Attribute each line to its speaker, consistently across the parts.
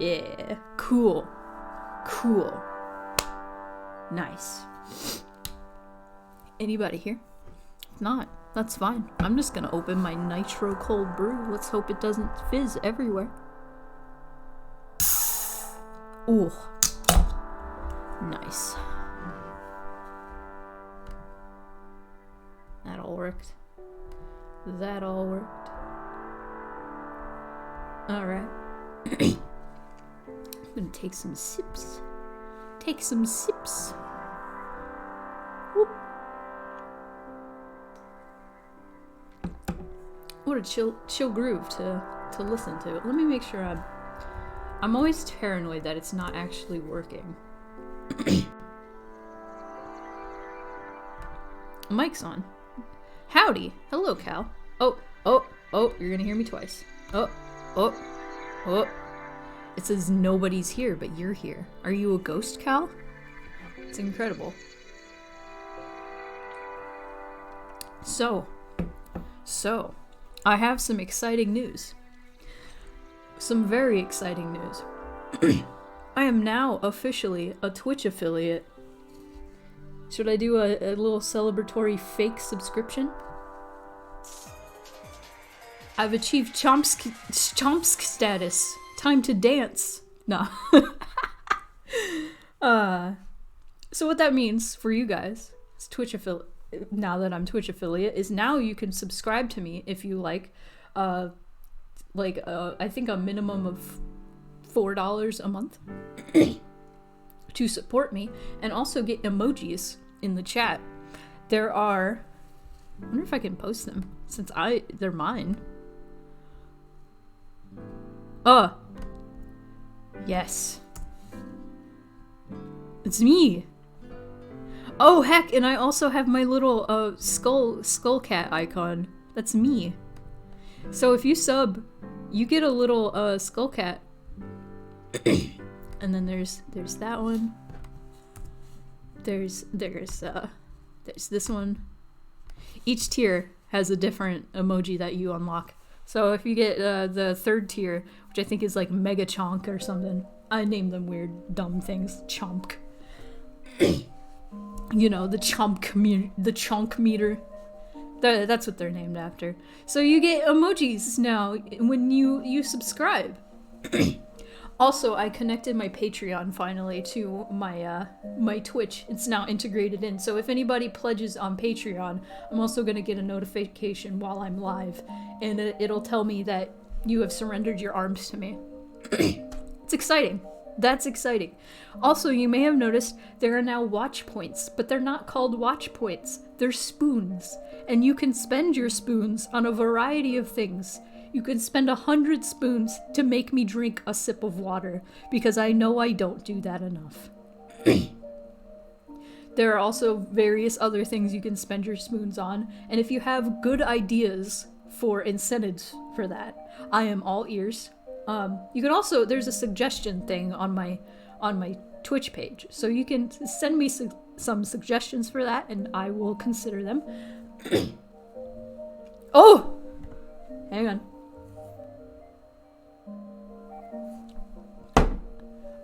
Speaker 1: Yeah. Cool. Cool. Nice. Anybody here? If not, that's fine. I'm just gonna open my nitro cold brew. Let's hope it doesn't fizz everywhere. Ooh. Nice. That all worked. That all worked. Alright. I'm gonna take some sips. Take some sips. Whoop. What a chill groove to listen to. Let me make sure I'm always paranoid that it's not actually working. Mic's on. Howdy. Hello, Cal. Oh, you're gonna hear me twice. Oh. It says nobody's here, but you're here. Are you a ghost, Cal? It's incredible. So, I have some exciting news. Some very exciting news. I am now officially a Twitch affiliate. Should I do a little celebratory fake subscription? I've achieved Chomsk status. Time to dance. No. So what that means for you guys, is Twitch affiliate. Now that I'm Twitch affiliate, is now you can subscribe to me if you like. I think a minimum of $4 a month to support me, and also get emojis in the chat. There are. I wonder if I can post them since they're mine. Yes. It's me. Oh heck, and I also have my little skull cat icon. That's me. So if you sub, you get a little skull cat. And then there's that one. There's this one. Each tier has a different emoji that you unlock. So if you get the third tier, which I think is like Mega Chonk or something. I named them weird, dumb things. Chomp. You know, the chonk meter. That's what they're named after. So you get emojis now when you subscribe. Also, I connected my Patreon finally to my Twitch. It's now integrated in. So if anybody pledges on Patreon, I'm also going to get a notification while I'm live. And it'll tell me that you have surrendered your arms to me. It's exciting. That's exciting. Also, you may have noticed there are now watch points, but they're not called watch points. They're spoons. And you can spend your spoons on a variety of things. You can spend 100 spoons to make me drink a sip of water, because I know I don't do that enough. There are also various other things you can spend your spoons on, and if you have good ideas for incentives for that, I am all ears. You can also, there's a suggestion thing on my Twitch page, so you can send me some suggestions for that, and I will consider them. Oh! Hang on.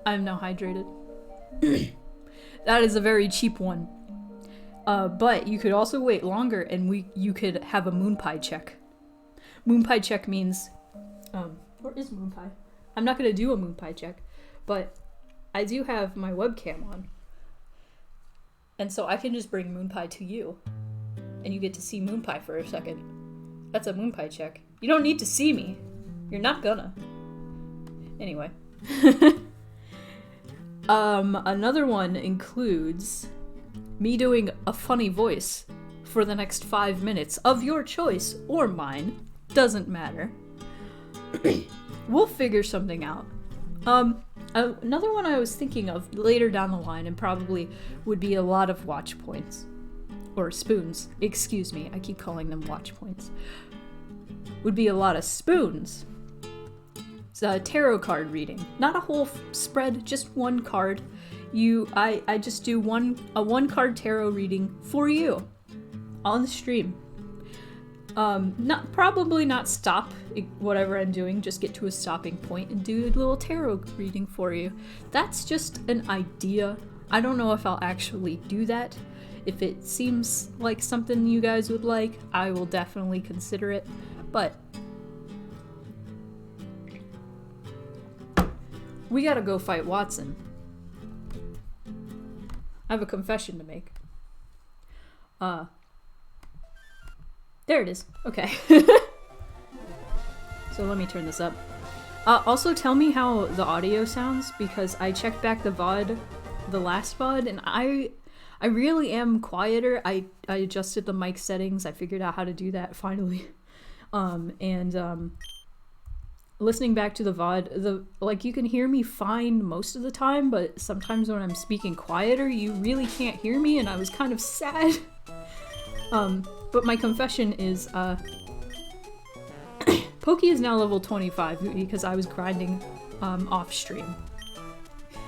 Speaker 1: I'm now hydrated. That is a very cheap one. But you could also wait longer, and you could have a moon pie check. Moon pie check means, where is moon pie? I'm not gonna do a moon pie check, but I do have my webcam on, and so I can just bring moon pie to you, and you get to see moon pie for a second. That's a moon pie check. You don't need to see me. You're not gonna. Anyway. Another one includes me doing a funny voice for the next 5 minutes of your choice or mine. Doesn't matter. We'll figure something out. Another one I was thinking of later down the line, and probably would be a lot of watch points. Or spoons. Excuse me, I keep calling them watch points. Would be a lot of spoons. It's a tarot card reading. Not a whole spread, just one card. I just do a one card tarot reading for you on the stream. Probably not stop whatever I'm doing, just get to a stopping point and do a little tarot reading for you. That's just an idea. I don't know if I'll actually do that. If it seems like something you guys would like, I will definitely consider it. But we gotta go fight Wattson. I have a confession to make. There it is. Okay. So let me turn this up. Also tell me how the audio sounds, because I checked back the VOD, the last VOD, and I really am quieter. I adjusted the mic settings. I figured out how to do that finally. Listening back to the VOD, like you can hear me fine most of the time, but sometimes when I'm speaking quieter, you really can't hear me, and I was kind of sad. But my confession is, Pokey is now level 25 because I was grinding, off stream.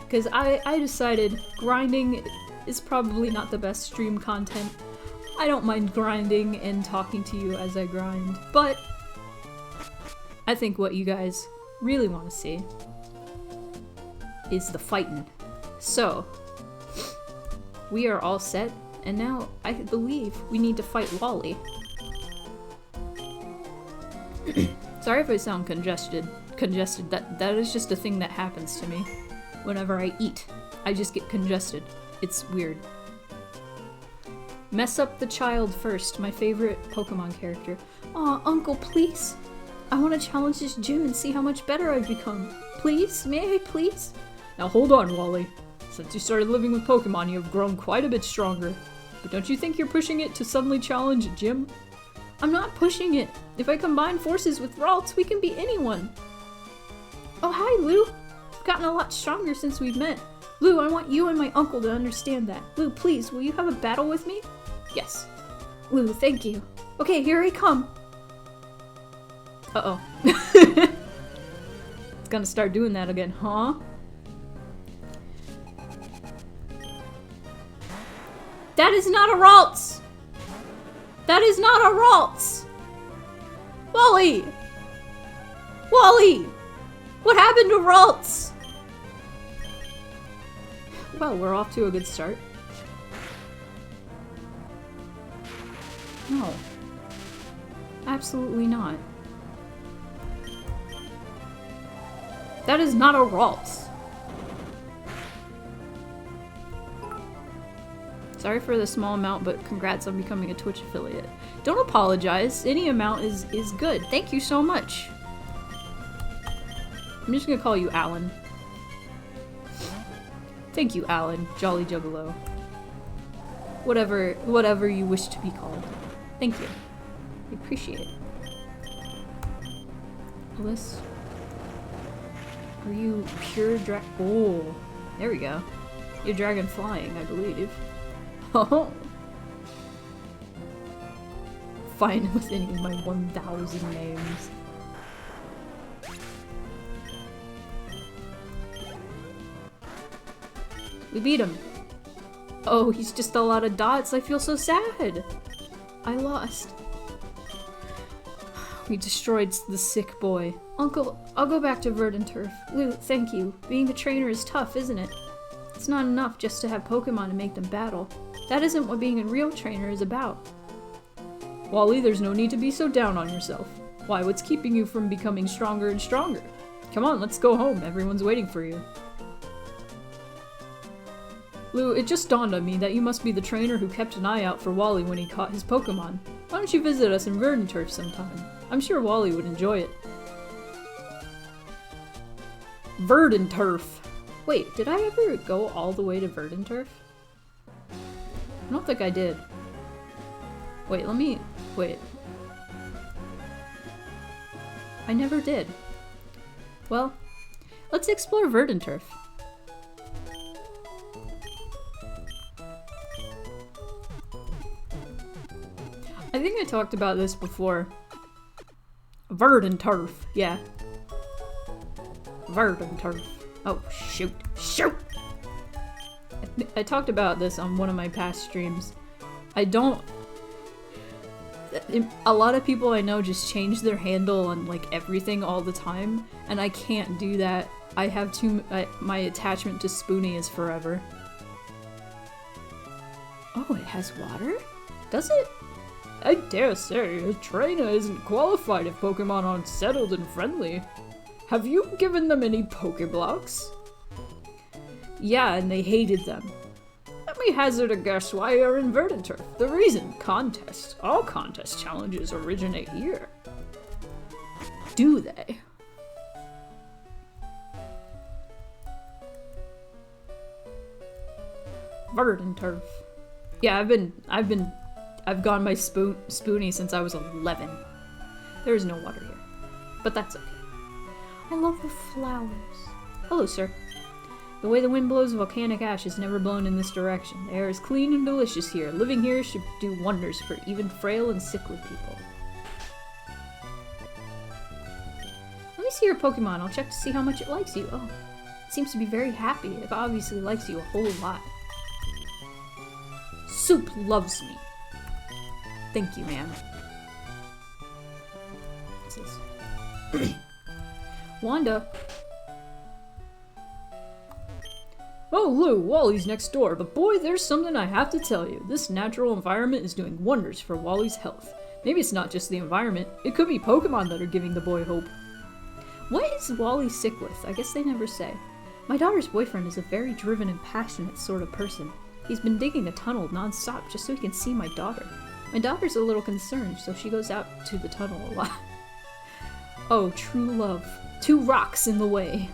Speaker 1: Because I decided grinding is probably not the best stream content. I don't mind grinding and talking to you as I grind, but I think what you guys really want to see is the fighting. So, we are all set. And now, I believe we need to fight Wally. Sorry if I sound congested. That is just a thing that happens to me. Whenever I eat, I just get congested. It's weird. Mess up the child first, my favorite Pokemon character. Aw, Uncle, please. I want to challenge this gym and see how much better I've become. Please? May I, please? Now hold on, Wally. Since you started living with Pokemon, you have grown quite a bit stronger. But don't you think you're pushing it to suddenly challenge a gym? I'm not pushing it. If I combine forces with Ralts, we can beat anyone. Oh, hi, Lou. I've gotten a lot stronger since we've met. Lou, I want you and my uncle to understand that. Lou, please, will you have a battle with me? Yes. Lou, thank you. Okay, here I come. Uh-oh. It's gonna start doing that again, huh? That is not a Ralts! That is not a Ralts! Wally! Wally! What happened to Ralts? Well, we're off to a good start. No. Absolutely not. That is not a Ralts. Sorry for the small amount, but congrats on becoming a Twitch affiliate. Don't apologize. Any amount is good. Thank you so much. I'm just gonna call you Alan. Thank you, Alan. Jolly Juggalo. Whatever you wish to be called. Thank you. I appreciate it. Alice? Are you pure Oh, there we go. You're dragon flying, I believe. Oh! Fine with any of my 1,000 names. We beat him. Oh, he's just a lot of dots. I feel so sad. I lost. We destroyed the sick boy. Uncle, I'll go back to Verdant Turf. Lou, thank you. Being a trainer is tough, isn't it? It's not enough just to have Pokemon to make them battle. That isn't what being a real trainer is about. Wally, there's no need to be so down on yourself. Why, what's keeping you from becoming stronger and stronger? Come on, let's go home. Everyone's waiting for you. Lou, it just dawned on me that you must be the trainer who kept an eye out for Wally when he caught his Pokemon. Why don't you visit us in Verdant Turf sometime? I'm sure Wally would enjoy it. Verdant Turf! Wait, did I ever go all the way to Verdant Turf? I don't think I did. Wait, wait. I never did. Well, let's explore Verdant Turf. I think I talked about this before. Verdant Turf, yeah. Verdant Turf. Oh, shoot. Shoot! I talked about this on one of my past streams. I don't a lot of people I know just change their handle on like everything all the time, and I can't do that. I have my attachment to Spoony is forever. Oh, it has water? Does it? I dare say a trainer isn't qualified if Pokemon aren't settled and friendly. Have you given them any Pokeblocks? Yeah, and they hated them. Let me hazard a guess why you're in Verdanturf. The reason? Contest. All contest challenges originate here. Do they? Verdanturf. Yeah, I've gone by Spoony since I was 11. There is no water here, but that's okay. I love the flowers. Hello, sir. The way the wind blows volcanic ash has never blown in this direction. The air is clean and delicious here. Living here should do wonders for even frail and sickly people. Let me see your Pokemon. I'll check to see how much it likes you. Oh, it seems to be very happy. It obviously likes you a whole lot. Soup loves me. Thank you, man. What's this? Wanda. Oh, Lou, Wally's next door, but boy, there's something I have to tell you. This natural environment is doing wonders for Wally's health. Maybe it's not just the environment. It could be Pokemon that are giving the boy hope. What is Wally sick with? I guess they never say. My daughter's boyfriend is a very driven and passionate sort of person. He's been digging the tunnel non-stop just so he can see my daughter. My daughter's a little concerned, so she goes out to the tunnel a lot. Oh, true love. 2 rocks in the way.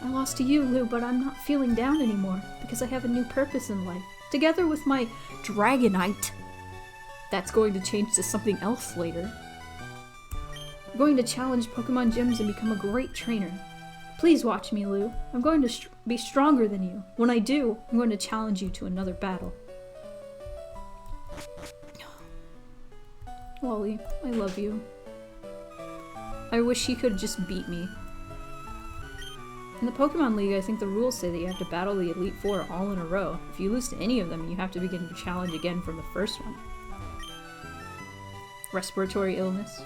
Speaker 1: I lost to you, Lou, but I'm not feeling down anymore, because I have a new purpose in life. Together with my Dragonite. That's going to change to something else later. I'm going to challenge Pokemon gyms and become a great trainer. Please watch me, Lou. I'm going to be stronger than you. When I do, I'm going to challenge you to another battle. Wally, I love you. I wish he could just beat me. In the Pokemon League, I think the rules say that you have to battle the Elite Four all in a row. If you lose to any of them, you have to begin your challenge again from the first one. Respiratory illness.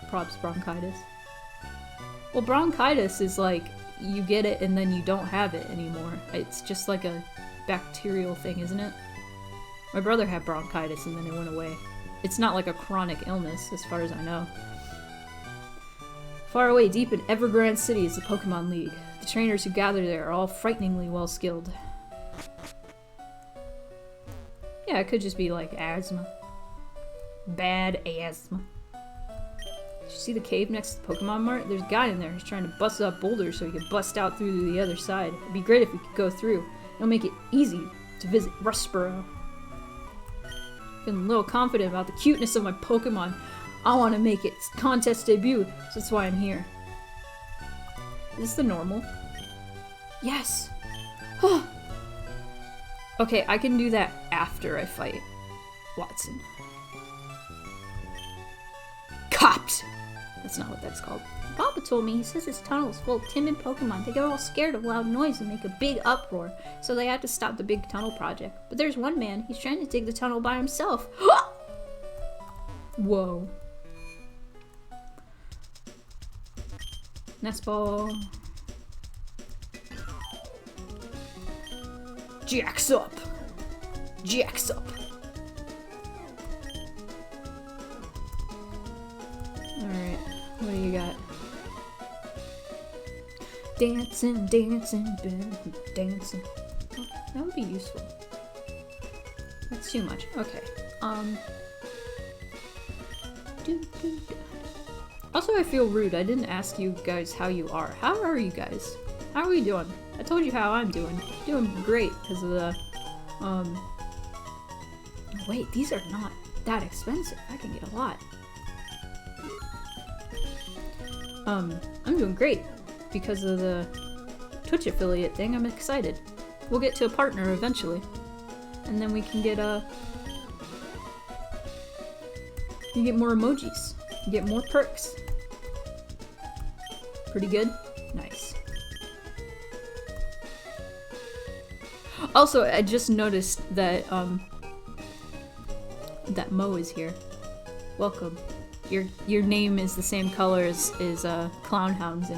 Speaker 1: Props bronchitis. Well, bronchitis is like, you get it and then you don't have it anymore. It's just like a bacterial thing, isn't it? My brother had bronchitis and then it went away. It's not like a chronic illness, as far as I know. Far away deep in Evergrande City is the Pokemon League. The trainers who gather there are all frighteningly well skilled. Yeah, it could just be like asthma. Bad asthma. Did you see the cave next to the Pokemon Mart? There's a guy in there who's trying to bust up boulders so he can bust out through the other side. It'd be great if we could go through. It'll make it easy to visit Rustboro. Feeling a little confident about the cuteness of my Pokemon. I want to make its contest debut, so that's why I'm here. Is this the normal? Yes! Okay, I can do that after I fight Wattson. Cops! That's not what that's called. Papa told me he says this tunnel is full of timid Pokemon. They get all scared of loud noise and make a big uproar, so they had to stop the big tunnel project. But there's one man, he's trying to dig the tunnel by himself. Whoa. Nest ball. Jacks up. Jacks up. Alright, what do you got? Dancing, dancing, dancing. Oh, that would be useful. That's too much. Okay. Also, I feel rude. I didn't ask you guys how you are. How are you guys? How are you doing? I told you how I'm doing. Doing great because of the, Wait, these are not that expensive. I can get a lot. I'm doing great because of the Twitch affiliate thing. I'm excited. We'll get to a partner eventually. And then we can get, you get more emojis. You get more perks. Pretty good? Nice. Also, I just noticed that, that Mo is here. Welcome. Your name is the same color as Clownhound's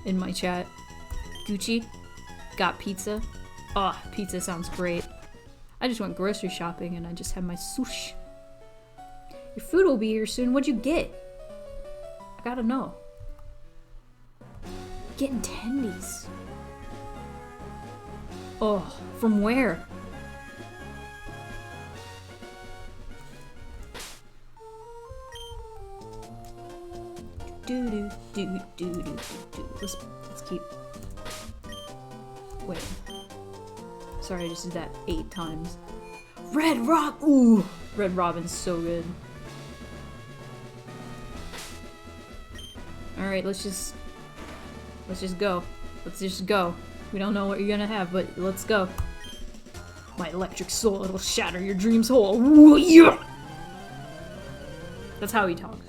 Speaker 1: in my chat. Gucci, got pizza. Oh, pizza sounds great. I just went grocery shopping and I just had my sushi. Your food will be here soon. What'd you get? I gotta know. Getting tendies. Oh, from where? Let's keep. Wait. Sorry, I just did that 8 times. Red Rob. Ooh, Red Robin's so good. All right, let's just go. Let's just go. We don't know what you're gonna have, but let's go. My electric soul, it'll shatter your dreams whole. Ooh, yeah! That's how he talks.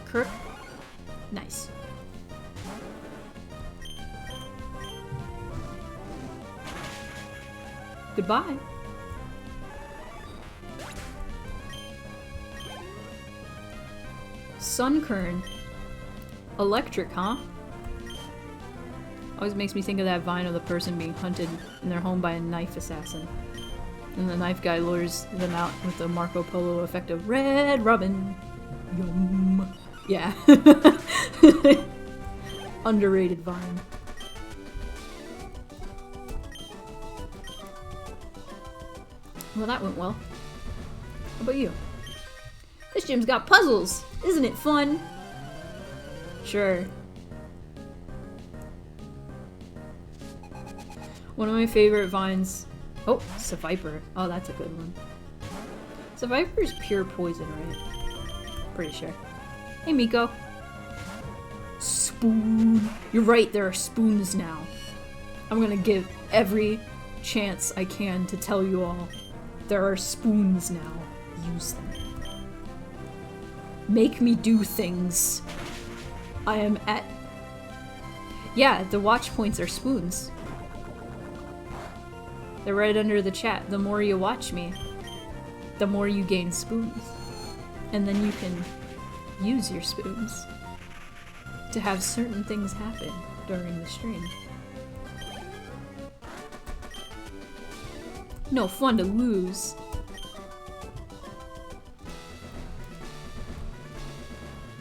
Speaker 1: Kirk? Nice. Goodbye. Sunkern. Electric, huh? Always makes me think of that vine of the person being hunted in their home by a knife assassin. And the knife guy lures them out with the Marco Polo effect of Red Robin. Yum. Yeah. Underrated vine. Well, that went well. How about you? This gym's got puzzles! Isn't it fun? Sure. One of my favorite vines... Oh, it's a viper. Oh, that's a good one. So viper is pure poison, right? Pretty sure. Hey, Miko. Spoon. You're right, there are spoons now. I'm gonna give every chance I can to tell you all. There are spoons now. Use them. Make me do things. I am at... Yeah, the watch points are spoons. They're right under the chat. The more you watch me, the more you gain spoons. And then you can use your spoons to have certain things happen during the stream. No fun to lose.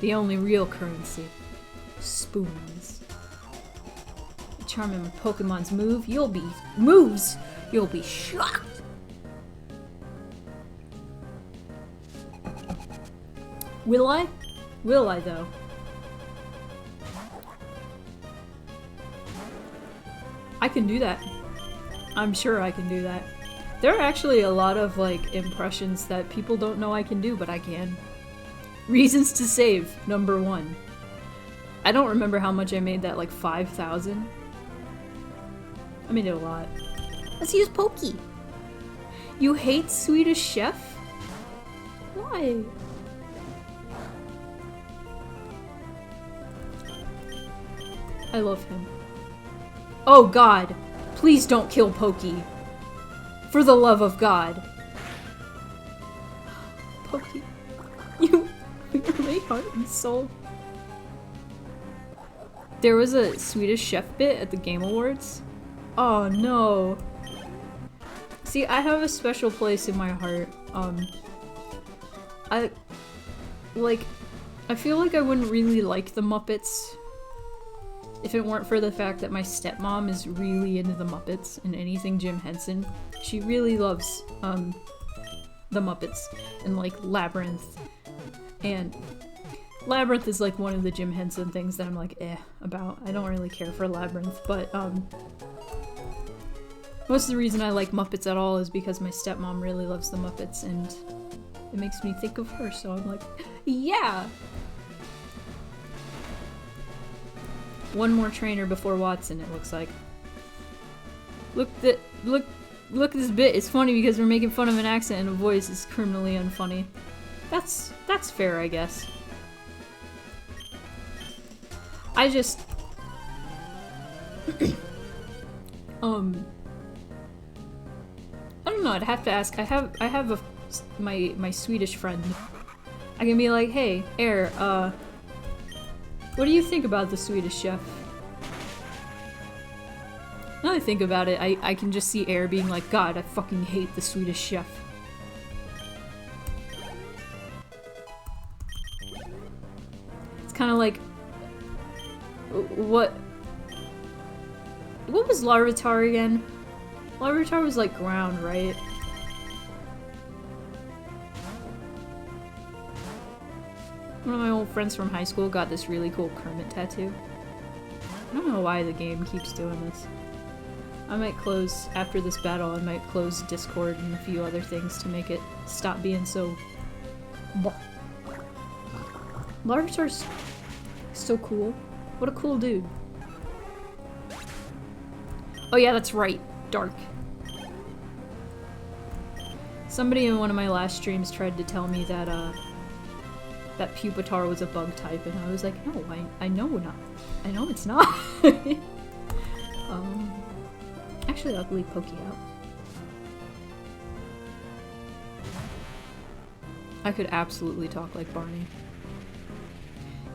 Speaker 1: The only real currency. Spoons. Charming Pokemon's move. You'll be shocked. Will I? Will I though? I can do that. I'm sure I can do that. There are actually a lot of like impressions that people don't know I can do, but I can. Reasons to save, number 1. I don't remember how much I made that, like 5,000. I made it a lot. Let's use Pokey. You hate Swedish Chef? Why? I love him. Oh god, please don't kill Pokey. For the love of God. Pokey, you're my heart and soul. There was a Swedish Chef bit at the Game Awards. Oh no. See, I have a special place in my heart. I feel like I wouldn't really like the Muppets if it weren't for the fact that my stepmom is really into the Muppets and anything Jim Henson. She really loves the Muppets and like Labyrinth. And Labyrinth is like one of the Jim Henson things that I'm like about. I don't really care for Labyrinth, but most of the reason I like Muppets at all is because my stepmom really loves the Muppets and it makes me think of her, so I'm like, yeah! One more trainer before Wattson, it looks like. Look at this bit. It's funny because we're making fun of an accent and a voice is criminally unfunny. That's fair, I guess. I just I don't know, I'd have to ask. I have my Swedish friend. I can be like, hey, Air, what do you think about the Swedish chef? Now that I think about it, I can just see Air being like, God, I fucking hate the Swedish chef. It's kind of like, what was Larvitar again? Larvitar was like ground, right? One of my old friends from high school got this really cool Kermit tattoo. I don't know why the game keeps doing this. I might close, after this battle, I might close Discord and a few other things to make it stop being so... Larvitar's so cool. What a cool dude. Oh yeah, that's right. Dark. Somebody in one of my last streams tried to tell me that, that Pupitar was a bug type, and I was like, no, I know not. I know it's not. Actually, I'll leave Pokey out. I could absolutely talk like Barney.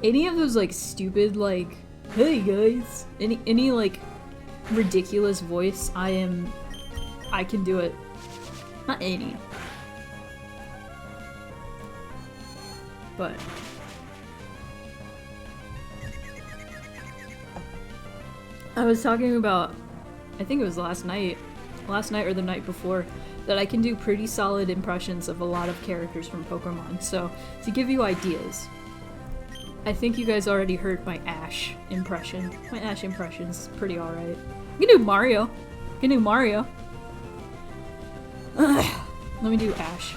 Speaker 1: Any of those, like, stupid, like, hey guys, any like, ridiculous voice, I can do it. Not any. But... I was talking about, I think it was last night or the night before, that I can do pretty solid impressions of a lot of characters from Pokemon. So, to give you ideas, I think you guys already heard my Ash impression. My Ash impression's pretty alright. I can do Mario. I can do Mario. Ugh. Let me do Ash.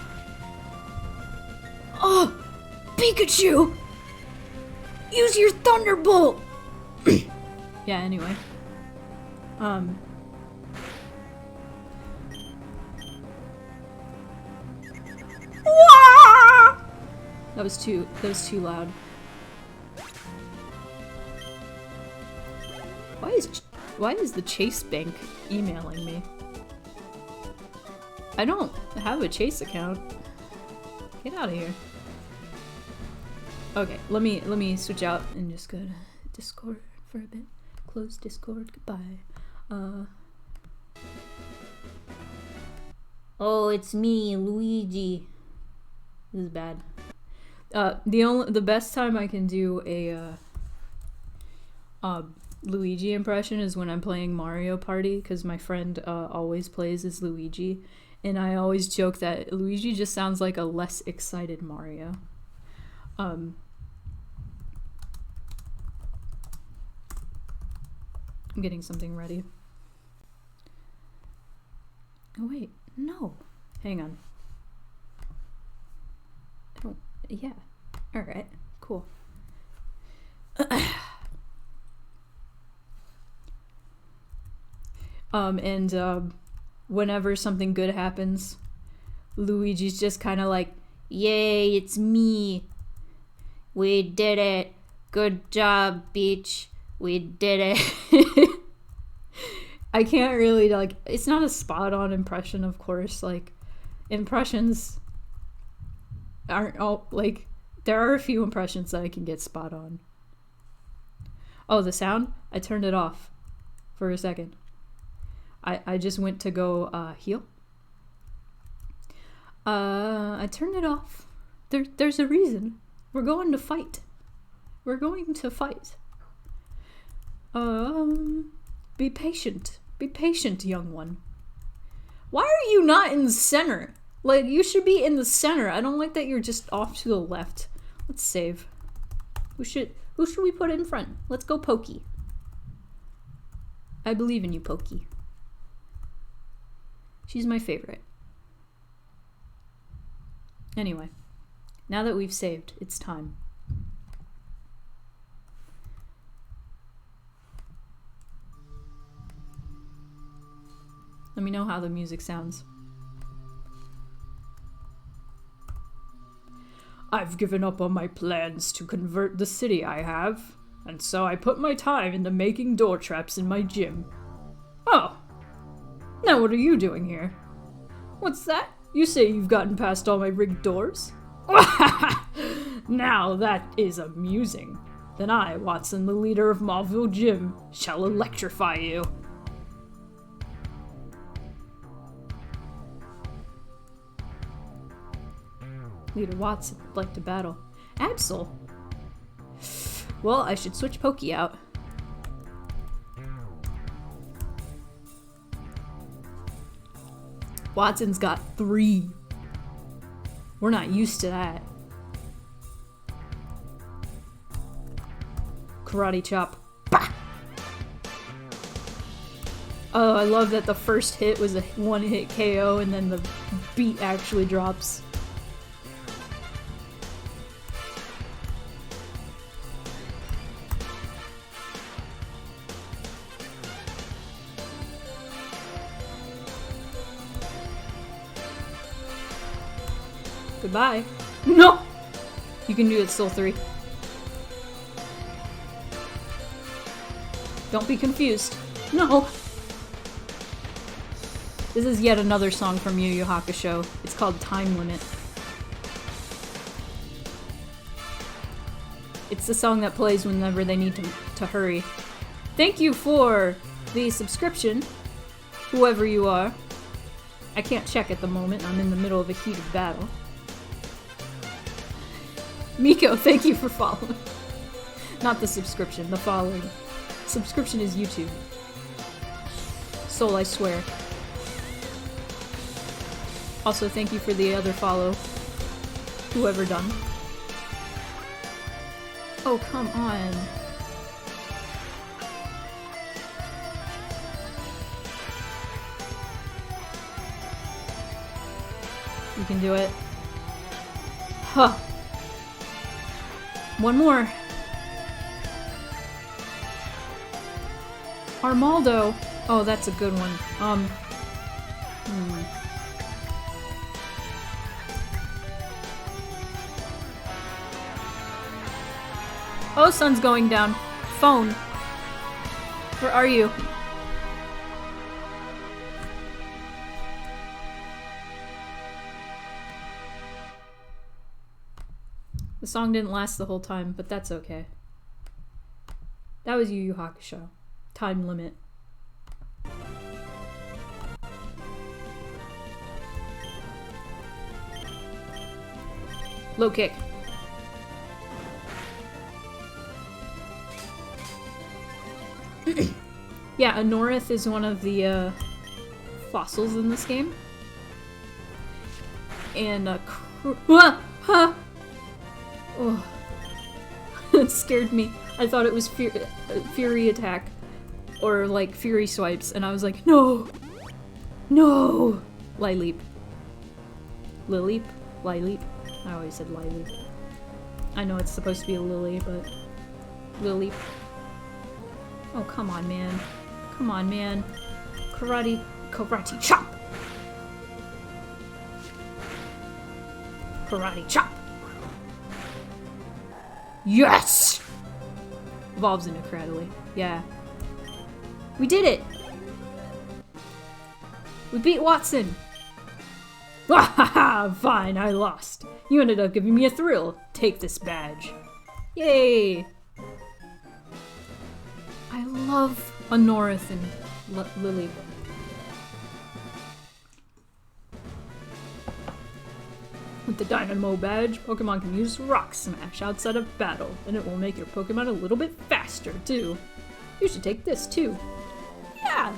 Speaker 1: Oh! Pikachu! Use your Thunderbolt! Yeah, anyway. That was too loud. Why is the Chase Bank emailing me? I don't have a Chase account. Get out of here. Okay, let me switch out and just go to Discord for a bit. Close Discord, goodbye. Oh, it's me, Luigi. This is bad. The best time I can do a Luigi impression is when I'm playing Mario Party, because my friend always plays as Luigi, and I always joke that Luigi just sounds like a less excited Mario. I'm getting something ready. Oh wait, no. Hang on. Oh, yeah. Alright, cool. Whenever something good happens, Luigi's just kind of like, yay, it's me. We did it. Good job, Beach. We did it. I can't really, like, it's not a spot-on impression, of course. Like, impressions aren't all, like, there are a few impressions that I can get spot-on. Oh, the sound? I turned it off for a second. I just went to go heal. I turned it off. There's a reason. We're going to fight. We're going to fight. Be patient. Be patient, young one. Why are you not in the center? Like, you should be in the center. I don't like that you're just off to the left. Let's save. Who should we put in front? Let's go Pokey. I believe in you, Pokey. She's my favorite. Anyway, now that we've saved, it's time. Let me know how the music sounds. I've given up on my plans to convert the city I have, and so I put my time into making door traps in my gym. Oh! Now what are you doing here? What's that? You say you've gotten past all my rigged doors? Now that is amusing. Then I, Wattson, the leader of Mauville Gym, shall electrify you. Leader Wattson would like to battle. Absol? Well, I should switch Pokey out. Wattson's got 3. We're not used to that. Karate chop. Bah! Oh, I love that the first hit was a one-hit KO and then the beat actually drops. Goodbye. No! You can do it, Soul 3. Don't be confused. No! This is yet another song from Yu Yu Hakusho. It's called Time Limit. It's the song that plays whenever they need to hurry. Thank you for the subscription, whoever you are. I can't check at the moment. I'm in the middle of a heated battle. Miko, thank you for following. Not the subscription, the following. Subscription is YouTube. Soul, I swear. Also, thank you for the other follow. Whoever done. Oh, come on. You can do it. Huh. One more. Armaldo. Oh, that's a good one. Oh, sun's going down. Phone. Where are you? The song didn't last the whole time, but that's okay. That was Yu Yu Hakusho. Time Limit. Low kick. Yeah, a Norith is one of fossils in this game. And oh. It scared me. I thought it was Fury Attack. Or like Fury Swipes, and I was like, no! No! Lileep. Lileep? Lileep? I always said Lileep. I know it's supposed to be a lily, but... Lileep. Oh, come on, man. Come on, man. Karate chop! Karate chop! Yes! Evolves into Cradily. Yeah. We did it! We beat Wattson! Wahaha! Fine, I lost. You ended up giving me a thrill. Take this badge. Yay! I love Anorith and Lily. With the Dynamo badge, Pokemon can use Rock Smash outside of battle, and it will make your Pokemon a little bit faster, too. You should take this, too. Yeah!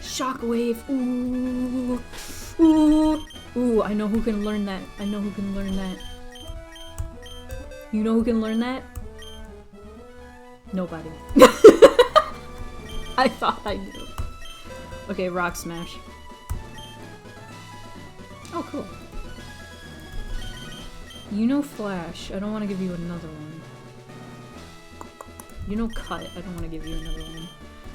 Speaker 1: Shockwave. Ooh. Ooh. Ooh, I know who can learn that. I know who can learn that. You know who can learn that? Nobody. I thought I knew. Okay, Rock Smash. Oh, cool. You know Flash. I don't want to give you another one. You know Cut. I don't want to give you another one.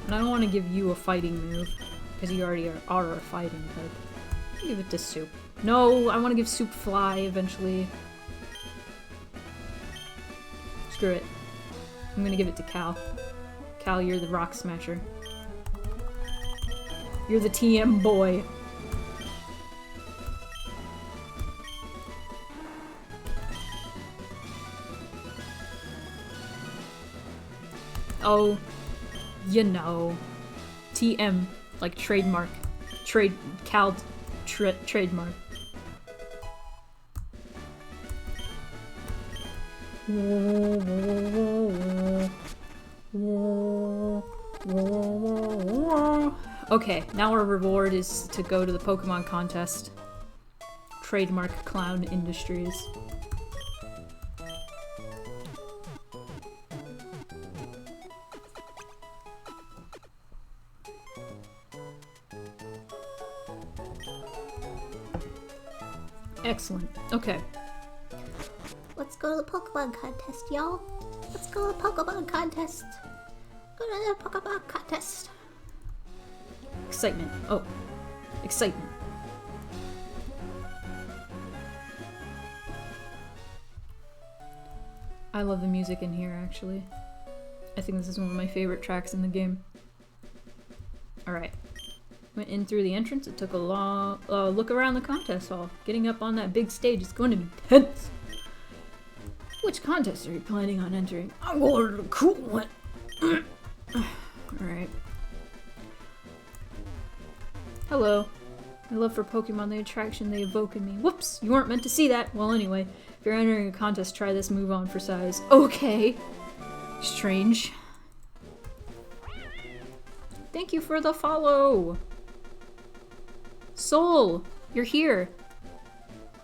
Speaker 1: And I don't want to give you a fighting move, because you already are a fighting type. I'll give it to Soup. No, I want to give Soup Fly eventually. Screw it. I'm gonna give it to Cal. Cal, you're the Rock Smasher. You're the TM boy. Oh, you know. TM, like trademark. Trademark. Okay, now our reward is to go to the Pokemon contest. Trademark Clown Industries. Excellent. Okay.
Speaker 2: Let's go to the Pokemon contest, y'all. Let's go to the Pokemon contest. Go to the Pokemon contest.
Speaker 1: Excitement. Oh. Excitement. I love the music in here, actually. I think this is one of my favorite tracks in the game. Alright. Went in through the entrance. It took a long look around the contest hall. Getting up on that big stage is going to be tense. Which contest are you planning on entering? I'm going to the cool one. Alright. Hello. My love for Pokemon, the attraction they evoke in me. Whoops! You weren't meant to see that! Well, anyway, if you're entering a contest, try this move on for size. Okay! Strange. Thank you for the follow! Soul! You're here!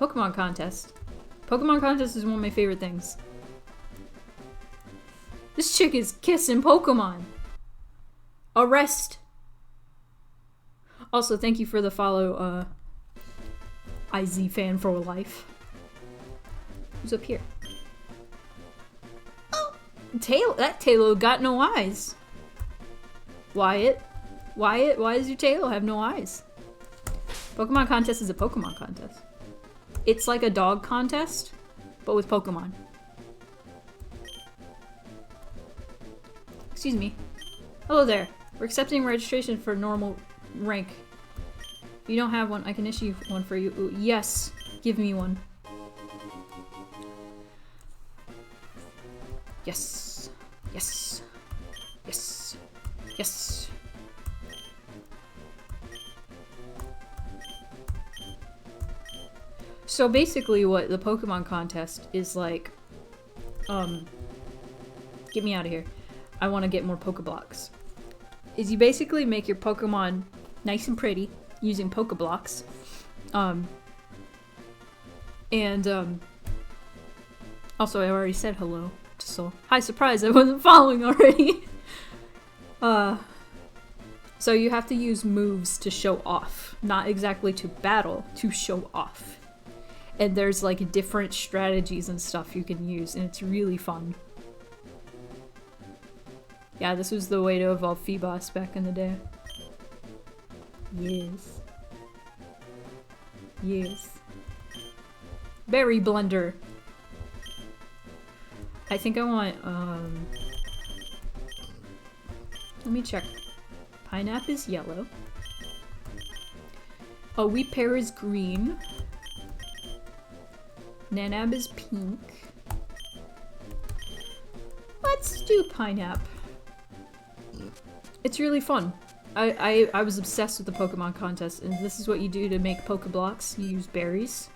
Speaker 1: Pokemon contest. Pokemon contest is one of my favorite things. This chick is kissing Pokemon! Arrest! Also, thank you for the follow, IZ fan for life. Who's up here? Oh! That Tailo got no eyes! Wyatt? Wyatt, why does your Tailo have no eyes? Pokemon contest is a Pokemon contest. It's like a dog contest, but with Pokemon. Excuse me. Hello there. We're accepting registration for normal rank. If you don't have one, I can issue one for you. Ooh, yes, give me one. Yes. Yes. Yes. Yes. So basically what the Pokemon contest is like, get me out of here. I want to get more Pokeblocks. Is you basically make your Pokemon nice and pretty using Pokeblocks. Also I already said hello to Soul. Hi, surprise, I wasn't following already. So you have to use moves to show off. Not exactly to battle, to show off. And there's like different strategies and stuff you can use, and it's really fun. Yeah, this was the way to evolve Feebas back in the day. Yes. Yes. Berry Blender. I think I want, let me check. Pineapple is yellow. Oh, Wheat Pear is green. Nanab is pink. Let's do Pineapple. It's really fun. I was obsessed with the Pokemon contest, and this is what you do to make Pokeblocks. You use berries.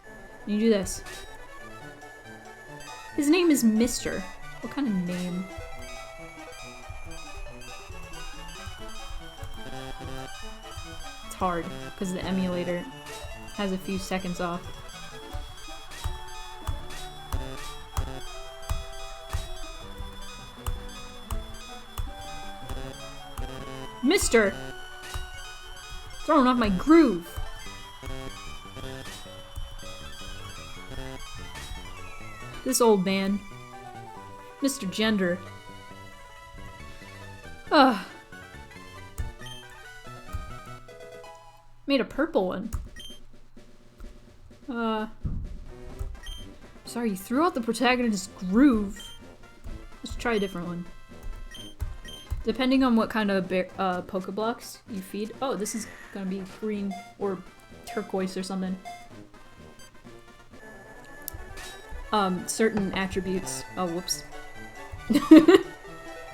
Speaker 1: And you do this. His name is Mr. What kind of name? It's hard, because the emulator has a few seconds off. Mister! Throwing off my groove! This old man. Mr. Gender. Ugh. Made a purple one. Sorry, you threw out the protagonist's groove. Let's try a different one. Depending on what kind of Pokeblocks you feed. Oh, this is gonna be green or turquoise or something. Certain attributes. Oh, whoops.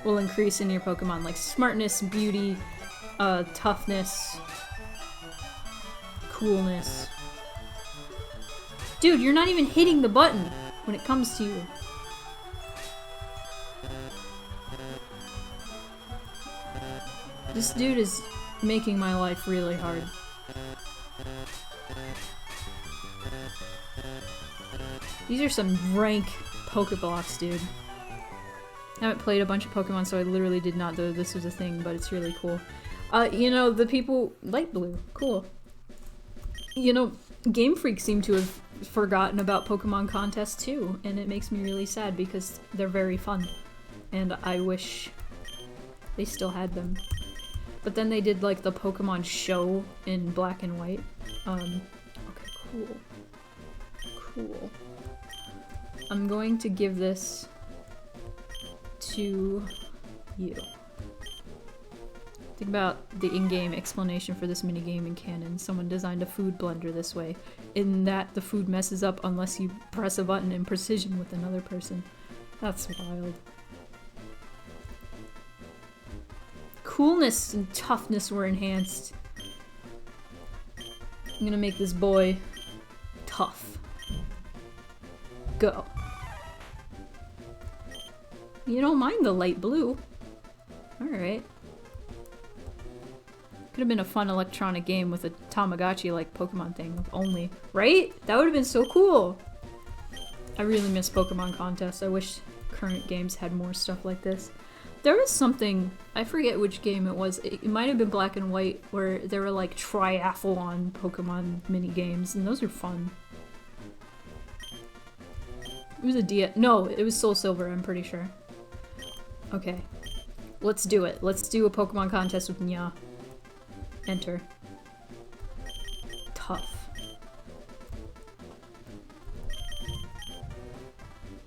Speaker 1: Will increase in your Pokemon, like smartness, beauty, toughness, coolness. Dude, you're not even hitting the button when it comes to you. This dude is making my life really hard. These are some rank Pokeblocks, dude. I haven't played a bunch of Pokemon, so I literally did not know this was a thing, but it's really cool. You know, the people... Light blue. Cool. You know, Game Freak seem to have forgotten about Pokemon contests too, and it makes me really sad because they're very fun. And I wish they still had them. But then they did, like, the Pokemon show in black and white. Okay, cool. Cool. I'm going to give this to you. Think about the in-game explanation for this minigame in canon. Someone designed a food blender this way, in that the food messes up unless you press a button in precision with another person. That's wild. Coolness and toughness were enhanced. I'm gonna make this boy tough. Go. You don't mind the light blue. Alright. Could have been a fun electronic game with a Tamagotchi-like Pokemon thing, only. Right? That would have been so cool! I really miss Pokemon contests. I wish current games had more stuff like this. There was something, I forget which game it was, it might have been black and white, where there were like triathlon Pokemon mini games, and those are fun. It was a no, it was Soul Silver, I'm pretty sure. Okay. Let's do it. Let's do a Pokemon contest with Nya. Enter. Tough.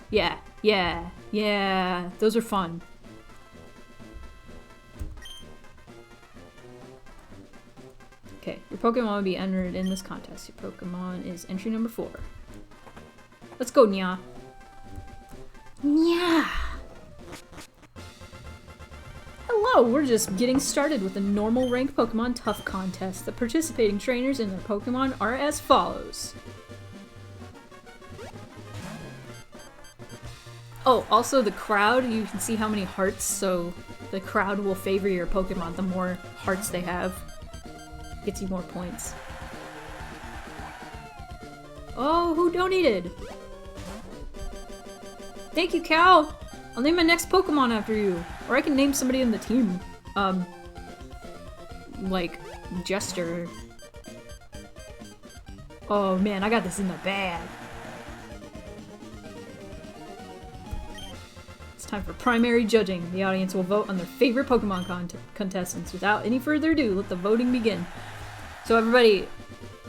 Speaker 1: Yeah, yeah, yeah. Those are fun. Okay, your Pokemon will be entered in this contest. Your Pokemon is entry number 4. Let's go, Nya. Nya! Hello, we're just getting started with a normal ranked Pokemon Tough contest. The participating trainers and their Pokemon are as follows. Oh, also the crowd, you can see how many hearts, so the crowd will favor your Pokemon. The more hearts they have, gets you more points. Oh, who donated? Thank you, Cal! I'll name my next Pokemon after you. Or I can name somebody in the team. Like, Jester. Oh man, I got this in the bag. It's time for primary judging. The audience will vote on their favorite Pokemon contestants. Without any further ado, let the voting begin. So everybody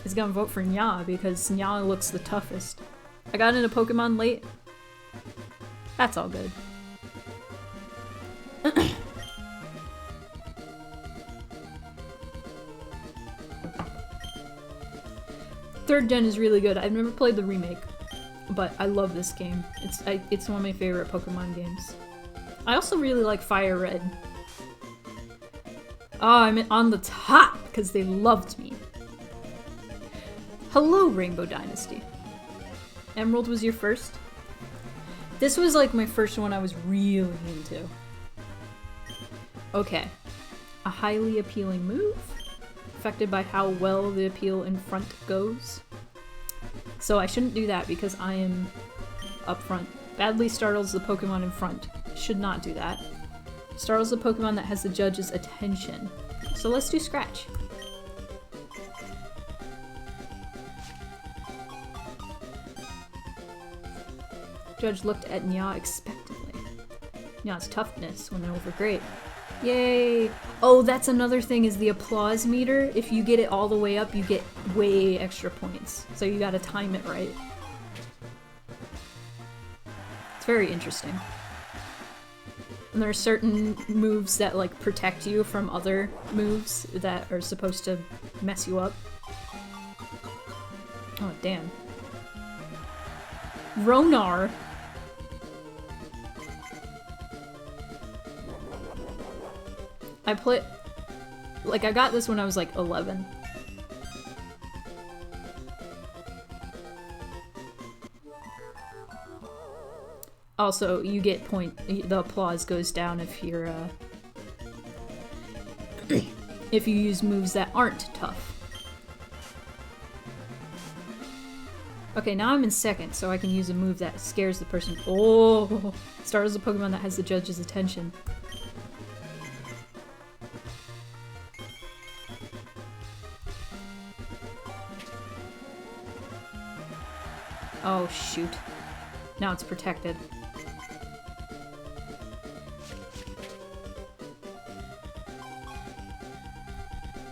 Speaker 1: is gonna vote for Nya because Nya looks the toughest. I got into Pokemon late. That's all good. Third gen is really good. I've never played the remake, but I love this game. It's one of my favorite Pokemon games. I also really like Fire Red. Oh, I'm on the top because they loved me. Hello, Rainbow Dynasty. Emerald was your first? This was like my first one I was really into. Okay. A highly appealing move, affected by how well the appeal in front goes. So I shouldn't do that because I am up front. Badly startles the Pokemon in front. Should not do that. Startles the Pokemon that has the judge's attention. So let's do Scratch. Judge looked at Nya expectantly. Nya's toughness went over great. Yay! Oh, that's another thing is the applause meter. If you get it all the way up, you get way extra points. So you gotta time it right. It's very interesting. And there are certain moves that, like, protect you from other moves that are supposed to mess you up. Oh, damn. Ronar. I got this when I was, like, 11. Also, you get the applause goes down if you're, if you use moves that aren't tough. Okay, now I'm in second, so I can use a move that scares the person. Oh! Startles a Pokemon that has the judge's attention. Oh, shoot. Now it's protected.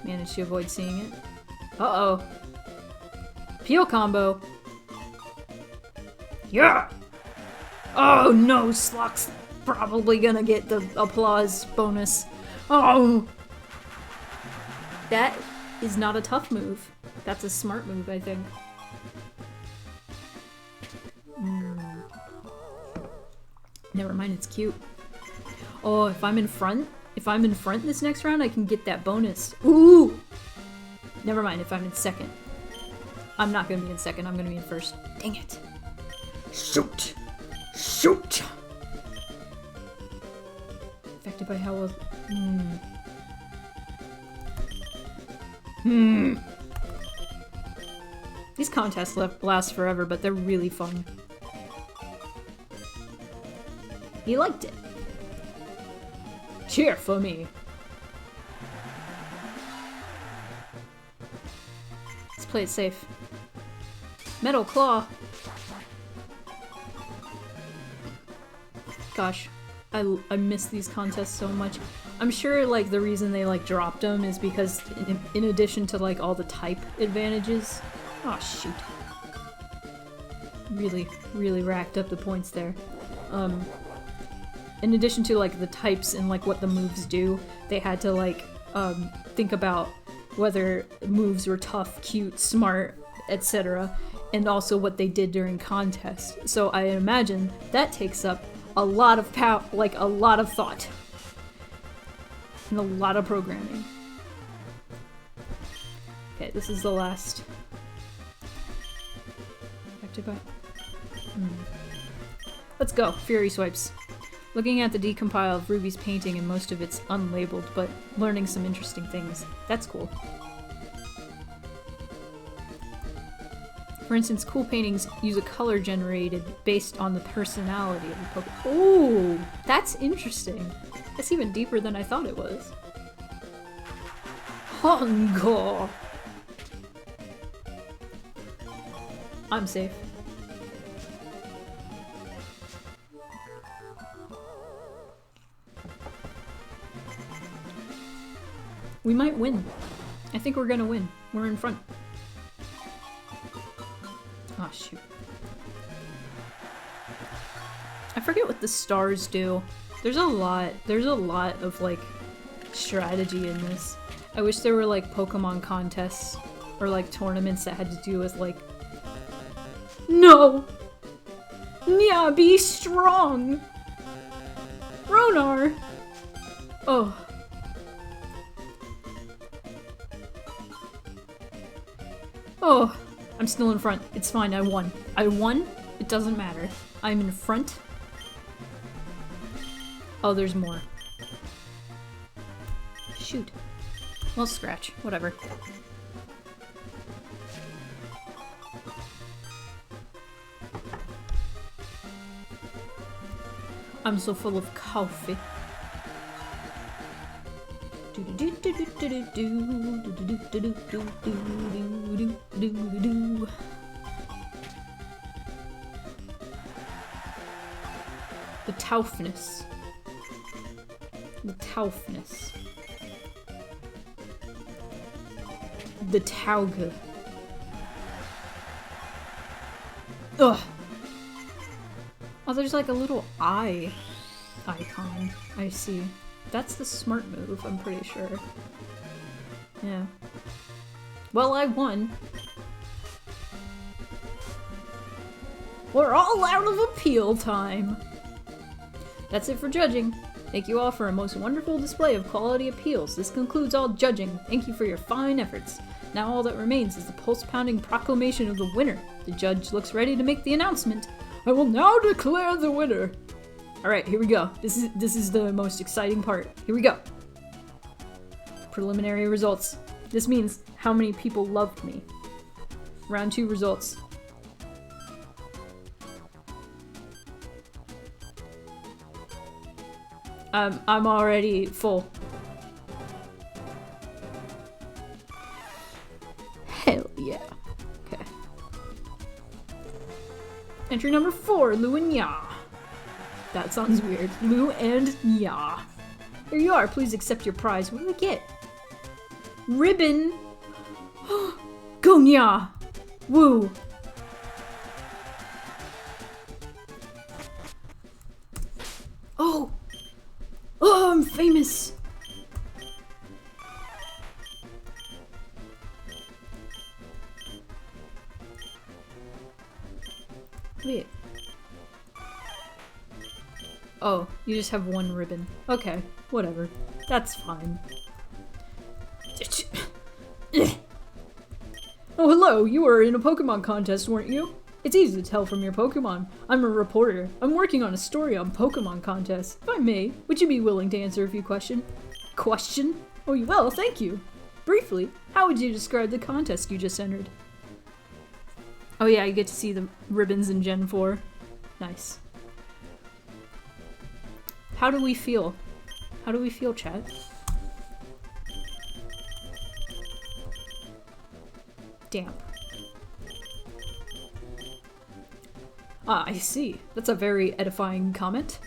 Speaker 1: Managed to avoid seeing it. Uh-oh. Peel combo. Yeah! Oh no, Slock's probably gonna get the applause bonus. Oh! That is not a tough move. That's a smart move, I think. Never mind, it's cute. Oh, if I'm in front this next round, I can get that bonus. Ooh! Never mind, if I'm in second. I'm not gonna be in second, I'm gonna be in first. Dang it. Shoot! Shoot! Affected by how well... These contests last forever, but they're really fun. He liked it. Cheer for me. Let's play it safe. Metal Claw. Gosh, I miss these contests so much. I'm sure, like, the reason they, like, dropped them is because in addition to, like, all the type advantages... Oh, shoot. Really racked up the points there. In addition to, like, the types and, like, what the moves do, they had to, like, think about whether moves were tough, cute, smart, etc., and also what they did during contests. So I imagine that takes up a lot of a lot of thought. And a lot of programming. Okay, this is the last. Affected by... Let's go, Fury Swipes. Looking at the decompile of Ruby's painting and most of it's unlabeled, but learning some interesting things. That's cool. For instance, cool paintings use a color generated based on the personality of the Pokemon. Ooh, that's interesting. That's even deeper than I thought it was. Hongo! I'm safe. We might win. I think we're gonna win. We're in front. Oh, shoot. I forget what the stars do. There's a lot of, like, strategy in this. I wish there were, like, Pokemon contests or, like, tournaments that had to do with, like... No! Yeah, be strong! Ronar! Oh. Oh, I'm still in front. It's fine, I won. I won? It doesn't matter. I'm in front. Oh, there's more. Shoot. Well, scratch. Whatever. I'm so full of coffee. The toughness. The toughness. The Tauga. Ugh. Oh, there's like a little eye. icon. I see. That's the smart move, I'm pretty sure. Yeah. Well, I won. We're all out of appeal time! That's it for judging. Thank you all for a most wonderful display of quality appeals. This concludes all judging. Thank you for your fine efforts. Now all that remains is the pulse-pounding proclamation of the winner. The judge looks ready to make the announcement. I will now declare the winner. Alright, here we go. This is the most exciting part. Here we go. Preliminary results. This means how many people loved me. Round 2 results. I'm already full. Hell yeah. Okay. Entry number 4, Lu and Ya. That sounds weird. Lu and Ya. Here you are, please accept your prize. What do I get? Ribbon! Go Nya! Woo! Oh! Oh, I'm famous! Wait. Oh, you just have one ribbon. Okay, whatever. That's fine. Oh, hello! You were in a Pokemon contest, weren't you? It's easy to tell from your Pokemon. I'm a reporter. I'm working on a story on Pokemon contests. If I may, would you be willing to answer a few questions? Question? Oh, you will, thank you. Briefly, how would you describe the contest you just entered? Oh yeah, you get to see the ribbons in Gen 4. Nice. How do we feel? How do we feel, chat? Damp. Ah, I see. That's a very edifying comment.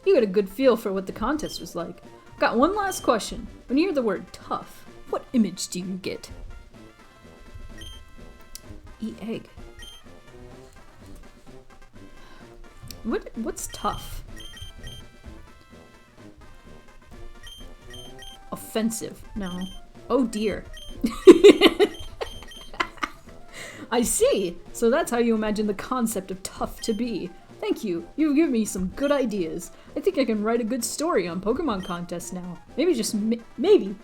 Speaker 1: You got a good feel for what the contest was like. Got one last question. When you hear the word tough, what image do you get? Eat egg. What's tough? Offensive. No. Oh dear. I see! So that's how you imagine the concept of tough to be. Thank you. You've given me some good ideas. I think I can write a good story on Pokemon contests now. Maybe just maybe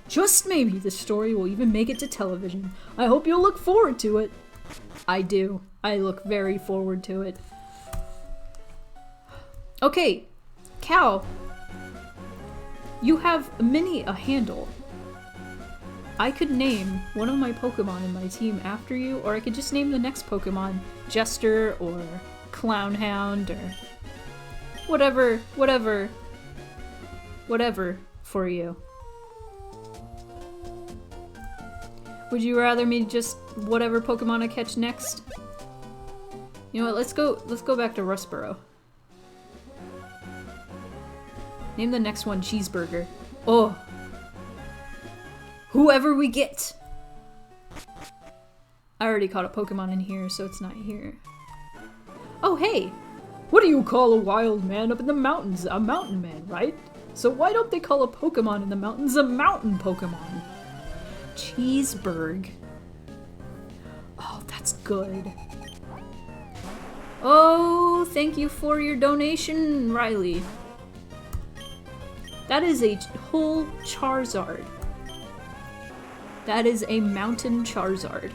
Speaker 1: this story will even make it to television. I hope you'll look forward to it. I do. I look very forward to it. Okay, Cal. You have a handle. I could name one of my Pokemon in my team after you, or I could just name the next Pokemon Jester or Clownhound or whatever for you. Would you rather me just whatever Pokemon I catch next? You know what, let's go back to Rustboro. Name the next one Cheeseburger. Oh. Whoever we get! I already caught a Pokemon in here, so it's not here. Oh, hey! What do you call a wild man up in the mountains? A mountain man, right? So why don't they call a Pokemon in the mountains a mountain Pokemon? Cheeseburg. Oh, that's good. Oh, thank you for your donation, Riley. That is a whole Charizard. That is a mountain Charizard.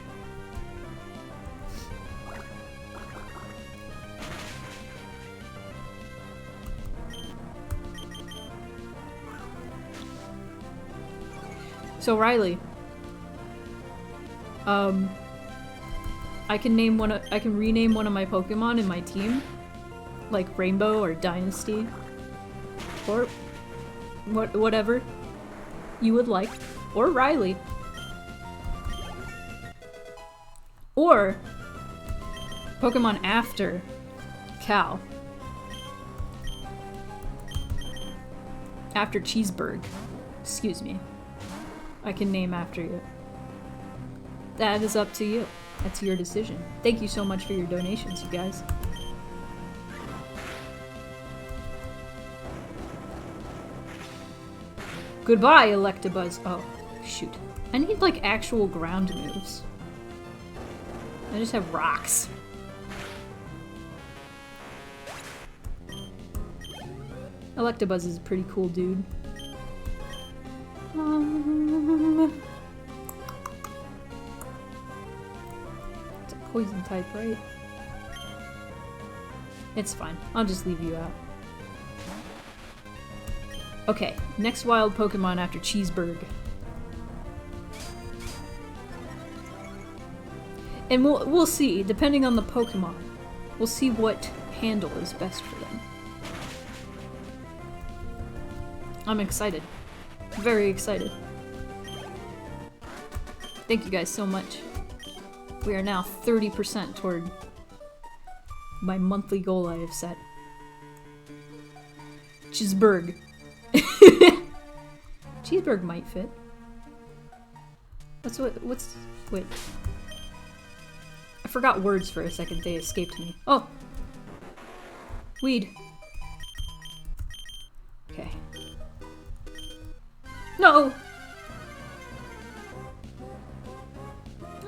Speaker 1: So Riley, I can rename one of my Pokemon in my team, like Rainbow or Dynasty, or whatever you would like, or Riley. Or Pokemon after Cal. After Cheeseburg. Excuse me. I can name after you. That is up to you. That's your decision. Thank you so much for your donations, you guys. Goodbye, Electabuzz. Oh, shoot. I need, like, actual ground moves. I just have rocks. Electabuzz is a pretty cool dude. It's a poison type, right? It's fine. I'll just leave you out. Okay, next wild Pokemon after Cheeseburg. And we'll see, depending on the Pokemon. We'll see what handle is best for them. I'm excited. Very excited. Thank you guys so much. We are now 30% toward my monthly goal I have set. Cheeseburg. Cheeseburg might fit. Wait. I forgot words for a second, they escaped me. Oh! Weed. Okay. No!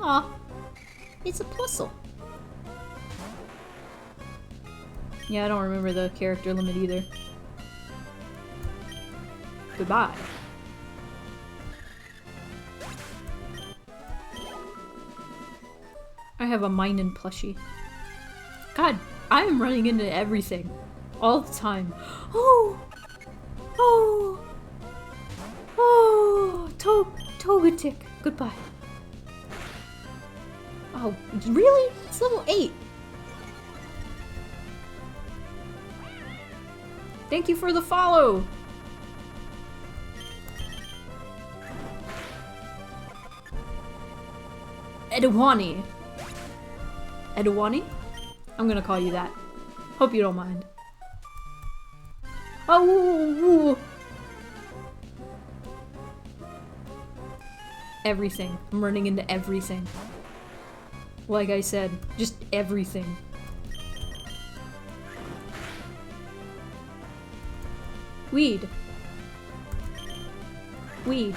Speaker 2: Aw, it's a Plusle.
Speaker 1: Yeah, I don't remember the character limit either. Goodbye. I have a Minun plushie. God, I am running into everything. All the time. Oh! Oh! Oh! Togetic. Goodbye. Oh, really? It's level 8. Thank you for the follow! Edwani. Edwani? I'm gonna call you that. Hope you don't mind. Oh! Everything. I'm running into everything. Like I said, just everything. Weed. Weed.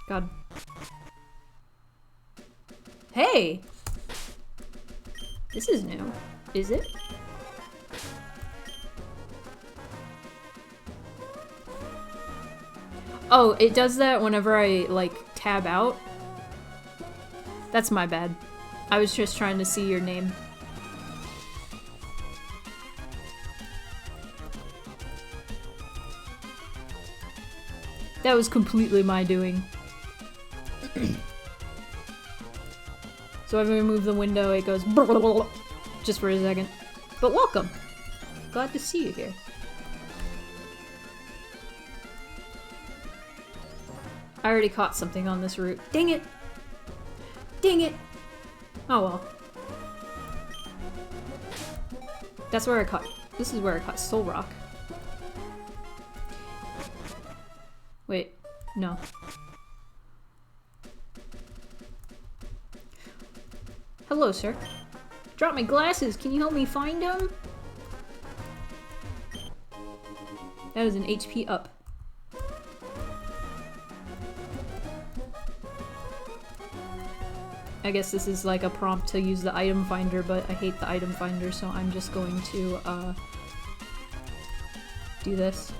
Speaker 1: God. Hey! This is new. Is it? Oh, it does that whenever I, like, tab out. That's my bad. I was just trying to see your name. That was completely my doing. So if I remove the window, it goes just for a second. But welcome! Glad to see you here. I already caught something on this route. Dang it! Dang it! Oh well. That's where I caught. This is where I caught Solrock. Wait, no. Hello, sir. Dropped my glasses. Can you help me find them? That is an HP up. I guess this is like a prompt to use the item finder, but I hate the item finder, so I'm just going to do this.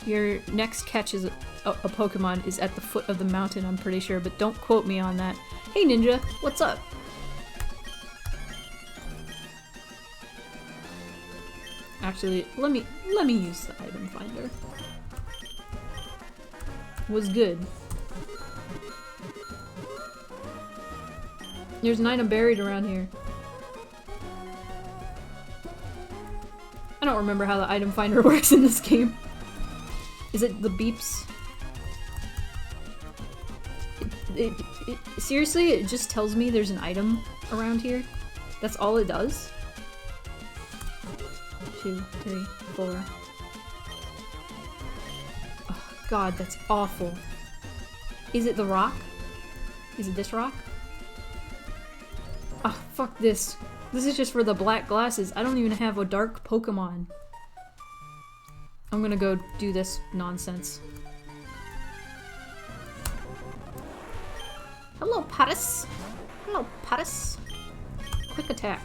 Speaker 1: Your next catch is a Pokemon is at the foot of the mountain, I'm pretty sure, but don't quote me on that. Hey Ninja, what's up? Actually, let me use the item finder. Was good. There's an item buried around here. I don't remember how the item finder works in this game. Is it the beeps? Seriously, it just tells me there's an item around here. That's all it does? 2, 3, 4. Oh, God, that's awful. Is it the rock? Is it this rock? Ah, fuck this. This is just for the black glasses. I don't even have a dark Pokemon. I'm gonna go do this nonsense.
Speaker 2: Hello, Paris. Hello, Paris.
Speaker 1: Quick attack.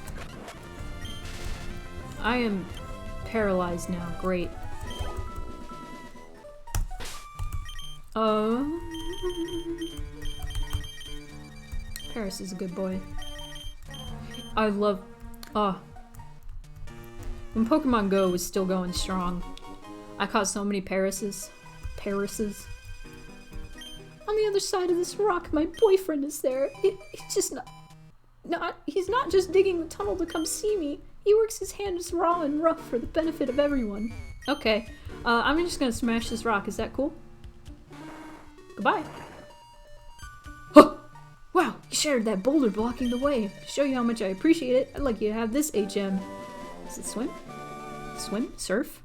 Speaker 1: I am paralyzed now. Great. Paris is a good boy. I love... when Pokemon Go was still going strong, I caught so many Parises. On the other side of this rock, my boyfriend is there. He's just he's not just digging the tunnel to come see me. He works his hands raw and rough for the benefit of everyone. Okay, I'm just gonna smash this rock. Is that cool? Goodbye. Huh! Wow, you shattered that boulder blocking the way. To show you how much I appreciate it, I'd like you to have this HM. Is it swim? Swim? Surf?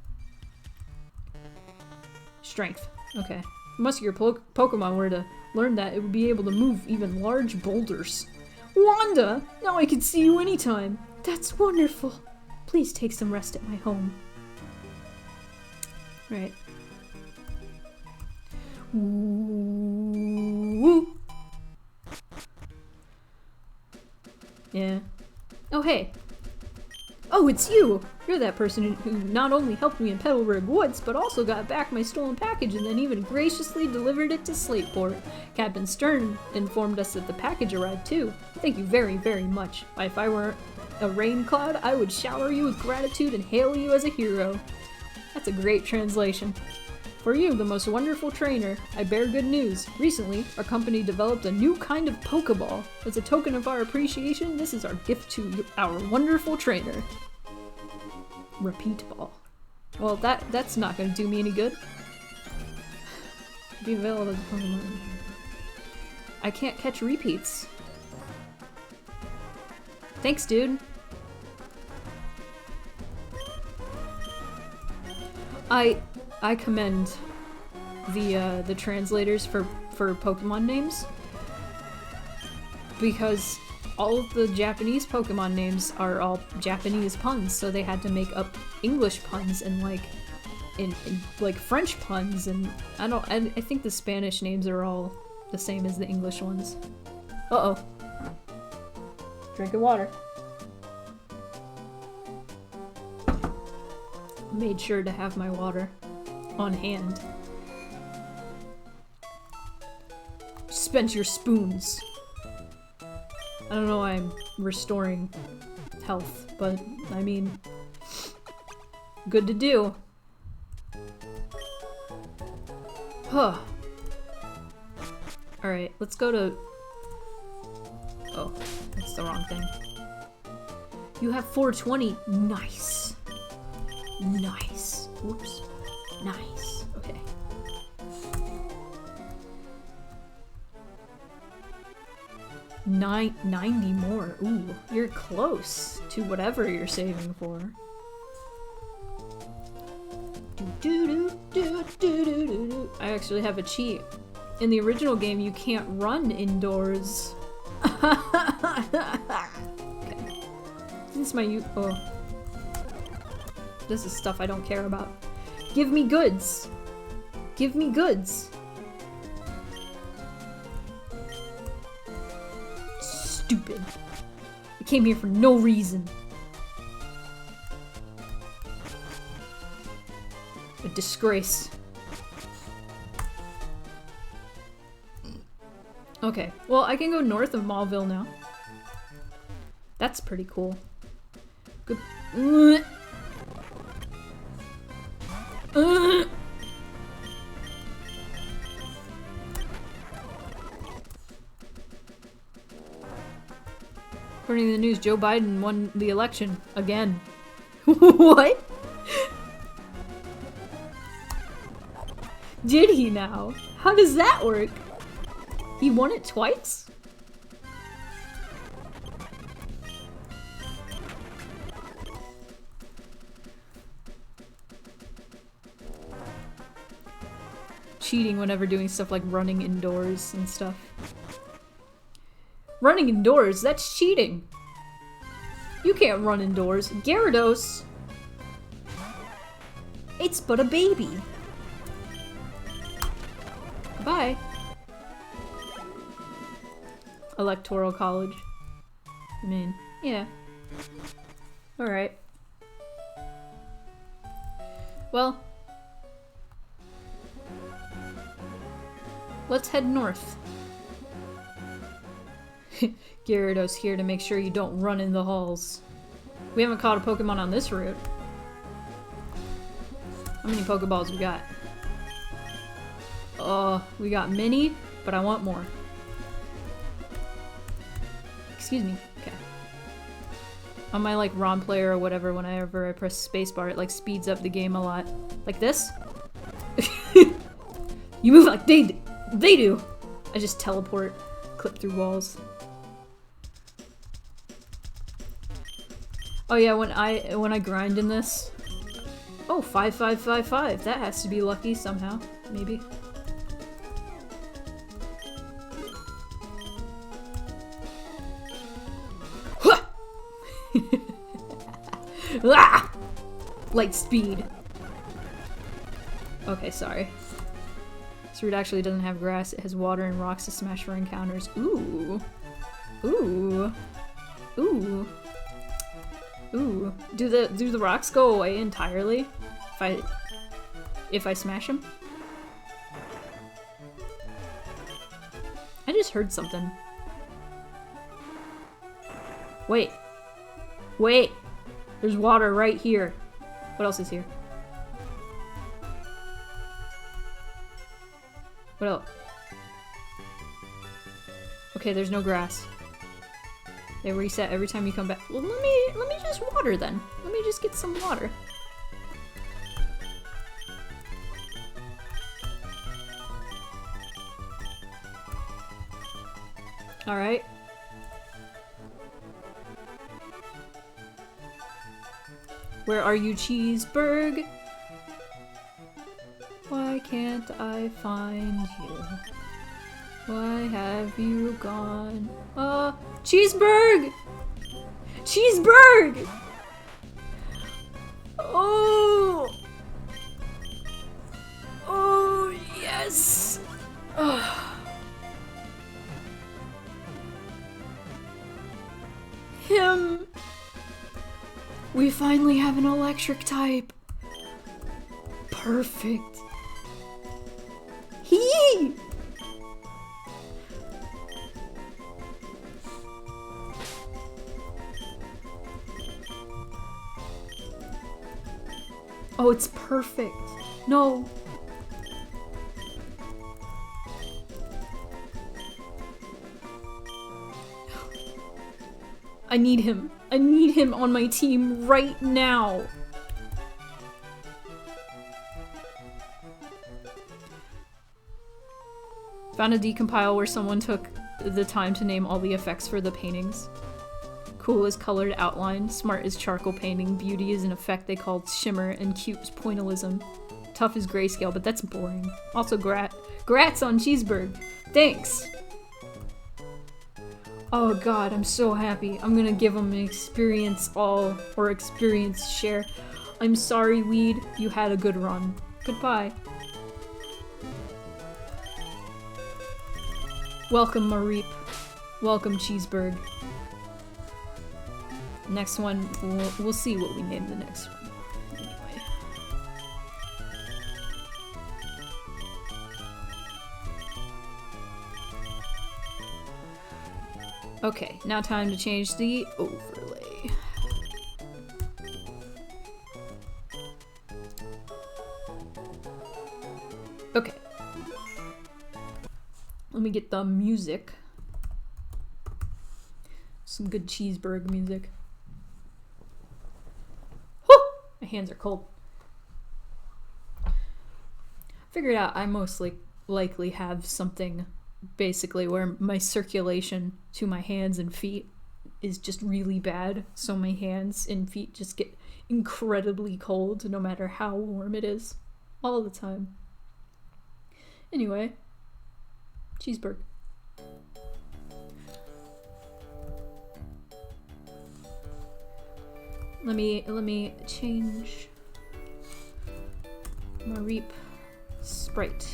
Speaker 1: Strength. Okay. Unless your Pokemon were to learn that, it would be able to move even large boulders. Wanda! Now I can see you anytime! That's wonderful! Please take some rest at my home. Right. Ooh. Yeah. Oh, hey. Oh, it's you! You're that person who not only helped me in Petalburg Woods, but also got back my stolen package and then even graciously delivered it to Slateport. Captain Stern informed us that the package arrived too. Thank you very, very much. If I were a rain cloud, I would shower you with gratitude and hail you as a hero. That's a great translation. For you, the most wonderful trainer, I bear good news. Recently, our company developed a new kind of Pokeball. As a token of our appreciation, this is our gift to our wonderful trainer. Repeat ball. Well, that's not gonna do me any good. Be available as a Pokemon. I can't catch repeats. Thanks, dude. I commend the translators for Pokemon names, because all of the Japanese Pokemon names are all Japanese puns, so they had to make up English puns and like French puns, and I think the Spanish names are all the same as the English ones. Uh-oh. Drinking water. Made sure to have my water on hand. Spent your spoons. I don't know why I'm restoring health, but I mean, good to do. Huh. Alright, let's go to... Oh, that's the wrong thing. You have 420. Nice. Nice. Whoops. Nice. Okay. $90 more. Ooh, you're close to whatever you're saving for. I actually have a cheat. In the original game, you can't run indoors. Okay. Since my oh. This is stuff I don't care about. Give me goods! Give me goods! Stupid. I came here for no reason. A disgrace. Okay, well I can go north of Mauville now. That's pretty cool. Good. According to the news, Joe Biden won the election again. What? Did he now? How does that work? He won it twice? Cheating whenever doing stuff like running indoors and stuff. Running indoors? That's cheating! You can't run indoors. Gyarados! It's but a baby. Bye. Electoral College. I mean, yeah. Alright. Well. Let's head north. Gyarados here to make sure you don't run in the halls. We haven't caught a Pokemon on this route. How many Pokeballs we got? We got many, but I want more. Excuse me. Okay. On my like ROM player or whatever, whenever I press spacebar, it like speeds up the game a lot. Like this? You move like they do! I just teleport, clip through walls. Oh yeah, when I grind in this. Oh, 5555. That has to be lucky somehow, maybe. Ah! Light speed. Okay, sorry. This route actually doesn't have grass. It has water and rocks to smash for encounters. Ooh. Ooh. Ooh. Ooh. Do the rocks go away entirely if I smash them? I just heard something. Wait. Wait! There's water right here. What else is here? What else? Okay, there's no grass. They reset every time you come back. Well, let me just water then. Let me just get some water. All right. Where are you, Cheeseburg? Why can't I find you? Why have you gone? Cheeseburg! Cheeseburg! Oh! Oh, yes! Him! We finally have an electric type! Perfect! Hee! Oh, it's perfect. No. I need him. I need him on my team right now. Found a decompile where someone took the time to name all the effects for the paintings. Cool is colored outline, smart is charcoal painting, beauty is an effect they called shimmer, and cute is pointillism. Tough is grayscale, but that's boring. Also grats on Cheeseburg. Thanks! Oh god, I'm so happy. I'm gonna give him an experience all, or experience share. I'm sorry, Weed. You had a good run. Goodbye. Welcome, Mareep. Welcome, Cheeseburg. Next one, we'll see what we name the next one. Anyway. Okay, now time to change the overlay. Okay. Let me get the music. Some good Cheeseburg music. My hands are cold. Figured out I most likely have something basically where my circulation to my hands and feet is just really bad, so my hands and feet just get incredibly cold no matter how warm it is. All the time. Anyway, Cheeseburg. Let me change my Reap sprite.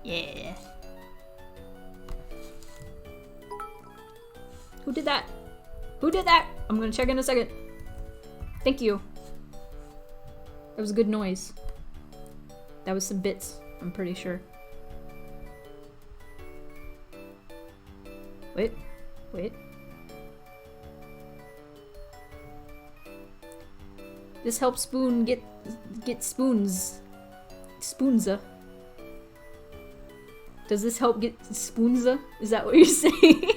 Speaker 1: Yeah. Who did that? Who did that? I'm gonna check in a second. Thank you. That was a good noise. That was some bits, I'm pretty sure. Wait. This helps Spoon get spoons. Spoonza. Does this help get spoonza? Is that what you're saying?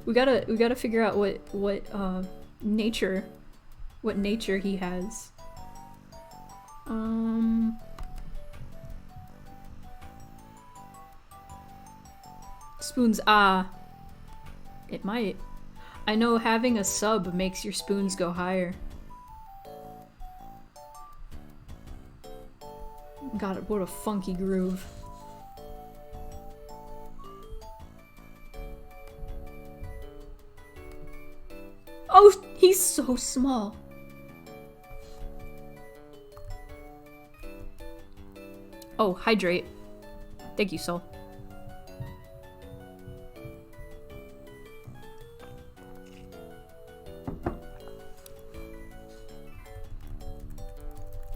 Speaker 1: we gotta figure out what nature he has. Spoons, it might. I know having a sub makes your spoons go higher. God, what a funky groove. Oh, he's so small. Oh, hydrate. Thank you, Soul.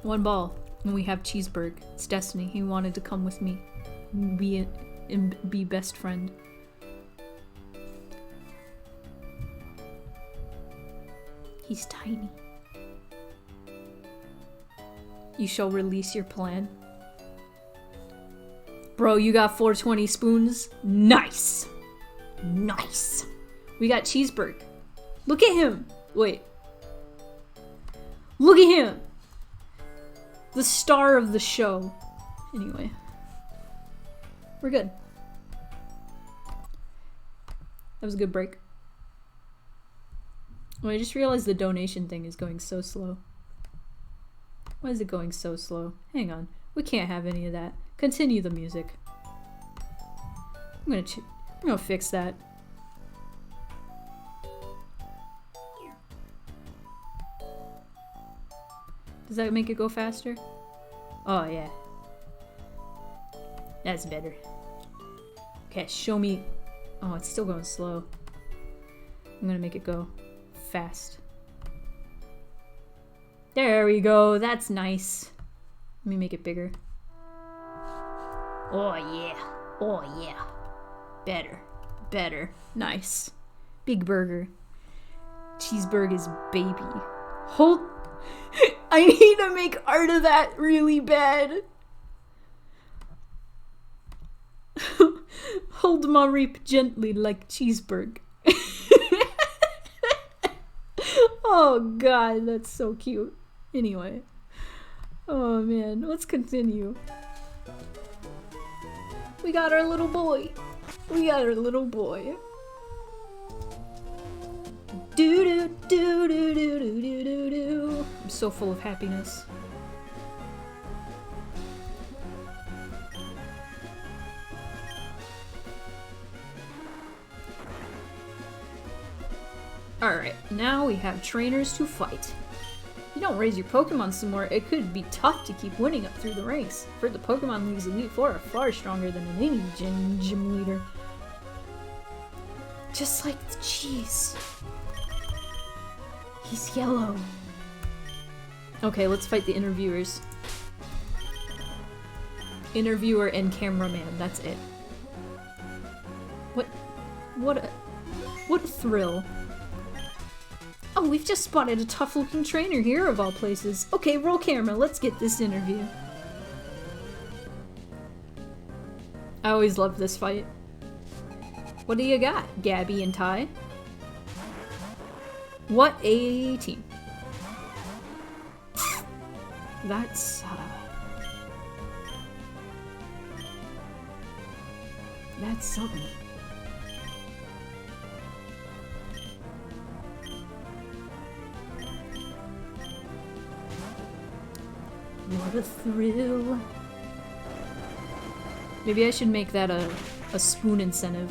Speaker 1: One ball, and we have Cheeseburg. It's destiny. He wanted to come with me, be best friend. He's tiny. You shall release your plan. Bro, you got 420 spoons? Nice! Nice! We got Cheeseburg. Look at him! Wait. Look at him! The star of the show. Anyway. We're good. That was a good break. Well, I just realized the donation thing is going so slow. Why is it going so slow? Hang on. We can't have any of that. Continue the music. I'm gonna fix that. Does that make it go faster? Oh, yeah. That's better. Okay, show me. Oh, it's still going slow. I'm gonna make it go fast. There we go. That's nice. Let me make it bigger. Oh, yeah. Oh, yeah. Better. Better. Nice. Big burger. Cheeseburger's baby. Hold. I need to make art of that really bad. Hold my Reap gently like Cheeseburg. Oh god, that's so cute. Anyway. Oh man, let's continue. We got our little boy. We got our little boy. Do do do do do do do do do. I'm so full of happiness. Alright, now we have trainers to fight. If you don't raise your Pokemon some more, it could be tough to keep winning up through the ranks. For the Pokemon League's Elite Four are far stronger than any gym leader. Just like the cheese. He's yellow. Okay, let's fight the interviewers. Interviewer and cameraman, that's it. What a thrill. Oh, we've just spotted a tough-looking trainer here, of all places. Okay, roll camera, let's get this interview. I always love this fight. What do you got, Gabby and Ty? What a team. That's something. What a thrill. Maybe I should make that a spoon incentive.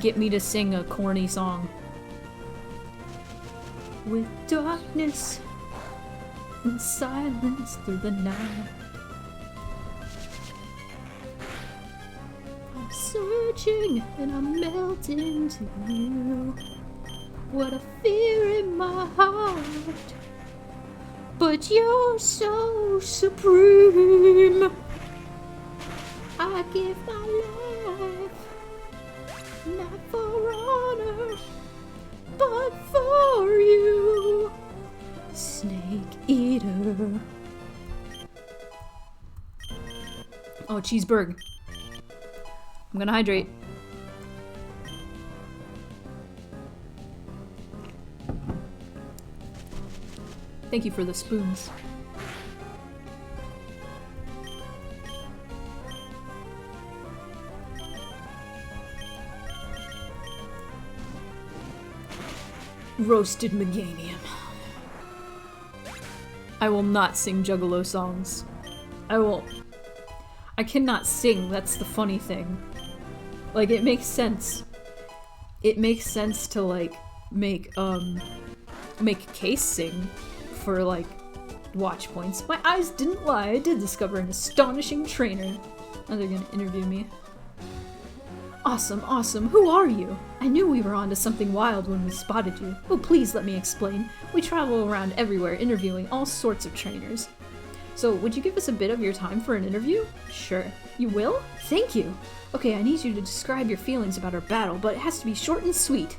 Speaker 1: Get me to sing a corny song. With darkness and silence through the night, I'm searching and I'm melting into you. What a fear in my heart, but you're so supreme. I give my life, not for honor, but for you, Snake Eater. Oh, cheeseburger. I'm gonna hydrate. Thank you for the spoons. Roasted meganium. I will not sing Juggalo songs. I won't. I cannot sing, that's the funny thing. Like, it makes sense. It makes sense to, like, make Case sing for, like, watch points. My eyes didn't lie, I did discover an astonishing trainer. Oh, they're gonna interview me. Awesome, awesome. Who are you? I knew we were onto something wild when we spotted you. Oh, please let me explain. We travel around everywhere interviewing all sorts of trainers. So, would you give us a bit of your time for an interview? Sure. You will? Thank you. Okay, I need you to describe your feelings about our battle, but it has to be short and sweet.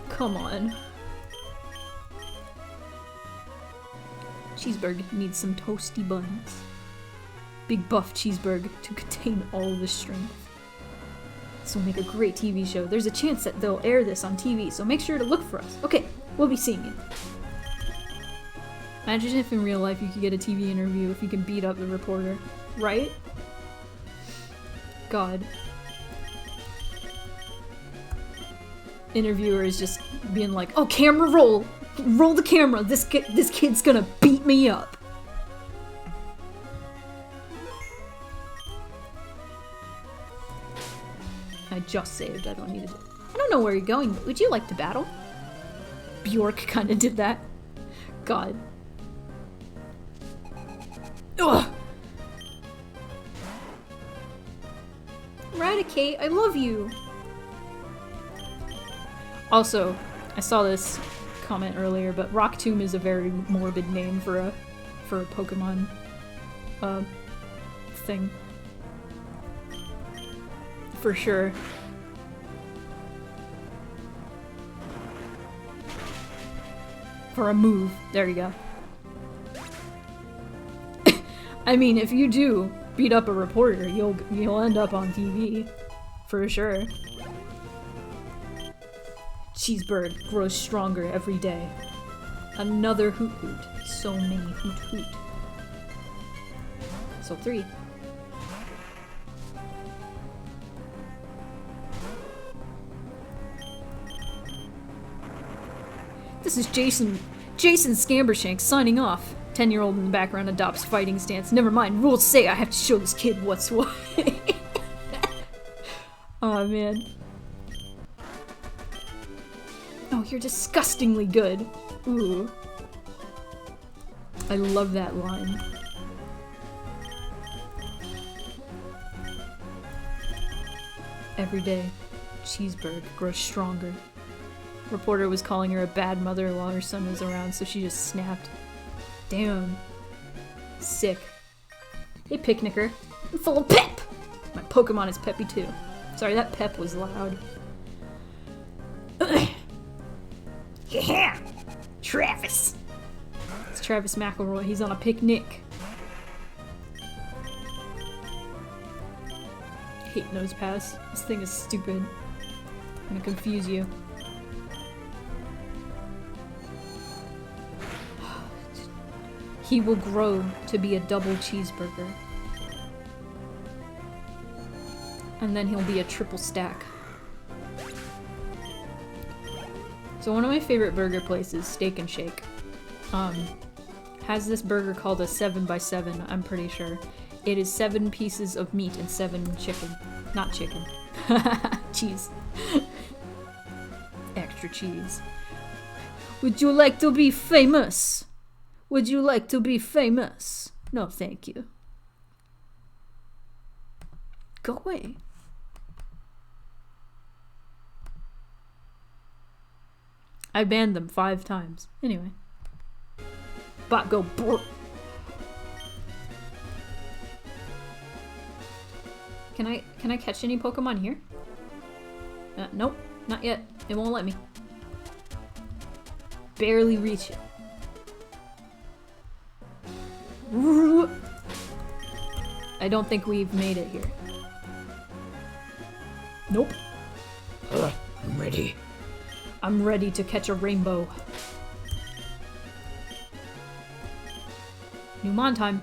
Speaker 1: Come on. Cheeseburger needs some toasty buns. Big buff cheeseburger to contain all the strength. This will make a great TV show. There's a chance that they'll air this on TV, so make sure to look for us. Okay, we'll be seeing you. Imagine if in real life you could get a TV interview if you can beat up the reporter. Right? God. Interviewer is just being like, oh, camera roll! Roll the camera! This kid's gonna beat me up! I just saved, I don't need to. I don't know where you're going, but would you like to battle? Bjork kinda did that. God. Ugh! Eradicate, I love you! Also, I saw this comment earlier, but Rock Tomb is a very morbid name for a Pokemon thing. For sure. For a move. There you go. I mean, if you do beat up a reporter, you'll end up on TV. For sure. Cheeseburger grows stronger every day. Another Hoot Hoot. So many Hoot Hoot. So 3. This is Jason Scambershank signing off. 10-year-old in the background adopts fighting stance. Never mind, rules say I have to show this kid what's what. Aw, man. Oh, you're disgustingly good. Ooh. I love that line. Every day, Cheeseburger grows stronger. Reporter was calling her a bad mother while her son was around, so she just snapped. Damn. Sick. Hey, picnicker. I'm full of pep! My Pokemon is peppy too. Sorry, that pep was loud. Yeah! Travis! It's Travis McElroy. He's on a picnic. I hate Nose Pass. This thing is stupid. I'm gonna confuse you. He will grow to be a double cheeseburger. And then he'll be a triple stack. So one of my favorite burger places, Steak and Shake. has this burger called a 7x7, I'm pretty sure. It is 7 pieces of meat and 7 chicken. Not chicken. Cheese. Extra cheese. Would you like to be famous? Would you like to be famous? No, thank you. Go away. I banned them 5 times. Anyway. Bot go brr. Can I catch any Pokemon here? Nope, not yet. It won't let me. Barely reach it. I don't think we've made it here. Nope.
Speaker 3: I'm ready.
Speaker 1: I'm ready to catch a rainbow. New Mon time.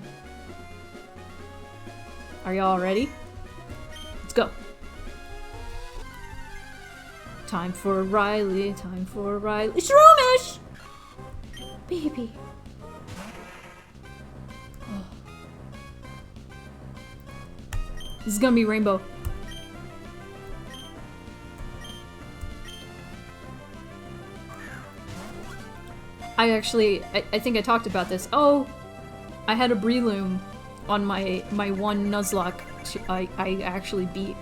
Speaker 1: Are y'all ready? Let's go. Time for Riley, time for Riley. Shroomish! Baby. Oh. This is gonna be rainbow. I think I talked about this. Oh, I had a Breloom on my one Nuzlocke I actually beat.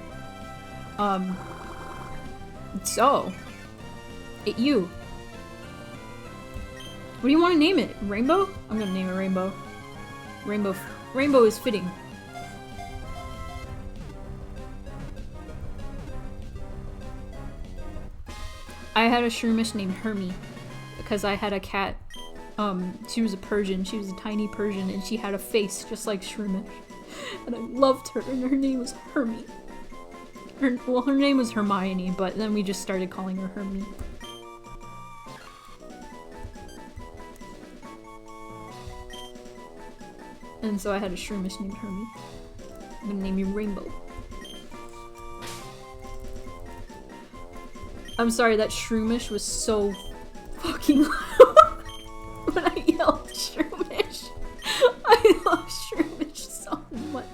Speaker 1: So, you. What do you want to name it? Rainbow? I'm gonna name it Rainbow. Rainbow is fitting. I had a Shroomish named Hermie because I had a cat. She was a Persian. She was a tiny Persian, and she had a face just like Shroomish. And I loved her, and her name was Hermie. Her name was Hermione, but then we just started calling her Hermie. And so I had a Shroomish named Hermie. I'm gonna name you Rainbow. I'm sorry, that Shroomish was so fucking loud when I yelled Shroomish. I love Shroomish so much.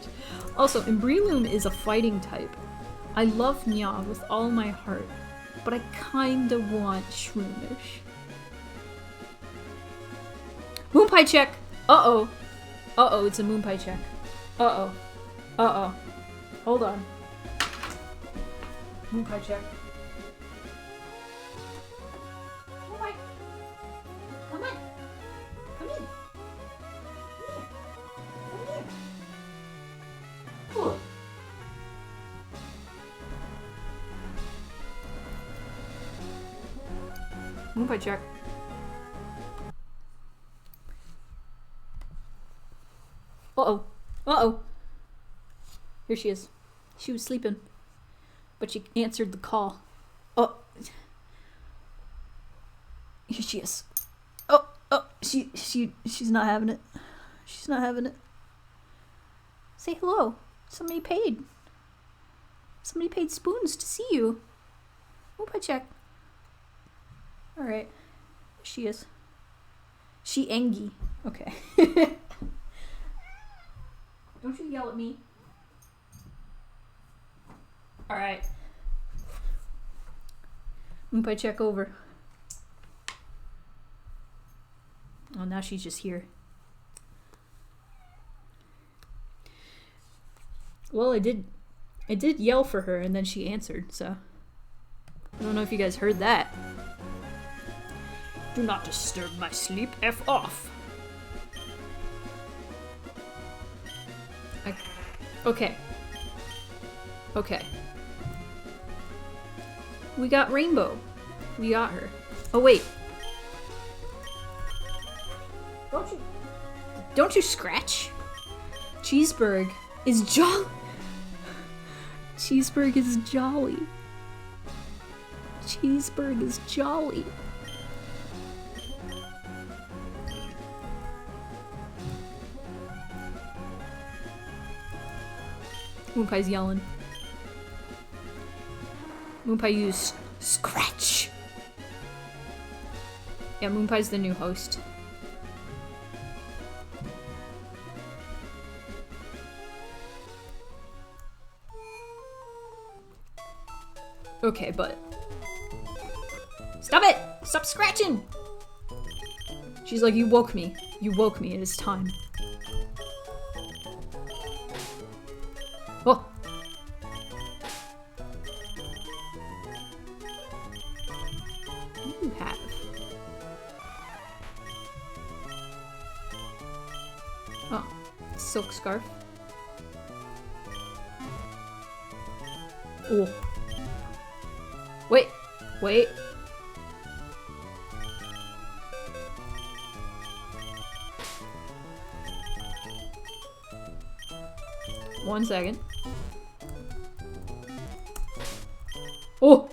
Speaker 1: Also, Breloom is a fighting type. I love Nya with all my heart, but I kinda want Shroomish. Moonpie check! Uh-oh. Uh-oh, it's a Moonpie check. Uh-oh. Uh-oh. Hold on. Moonpie check. Moonpie! Come on! Come in! Come here! Cool. Moonpie check. Uh-oh. Uh-oh. Here she is. She was sleeping. But she answered the call. Oh. Here she is. Oh. She's not having it. She's not having it. Say hello. Somebody paid. Somebody paid spoons to see you. Moonpie check. Alright. She is. She Engie. Okay. Don't you yell at me. Alright. Moonpie check over. Oh, now she's just here. Well, I did yell for her and then she answered, so. I don't know if you guys heard that. Do not disturb my sleep. F off. Okay. Okay. We got Rainbow. We got her. Oh, wait. Don't you scratch? Cheeseburg is jolly. Cheeseburg is jolly. Cheeseburg is jolly. Moonpie's yelling. Moonpie used scratch. Yeah, Moonpie's the new host. Okay, but... Stop it! Stop scratching! She's like, you woke me. You woke me. It is time. Oh! What do you have? Oh. Silk scarf. Oh. Wait. Wait. One second. Oh!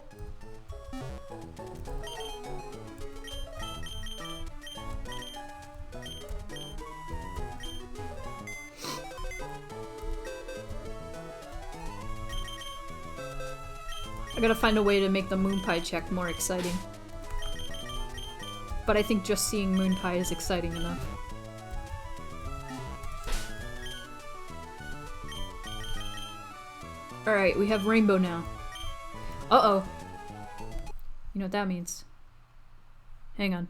Speaker 1: I gotta find a way to make the moon pie check more exciting. But I think just seeing moon pie is exciting enough. Alright, we have rainbow now. Uh-oh. You know what that means. Hang on.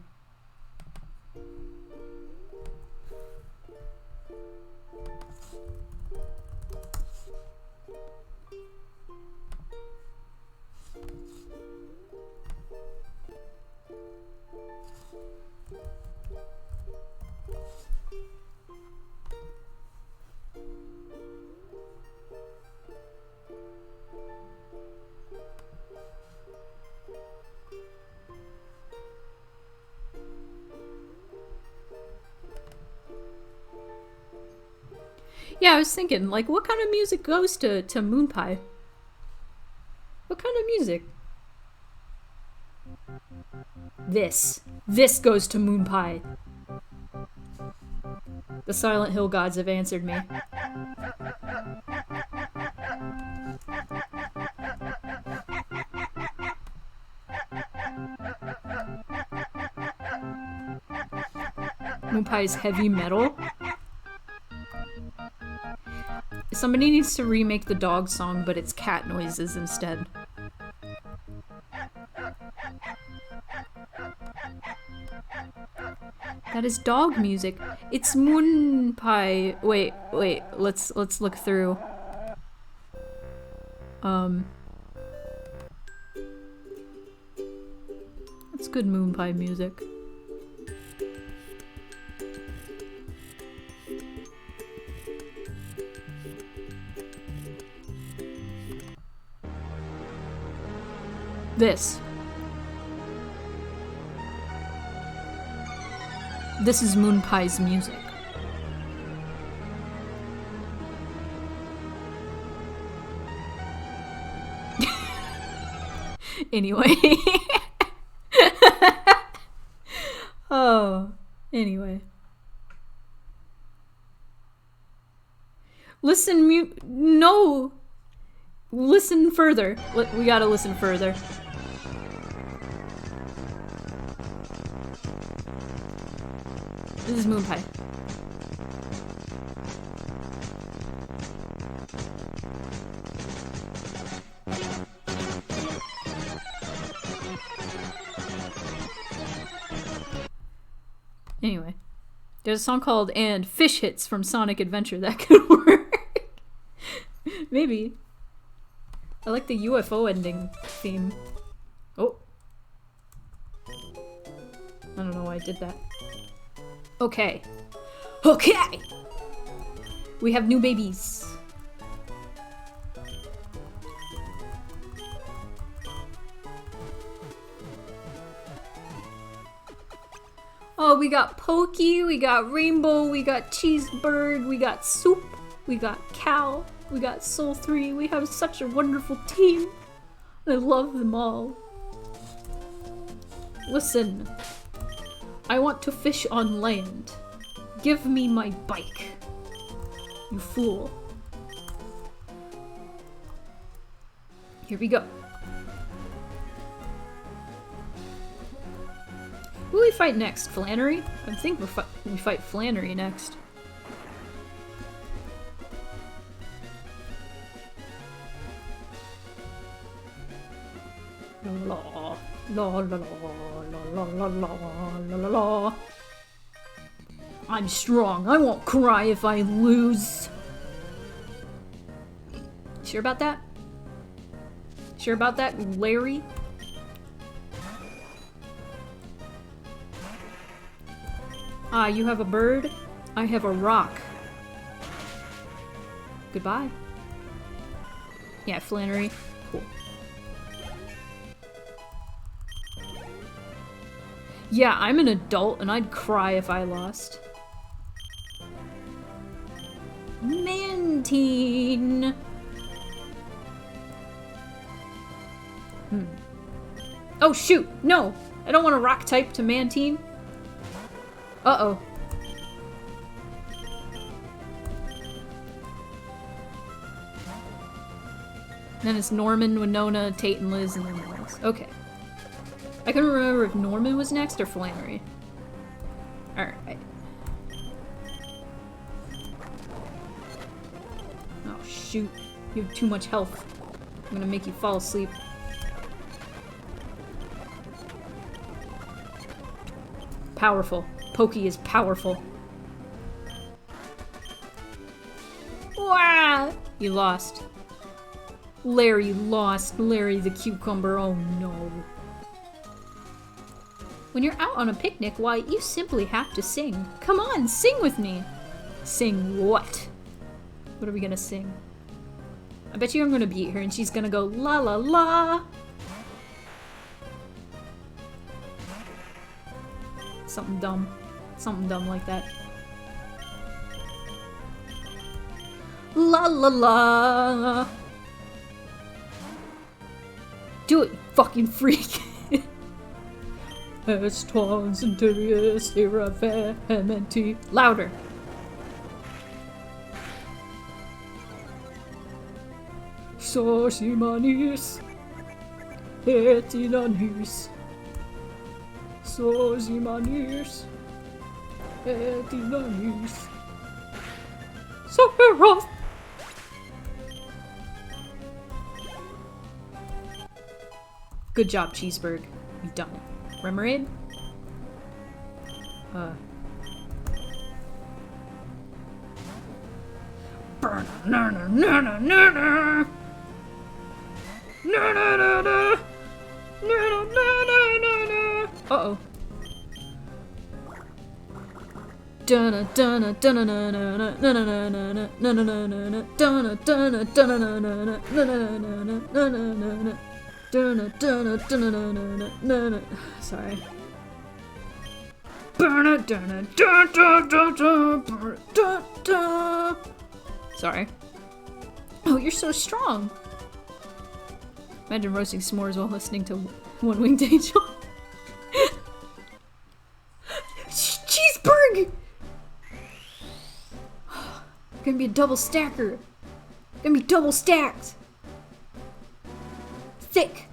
Speaker 1: Yeah, I was thinking, like, what kind of music goes to moon pie? What kind of music? This. This goes to moon pie. The Silent Hill gods have answered me. Moon pie is heavy metal. Somebody needs to remake the dog song, but it's cat noises instead. That is dog music. It's moon pie. Wait. Let's look through. That's good moon pie music. This is moon pie's music. Anyway. Oh, anyway. No! Listen further. We gotta listen further. This is moon pie. Anyway, there's a song called "And Fish Hits" from Sonic Adventure that could work. Maybe. I like the UFO ending theme. Oh. I don't know why I did that. Okay. Okay! We have new babies. Oh, we got Pokey, we got Rainbow, we got Cheesebird, we got Soup, we got Cal, we got Soul 3. We have such a wonderful team. I love them all. Listen. I want to fish on land. Give me my bike. You fool. Here we go. Who will we fight next? Flannery? I think we fight Flannery next. La la la la la la la la la. I'm strong. I won't cry if I lose. Sure about that? Sure about that, Larry? Ah, you have a bird? I have a rock. Goodbye. Yeah, Flannery. Cool. Yeah, I'm an adult and I'd cry if I lost. Mantine! Oh shoot! No! I don't want a rock type to Mantine. Uh-oh. Then it's Norman, Winona, Tate, and Liz, and then Liz. Okay. I couldn't remember if Norman was next or Flannery. Alright. Oh shoot. You have too much health. I'm gonna make you fall asleep. Powerful. Pokey is powerful. Wah! You lost. Larry lost. Larry the cucumber. Oh no. When you're out on a picnic, why, you simply have to sing. Come on, sing with me. Sing what? What are we gonna sing? I bet you I'm gonna beat her and she's gonna go la la la. Something dumb. Something dumb like that. La la la. Do it, you fucking freak. Estons interius ira vehementi. Louder. Sosimanis. Etinanis. Sosimanis. Etinanis. Sephiroth. Good job, Cheeseburg. You've done it. Remoraid? Burn. No, no, no, no, no, no. No, no, no, no. No, no, no, no, no. Uh-oh. Dun dun dun dun dun dun dun dun dun dun. Sorry. Sorry. Oh, you're so strong. Imagine roasting s'mores while listening to One Winged Angel. Cheeseburg! Gonna be a double stacker. Gonna be double stacked. Thick.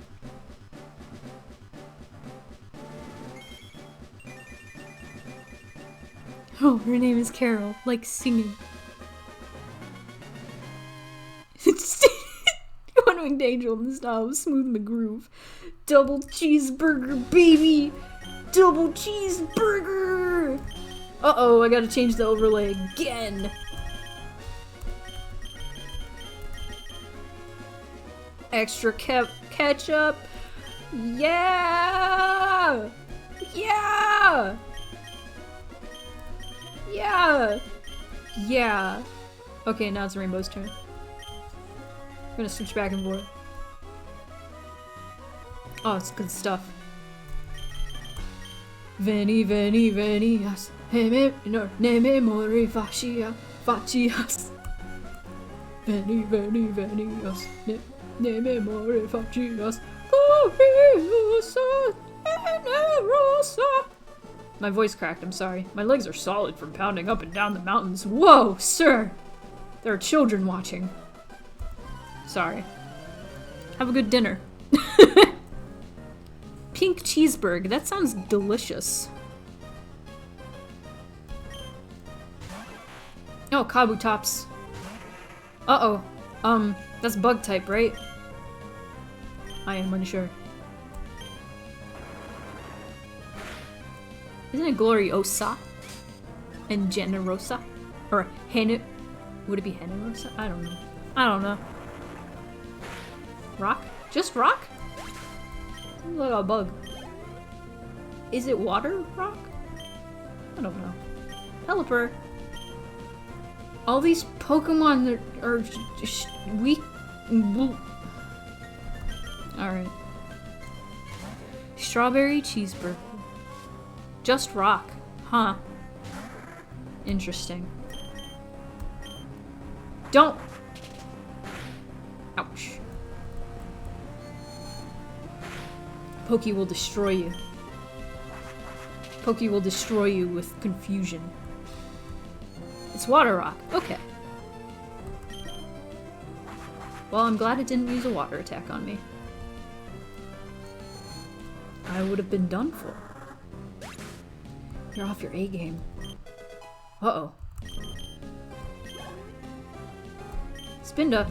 Speaker 1: Oh, her name is Carol, like singing. One Winged Angel in the style of Smooth McGroove. Double cheeseburger, baby! Double cheeseburger! Uh-oh, I gotta change the overlay again. Extra ketchup. Yeah! Yeah! Yeah! Yeah! Okay, now it's Rainbow's turn. I'm gonna switch back and forth. Oh, it's good stuff. Veni, veni, venias. Ne memori facias. Veni, veni, venias. Ne memori facias. My voice cracked, I'm sorry. My legs are solid from pounding up and down the mountains. Whoa, sir! There are children watching. Sorry. Have a good dinner. Pink cheeseburger. That sounds delicious. Oh, Kabutops. Uh-oh. That's bug type, right? I am unsure. Isn't it Gloriosa? And Generosa? Or would it be Generosa? I don't know. I don't know. Rock? Just rock? Seems like a bug. Is it water rock? I don't know. Pelipper. All these Pokemon are just weak. Alright. Strawberry cheeseburger. Just rock. Huh. Interesting. Don't! Ouch. Pokey will destroy you. Pokey will destroy you with confusion. It's water rock. Okay. Well, I'm glad it didn't use a water attack on me. I would have been done for. You're off your A game. Uh-oh. Spinda.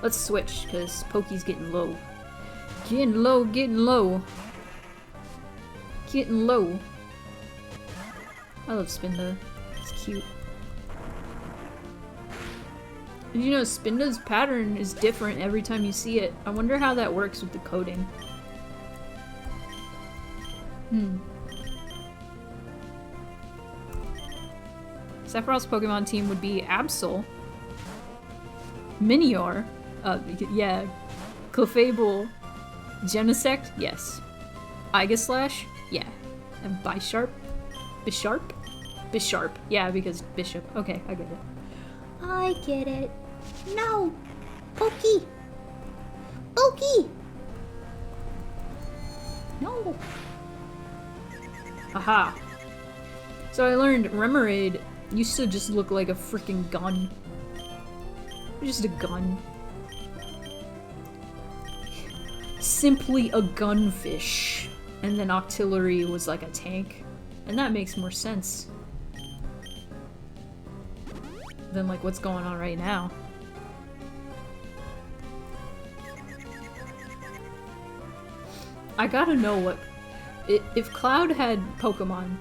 Speaker 1: Let's switch, because Pokey's getting low. Getting low, getting low. Getting low. I love Spinda. It's cute. Did you know Spinda's pattern is different every time you see it? I wonder how that works with the coding. Sephiroth's Pokemon team would be Absol, Minior, yeah, Clefable, Genesect, yes, Aegislash, yeah, and Bisharp, yeah, because Bishop, okay, I get it.
Speaker 2: I get it. No! Pokey! Pokey!
Speaker 1: No! Aha! So I learned Remoraid used to just look like a freaking gun. Just a gun. Simply a gunfish. And then Octillery was like a tank. And that makes more sense than like what's going on right now. I gotta know what... If Cloud had Pokemon,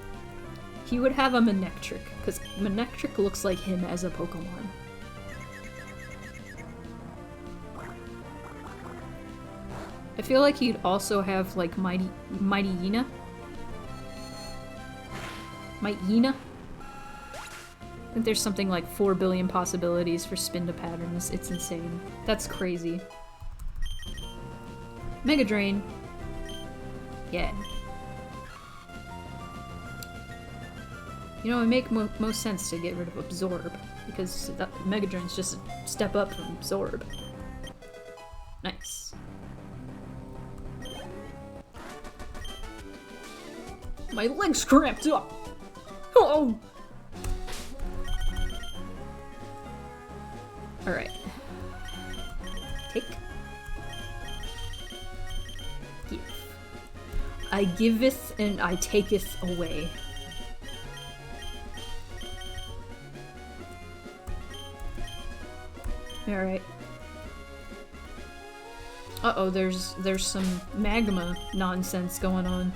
Speaker 1: he would have a Manectric, because Manectric looks like him as a Pokemon. I feel like he'd also have, like, Mighty Yena? Yena? I think there's something like 4 billion possibilities for Spinda patterns. It's insane. That's crazy. Mega Drain. Yeah. You know, it would make most sense to get rid of Absorb, because Mega Drain's just a step up from Absorb. Nice. My leg's cramped up! Oh! Alright. Take. Give. I giveth and I taketh away. Alright. Uh-oh, there's some magma nonsense going on.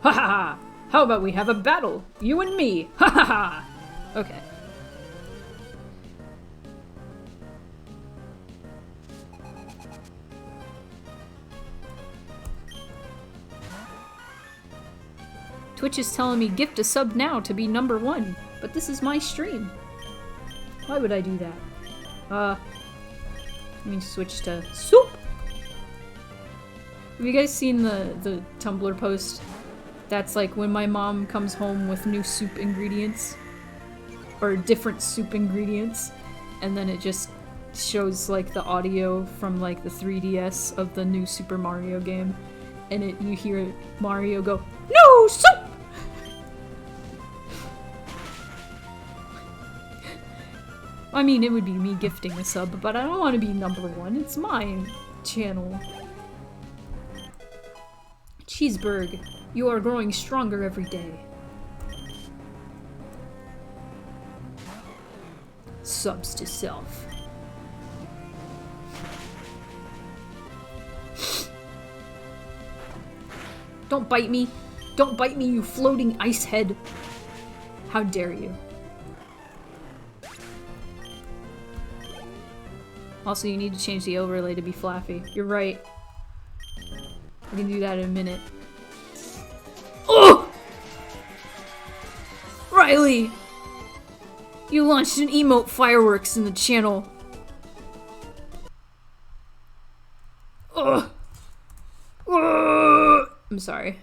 Speaker 1: Ha ha ha! How about we have a battle? You and me! Ha ha ha! Okay. Twitch is telling me gift a sub now to be #1, but this is my stream. Why would I do that? Let me switch to soup! Have you guys seen the Tumblr post? That's like when my mom comes home with new soup ingredients. Or different soup ingredients. And then it just shows like the audio from like the 3DS of the new Super Mario game. And you hear Mario go, "No soup!" I mean, it would be me gifting a sub, but I don't want to be #1. It's my channel. Cheeseburg, you are growing stronger every day. subs to self. Don't bite me. Don't bite me, you floating ice head. How dare you. Also, you need to change the overlay to be flappy. You're right. I can do that in a minute. Oh! Riley! You launched an emote fireworks in the channel. Ugh. Ugh. I'm sorry.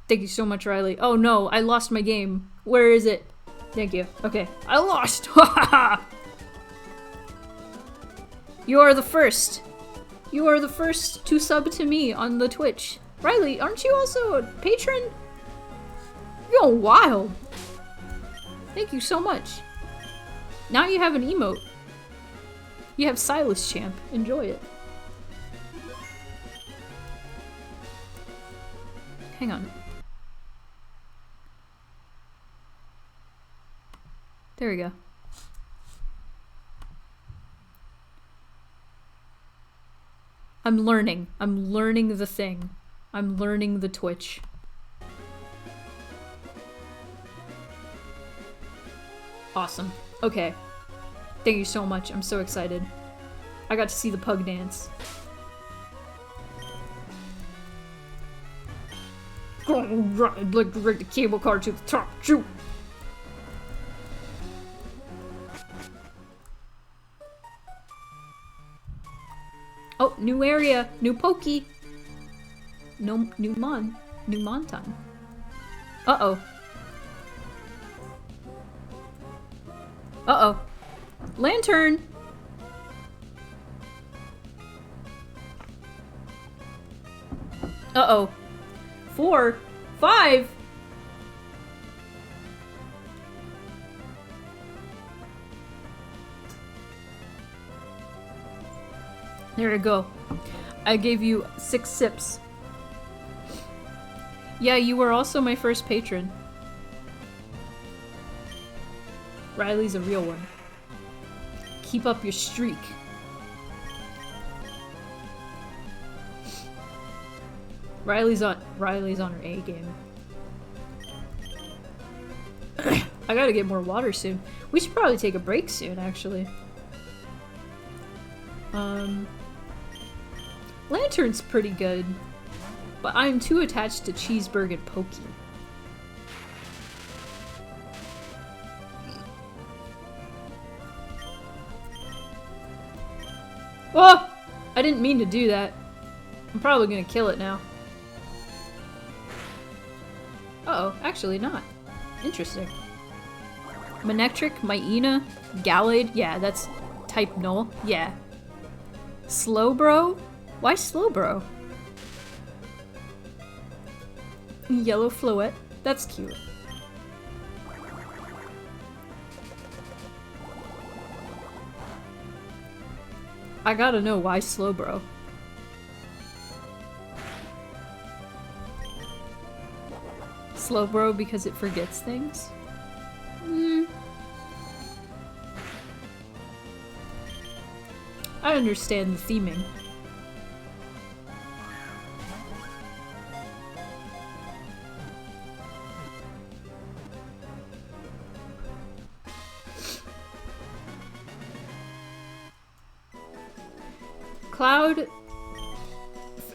Speaker 1: Thank you so much, Riley. Oh no, I lost my game. Where is it? Thank you. Okay. I lost! You are the first. You are the first to sub to me on the Twitch. Riley, aren't you also a patron? You're going wild. Thank you so much. Now you have an emote. You have Silas Champ. Enjoy it. Hang on. There we go. I'm learning. I'm learning the thing. I'm learning the Twitch. Awesome. Okay. Thank you so much. I'm so excited. I got to see the pug dance. I'd like to rig the cable car to the top. Shoot! Oh, new area, new pokey. No, new monton. Uh-oh. Uh-oh. Lantern! Uh-oh. 4, 5. There we go. I gave you 6 sips. Yeah, you were also my first patron. Riley's a real one. Keep up your streak. Riley's on her A game. I gotta get more water soon. We should probably take a break soon, actually. Lantern's pretty good, but I'm too attached to Cheeseburger and Pokey. Oh! I didn't mean to do that. I'm probably gonna kill it now. Uh-oh, actually not. Interesting. Manectric, Myena, Gallade, yeah, that's type null, yeah. Slowbro? Why Slowbro? Yellow Floette, that's cute. I gotta know why Slowbro. Slowbro because it forgets things? I understand the theming. Cloud,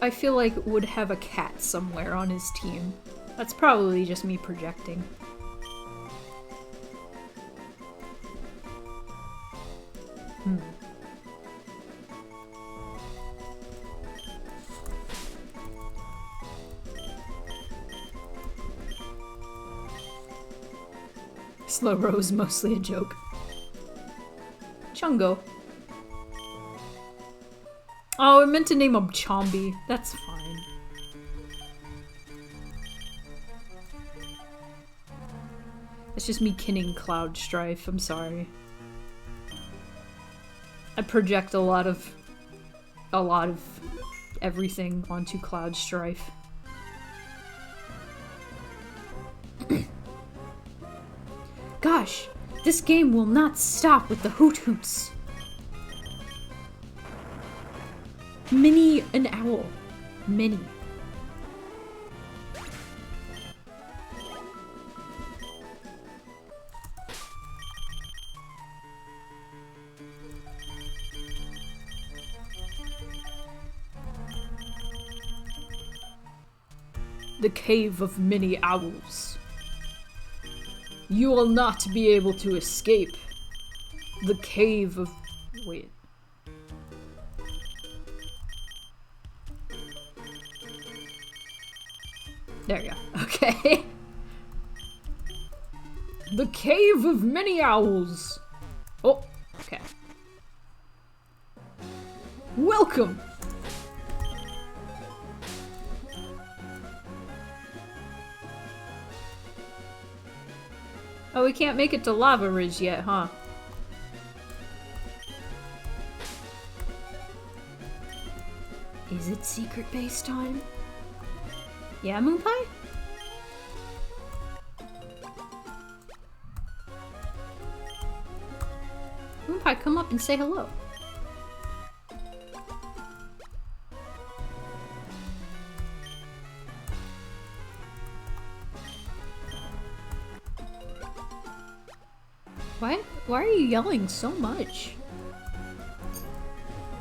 Speaker 1: I feel like, would have a cat somewhere on his team. That's probably just me projecting. Slowbro is mostly a joke. Chungo. Oh, I meant to name him Chomby. That's fine. It's just me kidding Cloud Strife. I'm sorry. I project a lot of everything onto Cloud Strife. Gosh, This game will not stop with the hoot hoots. Minnie an owl. Minnie. The Cave of Many Owls. You will not be able to escape. The Cave of... Wait. There you go. Okay. The Cave of Many Owls. Oh, okay. Welcome. Oh, we can't make it to Lava Ridge yet, huh? Is it secret base time? Yeah, Moonpie? Moonpie, come up and say hello. Why are you yelling so much?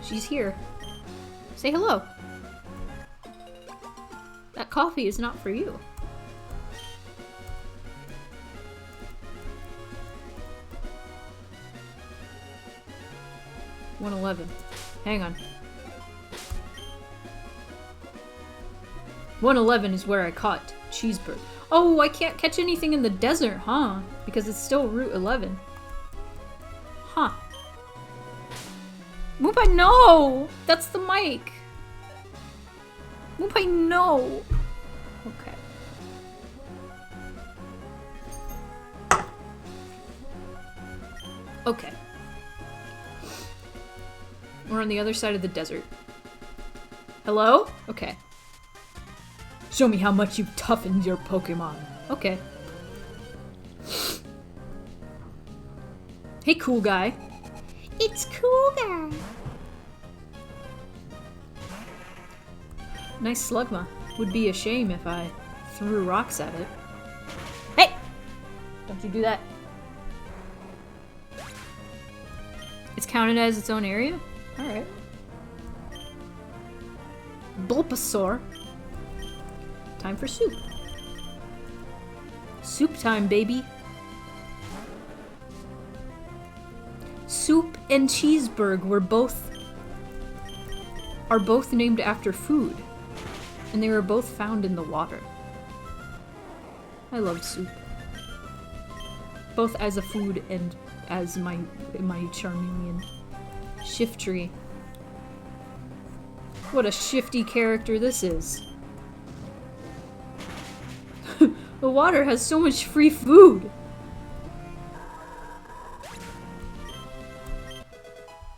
Speaker 1: She's here. Say hello. That coffee is not for you. $111. Hang on. 111 is where I caught Cheeseburger. Oh, I can't catch anything in the desert, huh? Because it's still Route 11. Huh. Moonpie, no! That's the mic! Moonpie, no! Okay. Okay. We're on the other side of the desert. Hello? Okay. Show me how much you've toughened your Pokemon. Okay. Hey, cool guy.
Speaker 2: It's cool guy.
Speaker 1: Nice Slugma. Would be a shame if I threw rocks at it. Hey! Don't you do that. It's counted as its own area? Alright. Bulbasaur. Time for soup. Soup time, baby. Soup and Cheeseburg are both named after food. And they were both found in the water. I love soup. Both as a food and as my Charmeleon. Shiftry. What a shifty character this is. The water has so much free food.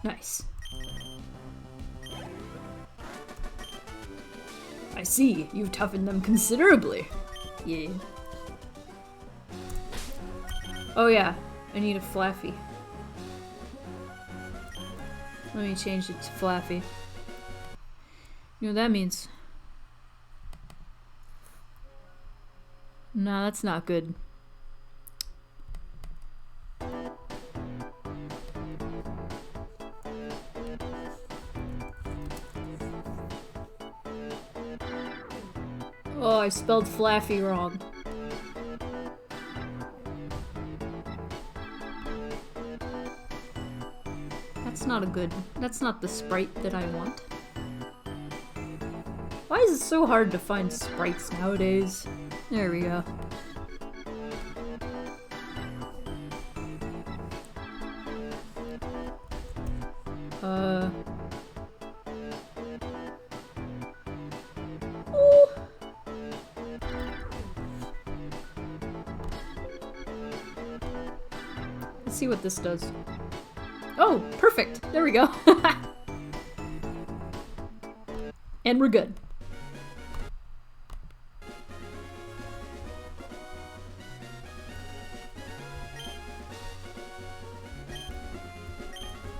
Speaker 1: Nice. I see, you've toughened them considerably. Yeah. Oh yeah, I need a Flaffy. Let me change it to Flaffy. You know what that means? No, that's not good. Oh, I spelled Flaffy wrong. That's not a good... That's not the sprite that I want. Why is it so hard to find sprites nowadays? There we go. Ooh. Let's see what this does. Oh, perfect! There we go. And we're good.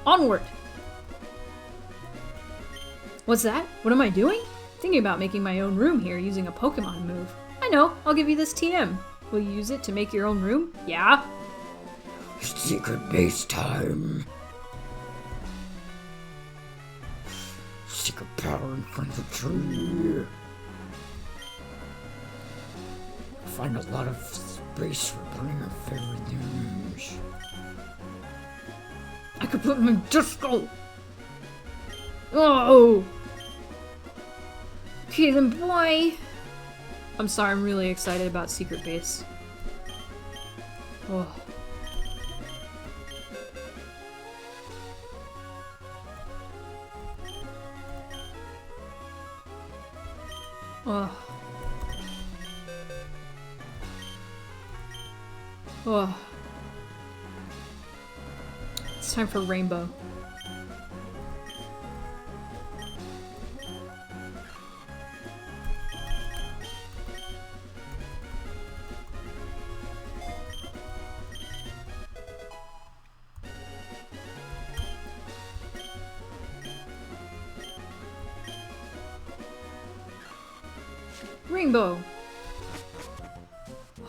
Speaker 1: Onward! What's that? What am I doing? Thinking about making my own room here using a Pokemon move. I know, I'll give you this TM. Will you use it to make your own room? Yeah?
Speaker 3: Secret base time. Secret power in front of the tree. Find a lot of space for putting your favorite things.
Speaker 1: I could put them in disco! Oh! Okay then, boy! I'm sorry, I'm really excited about Secret Base. Oh. Oh. Oh. It's time for Rainbow. Rainbow!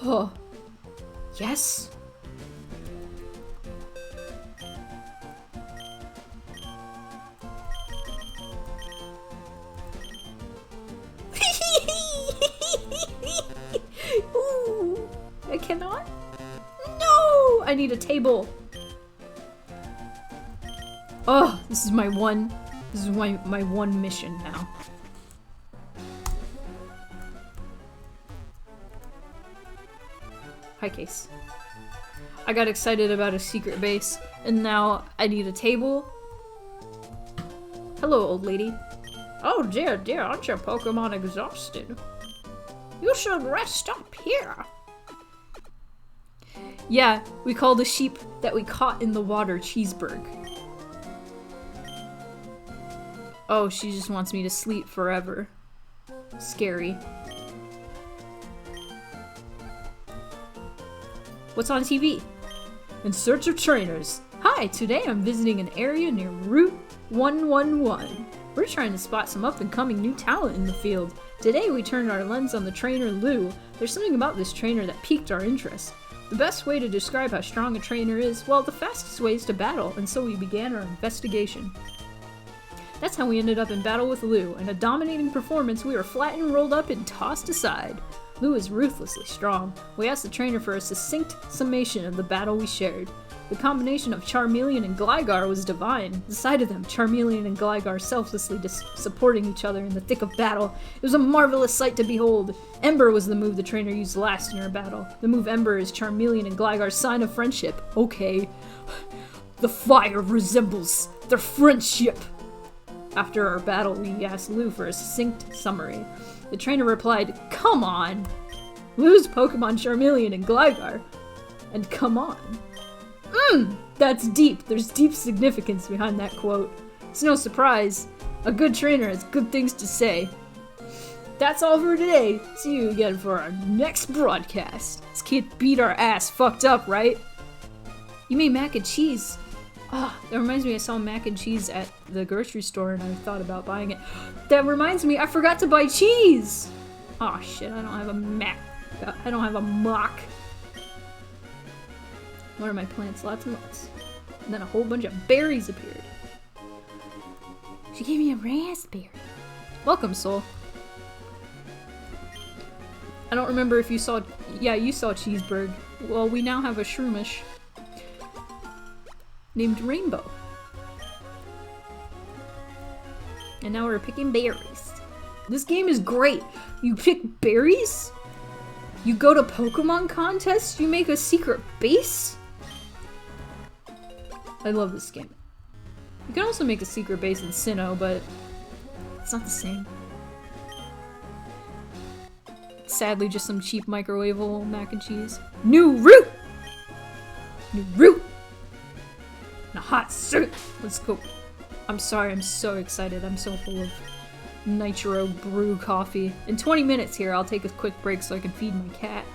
Speaker 1: Oh. Yes? Ooh, I cannot? No! I need a table. Oh, this is my one mission now. Hi, Case. I got excited about a secret base, and now I need a table. Hello, old lady. Oh dear, aren't your Pokemon exhausted? You should rest up here. Yeah, we call the sheep that we caught in the water Cheeseburg. Oh, she just wants me to sleep forever. Scary. What's on TV? In search of trainers. Hi, today I'm visiting an area near Route 111. We're trying to spot some up-and-coming new talent in the field. Today we turned our lens on the trainer Lou. There's something about this trainer that piqued our interest. The best way to describe how strong a trainer is, well, the fastest way is to battle, and so we began our investigation. That's how we ended up in battle with Lou. In a dominating performance, we were flattened, rolled up, and tossed aside. Lou is ruthlessly strong. We asked the trainer for a succinct summation of the battle we shared. The combination of Charmeleon and Gligar was divine. The sight of them, Charmeleon and Gligar selflessly supporting each other in the thick of battle, it was a marvelous sight to behold. Ember was the move the trainer used last in our battle. The move Ember is Charmeleon and Gligar's sign of friendship. Okay. The fire resembles their friendship. After our battle, we asked Lou for a succinct summary. The trainer replied, "Come on!" Lou's Pokemon Charmeleon and Gligar. And come on. That's deep. There's deep significance behind that quote. It's no surprise. A good trainer has good things to say. That's all for today. See you again for our next broadcast. This kid beat our ass fucked up, right? You made mac and cheese. Ah, that reminds me, I saw mac and cheese at the grocery store and I thought about buying it. That reminds me, I forgot to buy cheese! Aw, shit, I don't have a mock. What are my plants? Lots and lots. And then a whole bunch of berries appeared. She gave me a raspberry. Welcome, Soul. I don't remember if you saw... Yeah, you saw Cheeseburg. Well, we now have a Shroomish named Rainbow. And now we're picking berries. This game is great. You pick berries? You go to Pokemon contests? You make a secret base? I love this game. You can also make a secret base in Sinnoh, but it's not the same. Sadly, just some cheap microwavable mac and cheese. New route! New route! And a hot soup! Let's go. I'm sorry, I'm so excited. I'm so full of nitro brew coffee. In 20 minutes here, I'll take a quick break so I can feed my cat.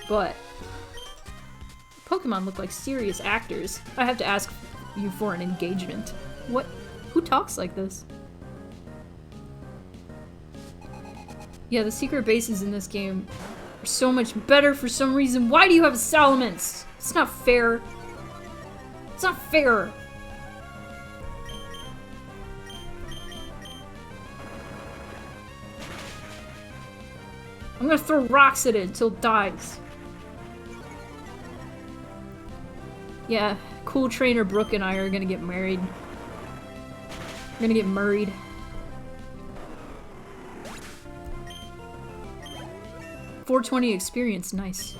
Speaker 1: But Pokemon look like serious actors. I have to ask you for an engagement. What? Who talks like this? Yeah, the secret bases in this game are so much better for some reason. Why do you have Salamence? It's not fair. It's not fair. I'm gonna throw rocks at it until it dies. Yeah, cool trainer Brooke and I are gonna get married. We're gonna get married. .420 experience, nice.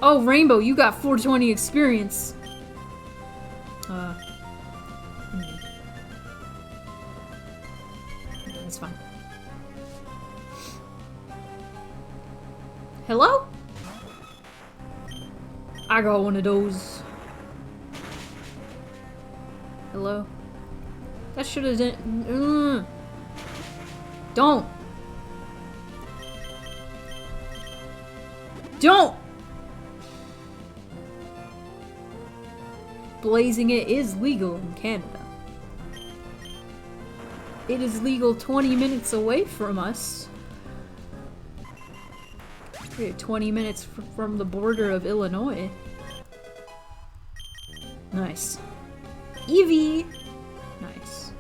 Speaker 1: Oh, Rainbow, you got 420 experience. That's fine. Hello? I got one of those. Hello? That should have done. Don't! Don't! Blazing it is legal in Canada. It is legal 20 minutes away from us. We're 20 minutes from the border of Illinois. Nice. Eevee! Nice.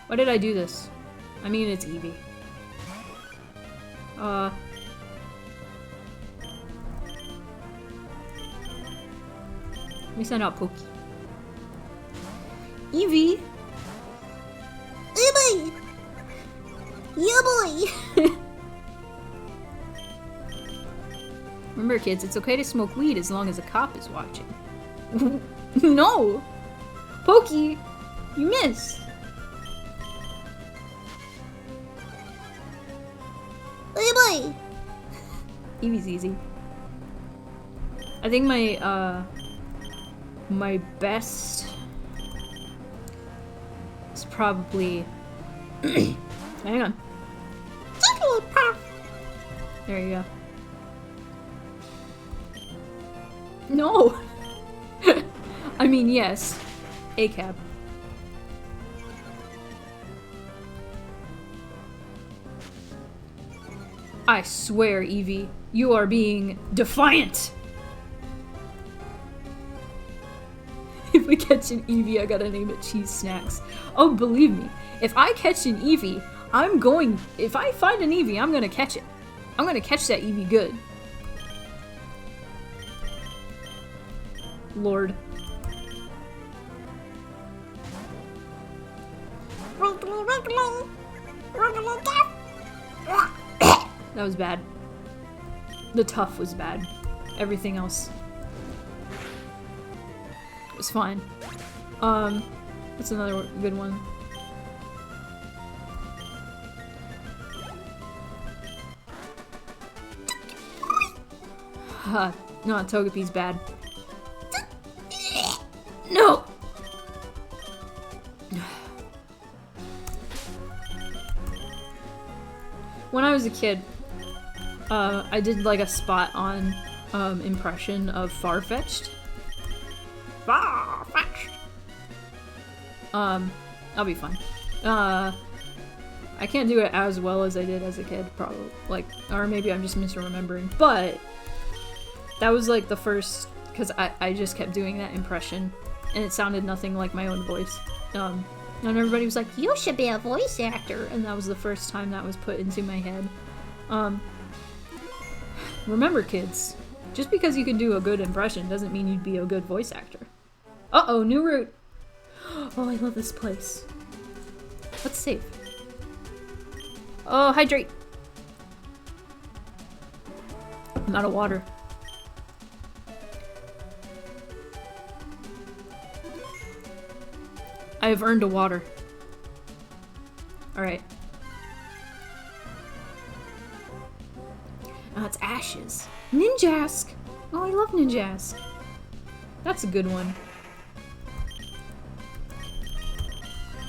Speaker 1: Why did I do this? I mean, it's Eevee. Let me send out Pokey. Eevee!
Speaker 2: Hey, boy! Yeah, boy!
Speaker 1: Remember, kids, it's okay to smoke weed as long as a cop is watching. No! Pokey! You missed!
Speaker 2: Hey, boy!
Speaker 1: Eevee's easy. I think my, my best is probably... Hang on. There you go. No! I mean, yes. A-cab. I swear, Eevee, you are being defiant! If we catch an Eevee, I gotta name it Cheese Snacks. Oh, believe me, if I catch an Eevee, if I find an Eevee, I'm gonna catch it. I'm gonna catch that Eevee good. Lord. That was bad. The tough was bad. Everything else was fine. What's another good one? No, Togepi's bad. No! When I was a kid, I did like a spot on impression of Farfetch'd. Farfetch'd! That'll be fun. I can't do it as well as I did as a kid, probably. Like, or maybe I'm just misremembering. But that was like the first, because I just kept doing that impression, and it sounded nothing like my own voice. And everybody was like,
Speaker 2: You should be a voice actor.
Speaker 1: and that was the first time that was put into my head. Remember, kids, just because you can do a good impression doesn't mean you'd be a good voice actor. Uh-oh, new route. Oh, I love this place. Let's save. Oh, hydrate. I'm out of water. I have earned a water. Alright. Oh, it's ashes. Ninjask! Oh, I love Ninjask. That's a good one.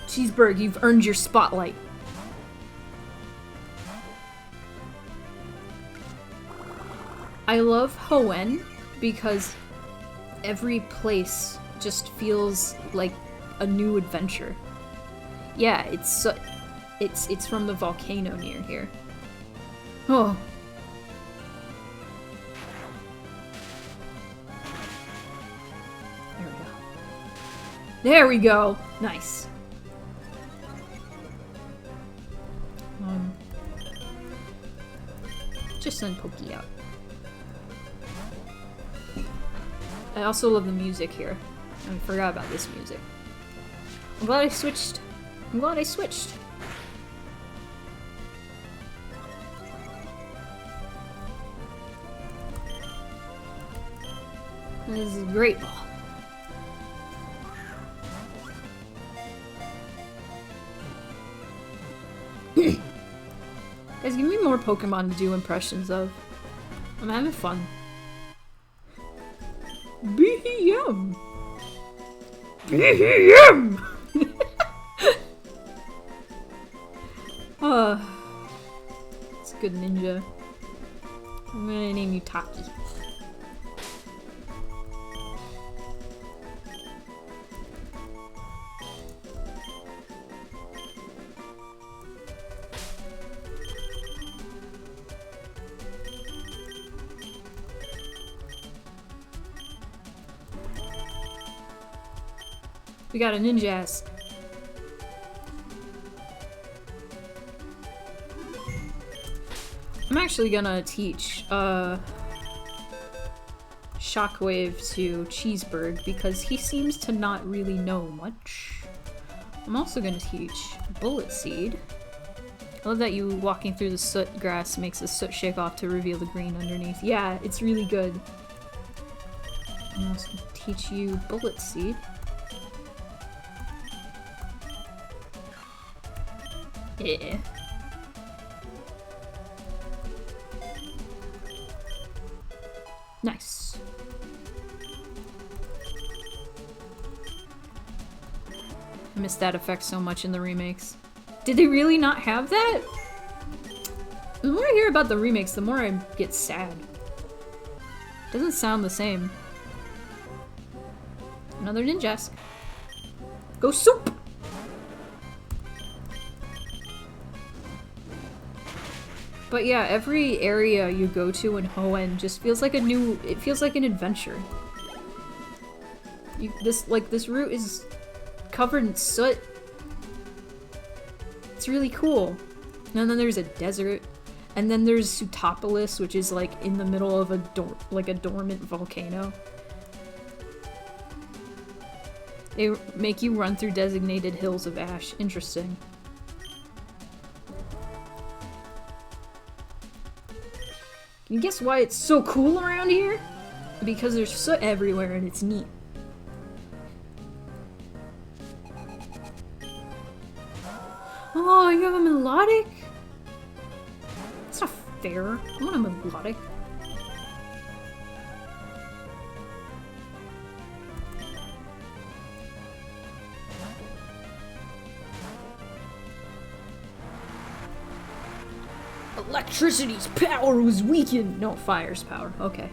Speaker 1: Cheeseburg, you've earned your spotlight. I love Hoenn because every place just feels like a new adventure. Yeah, it's from the volcano near here. Oh. There we go. There we go! Nice. Just send Pokey out. I also love the music here. I forgot about this music. I'm glad I switched. I'm glad I switched. This is a great ball. Guys, give me more Pokemon to do impressions of. I'm having fun. BM! BM! It's a good ninja. I'm gonna name you Taki. We got a ninjas. I'm actually gonna teach Shockwave to Cheeseburg because he seems to not really know much. I'm also gonna teach Bullet Seed. I love that you walking through the soot grass makes the soot shake off to reveal the green underneath. Yeah, it's really good. I'm also gonna teach you Bullet Seed. Yeah. Nice. I miss that effect so much in the remakes. Did they really not have that? The more I hear about the remakes, the more I get sad. Doesn't sound the same. Another Ninjask. Go soup! But yeah, every area you go to in Hoenn just feels like it feels like an adventure. This route is covered in soot. It's really cool. And then there's a desert. And then there's Sutopolis, which is like in the middle of a dormant volcano. They make you run through designated hills of ash. Interesting. Can you guess why it's so cool around here? Because there's soot everywhere and it's neat. Oh, you have a melodic? That's not fair. I want a melodic. Electricity's power was weakened! No, fire's power. Okay.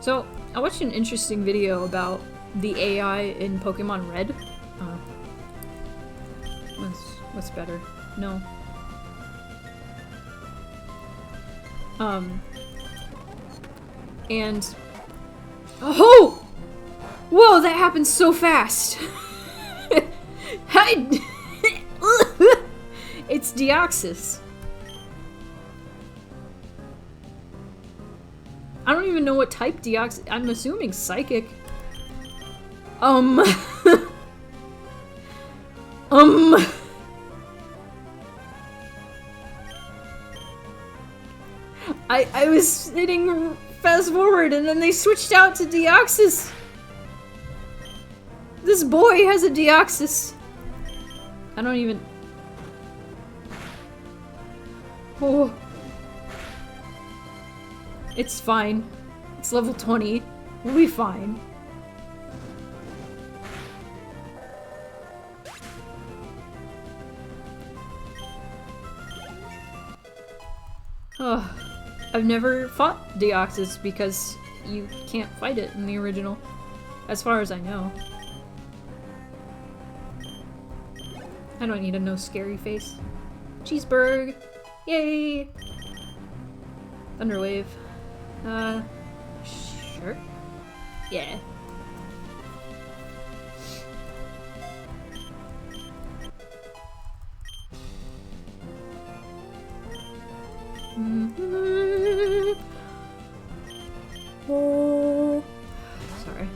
Speaker 1: So, I watched an interesting video about the AI in Pokemon Red. What's better? No. And... Oh! Whoa, that happened so fast! It's Deoxys. I don't even know what type Deoxys. I'm assuming Psychic. I was hitting fast forward and then they switched out to Deoxys. This boy has a Deoxys. I don't even... Oh. It's fine. It's level 20. We'll be fine. Oh, I've never fought Deoxys because you can't fight it in the original, as far as I know. I don't need a no scary face. Cheeseburg! Yay! Thunderwave. Sure. Yeah. Oh. Sorry.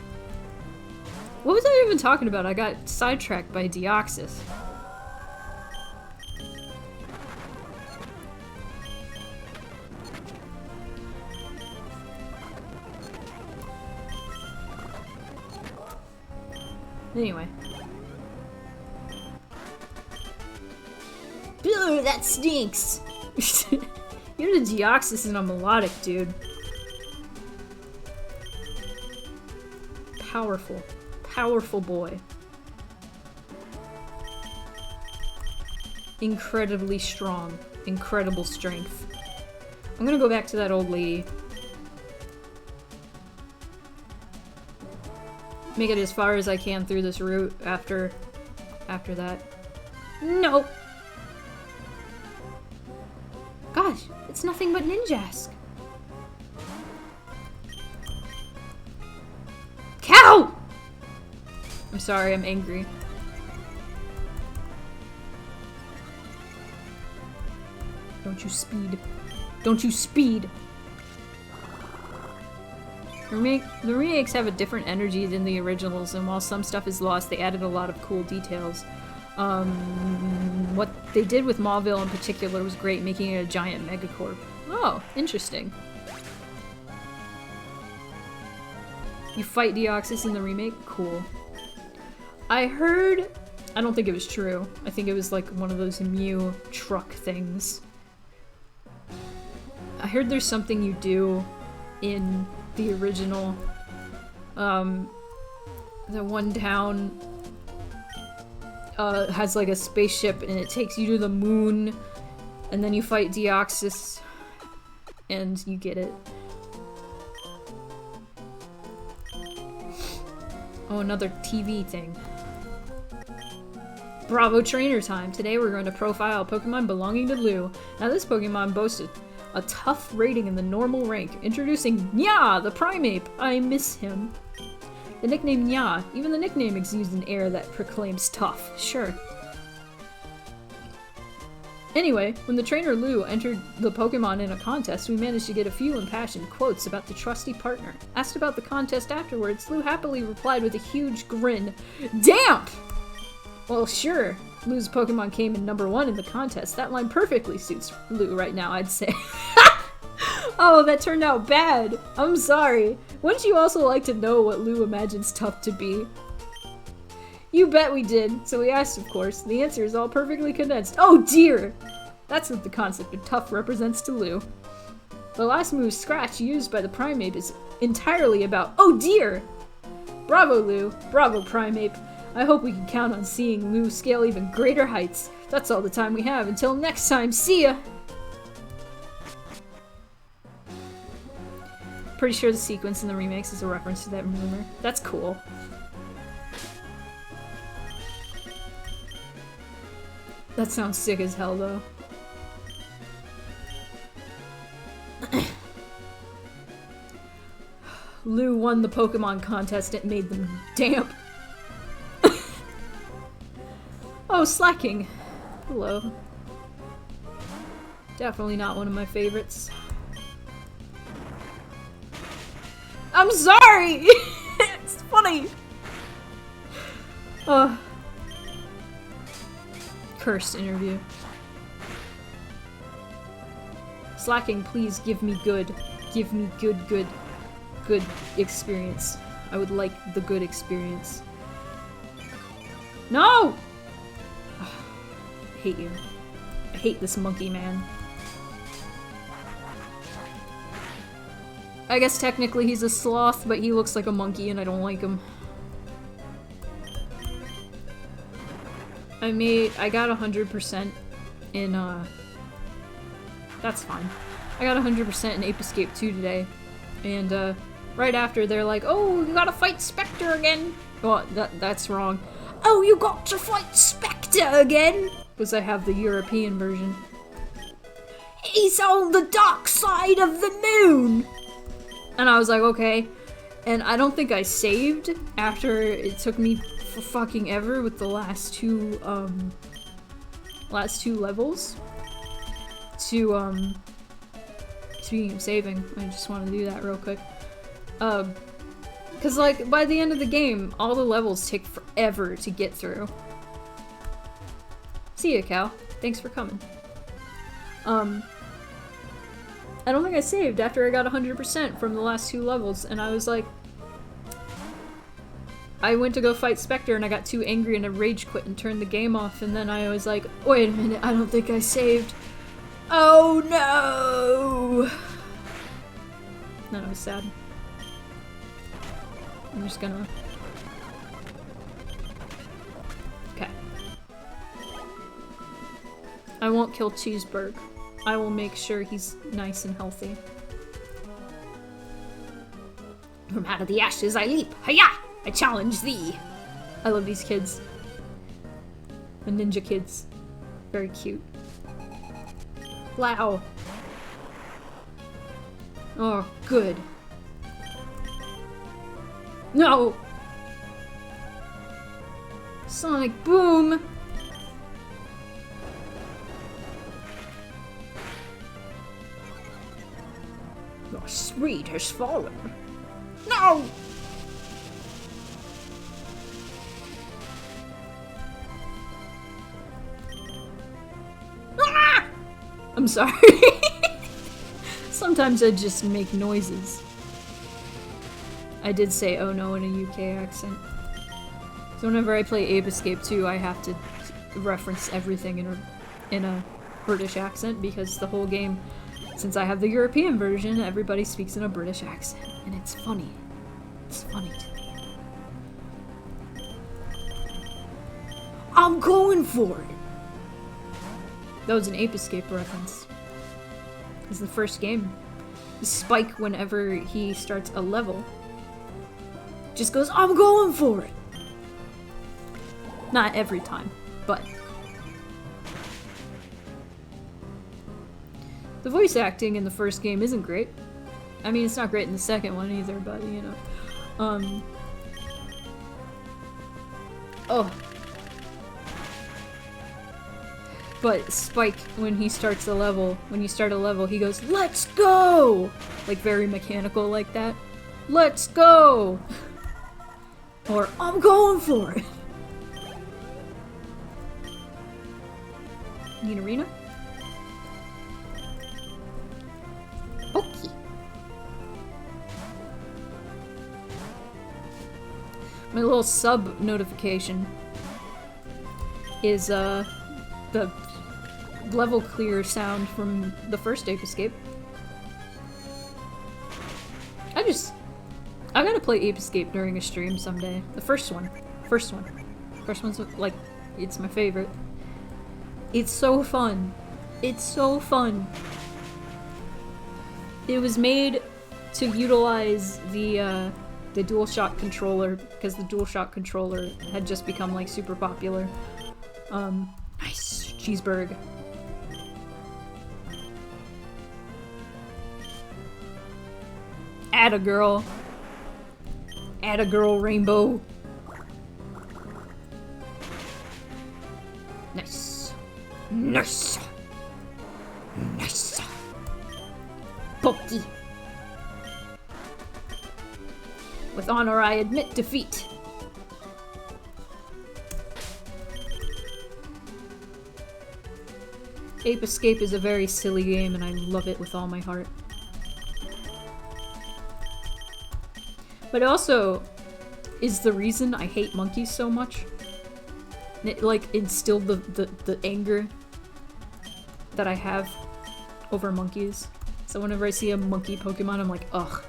Speaker 1: What was I even talking about? I got sidetracked by Deoxys. Anyway.
Speaker 2: Ugh, that stinks.
Speaker 1: You're the Deoxys and a melodic, dude. Powerful. Powerful boy. Incredibly strong. Incredible strength. I'm gonna go back to that old lady. Make it as far as I can through this route after that. No! Gosh, it's nothing but Ninjask. Cow! I'm sorry, I'm angry. Don't you speed. Don't you speed! The remakes have a different energy than the originals, and while some stuff is lost, they added a lot of cool details. What they did with Mauville in particular was great, making it a giant megacorp. Oh, interesting. You fight Deoxys in the remake? Cool. I heard... I don't think it was true. I think it was like one of those Mew truck things. I heard there's something you do in the original, the one town, has like a spaceship and it takes you to the moon, and then you fight Deoxys, and you get it. Oh, another TV thing. Bravo trainer time! Today we're going to profile a Pokemon belonging to Lou. Now this Pokemon boasted a tough rating in the normal rank. Introducing Nya, the Primeape. I miss him. The nickname Nya. Even the nickname exudes an air that proclaims tough. Sure. Anyway, when the trainer Lou entered the Pokemon in a contest, we managed to get a few impassioned quotes about the trusty partner. Asked about the contest afterwards, Lou happily replied with a huge grin. Damp! Well, sure. Lou's Pokemon came in #1 in the contest. That line perfectly suits Lou right now, I'd say. Oh, that turned out bad. I'm sorry. Wouldn't you also like to know what Lou imagines tough to be? You bet we did. So we asked, of course. The answer is all perfectly condensed. Oh dear! That's what the concept of tough represents to Lou. The last move, Scratch, used by the Primeape is entirely about oh dear! Bravo, Lou. Bravo, Primeape. I hope we can count on seeing Lou scale even greater heights. That's all the time we have. Until next time, see ya! Pretty sure the sequence in the remakes is a reference to that rumor. That's cool. That sounds sick as hell, though. Lou won the Pokemon contest. It made them damp. Oh, Slacking. Hello. Definitely not one of my favorites. I'm sorry! It's funny! Cursed interview. Slacking, please give me good. Give me good experience. I would like the good experience. No! I hate you. I hate this monkey man. I guess technically he's a sloth, but he looks like a monkey and I don't like him. I got 100% in, that's fine. I got 100% in Ape Escape 2 today, and right after they're like, "Oh, you gotta fight Spectre again." Well, that's wrong. "Oh, you got to fight Spectre again," because I have the European version. "He's on the dark side of the moon." And I was like, okay. And I don't think I saved after it took me fucking ever with the last two levels to speaking of saving, I just want to do that real quick. Cause like by the end of the game, all the levels take forever to get through. See ya, Cal. Thanks for coming. I don't think I saved after I got 100% from the last two levels, and I was like... I went to go fight Spectre and I got too angry and I rage quit and turned the game off, and then I was like, wait a minute, I don't think I saved. Oh no! Then I was sad. I'm just gonna... Okay. I won't kill Cheeseburg. I will make sure he's nice and healthy. From out of the ashes I leap. Hiya! I challenge thee. I love these kids. The ninja kids. Very cute. Wow. Oh, good. No! Sonic Boom! Your speed has fallen. No! Ah! I'm sorry. Sometimes I just make noises. I did say oh no in a UK accent. So whenever I play Ape Escape 2, I have to reference everything in a British accent because the whole game, since I have the European version, everybody speaks in a British accent, and it's funny. It's funny to me. I'm going for it! That was an Ape Escape reference. It's the first game. Spike, whenever he starts a level, just goes, I'm going for it! Not every time, but... The voice acting in the first game isn't great. I mean, it's not great in the second one either, but, you know. Oh. But Spike, when he starts a level, when you start a level, he goes, let's go! Like, very mechanical like that. Let's go! Or, I'm going for it! Need arena?
Speaker 2: Okay.
Speaker 1: My little sub notification is the level clear sound from the first Ape Escape. I gotta play Ape Escape during a stream someday. The first one. First one's like, it's my favorite. It's so fun. It's so fun. It was made to utilize the DualShock controller, because the DualShock controller had just become like super popular. Nice. Cheeseburg. Atta girl. Atta girl, Rainbow. Nice. Nice. Nice. Pokey. With honor, I admit defeat. Ape Escape is a very silly game, and I love it with all my heart. But it also is the reason I hate monkeys so much. And it, like, instilled the anger that I have over monkeys. So whenever I see a monkey Pokemon, I'm like, ugh.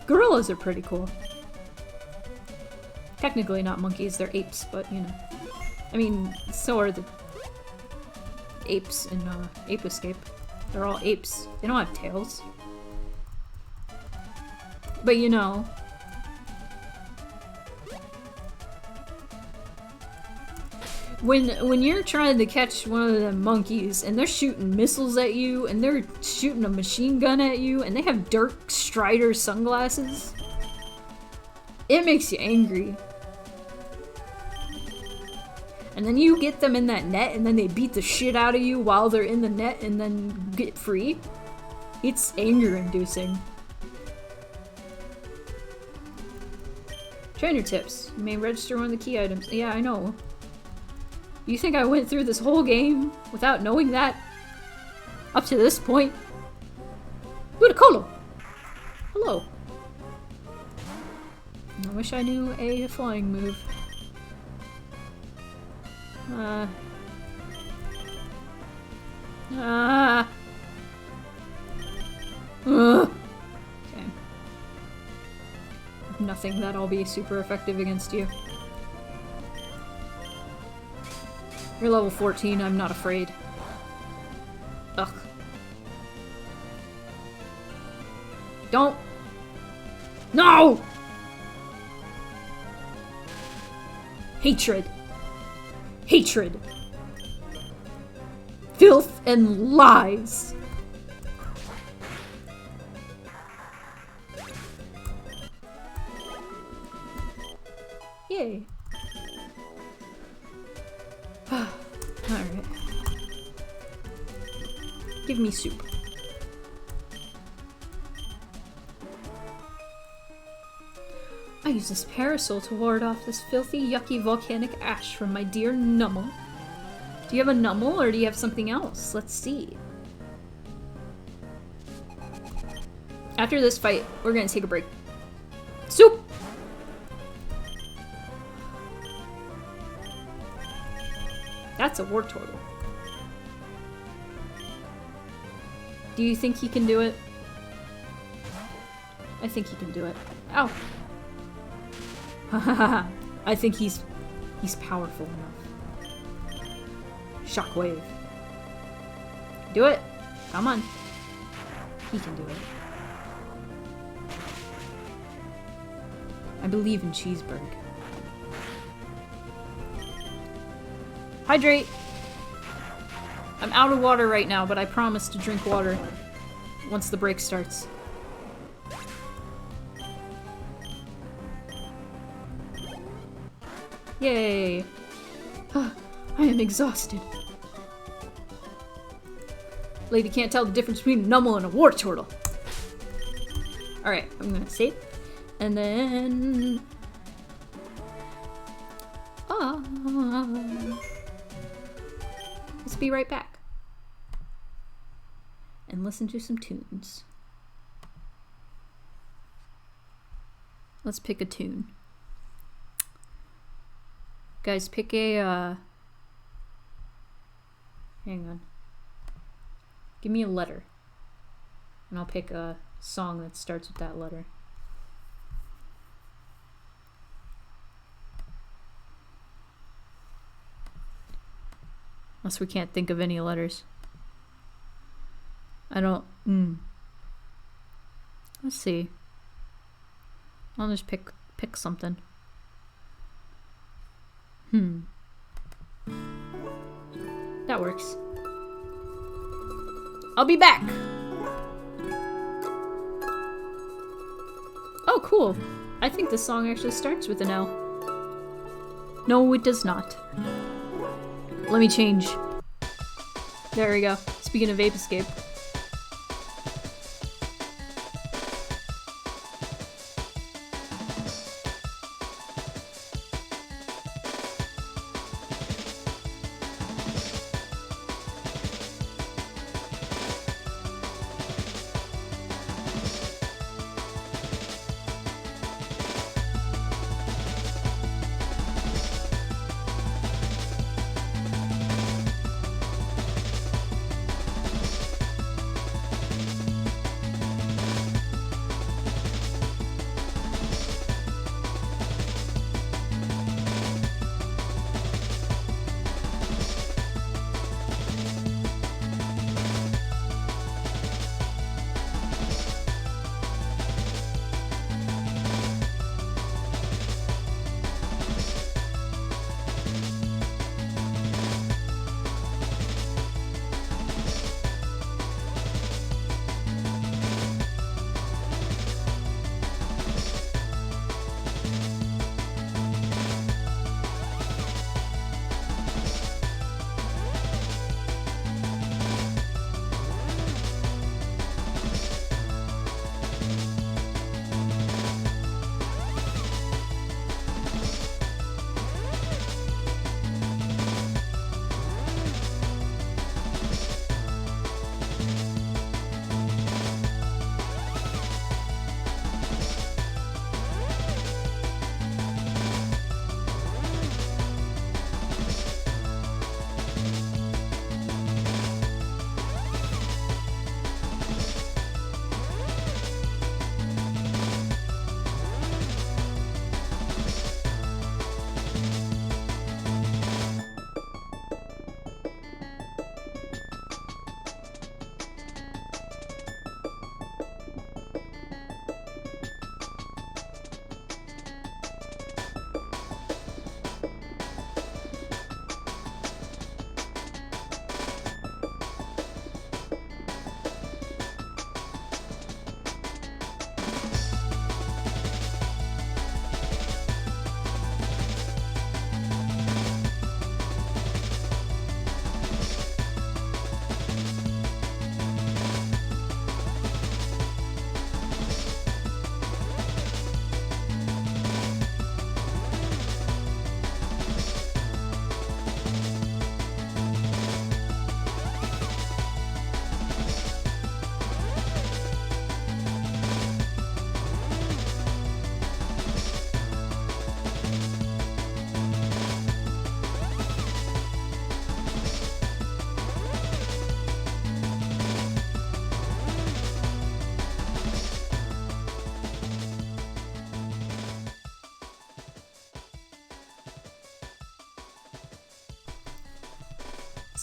Speaker 1: Gorillas are pretty cool. Technically not monkeys, they're apes, but you know. I mean, so are the apes in Ape Escape. They're all apes. They don't have tails. But you know. When you're trying to catch one of the monkeys and they're shooting missiles at you and they're shooting a machine gun at you and they have Dirk Strider sunglasses, it makes you angry. And then you get them in that net and then they beat the shit out of you while they're in the net and then get free. It's anger inducing. Trainer tips. You may register one of the key items. Yeah, I know. You think I went through this whole game without knowing that? Up to this point? Ludicolo! Hello. I wish I knew a flying move. Okay. Nothing that'll be super effective against you. You're level 14, I'm not afraid. Ugh. Don't! No! Hatred. Hatred. Filth and lies. Yay. Alright. Give me soup. I use this parasol to ward off this filthy, yucky volcanic ash from my dear Nummel. Do you have a Nummel or do you have something else? Let's see. After this fight, we're gonna take a break. Soup! That's a war turtle. Do you think he can do it? I think he can do it. Ow! I think he's powerful enough. Shockwave. Do it! Come on. He can do it. I believe in Cheeseburg. Hydrate! I'm out of water right now, but I promise to drink water once the break starts. Yay! I am exhausted. Lady can't tell the difference between a Nummel and a war turtle. Alright, I'm gonna save. And then... let's be right back. And listen to some tunes. Let's pick a tune. Guys, pick a, hang on. Give me a letter. And I'll pick a song that starts with that letter. Unless we can't think of any letters. I don't... Let's see. I'll just pick something. That works. I'll be back! Oh, cool. I think this song actually starts with an L. No, it does not. Let me change. There we go. Speaking of Vape Escape.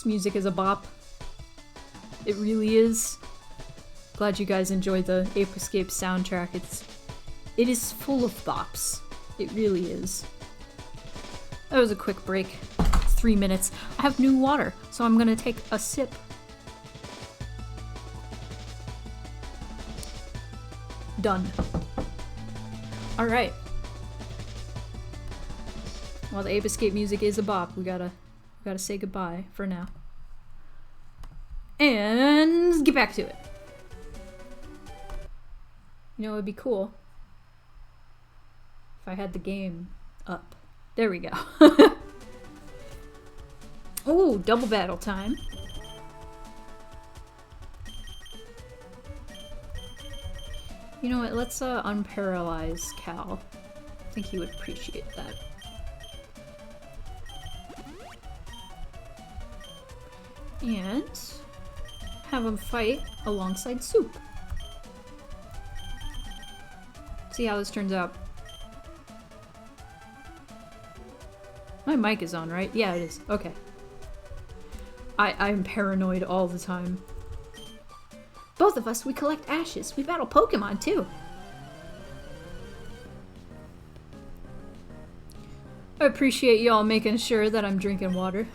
Speaker 1: This music is a bop. It really is. Glad you guys enjoyed the Ape Escape soundtrack. It is full of bops. It really is. That was a quick break. 3 minutes. I have new water, so I'm gonna take a sip. Done. Alright. While the Ape Escape music is a bop, we gotta say goodbye for now. And get back to it. You know, it'd be cool if I had the game up. There we go. Oh, double battle time. You know what, let's unparalyze Cal. I think he would appreciate that. And have him fight alongside Soup. See how this turns out. My mic is on, right? Yeah, it is. Okay. I'm paranoid all the time.
Speaker 2: Both of us, we collect ashes. We battle Pokemon, too.
Speaker 1: I appreciate y'all making sure that I'm drinking water.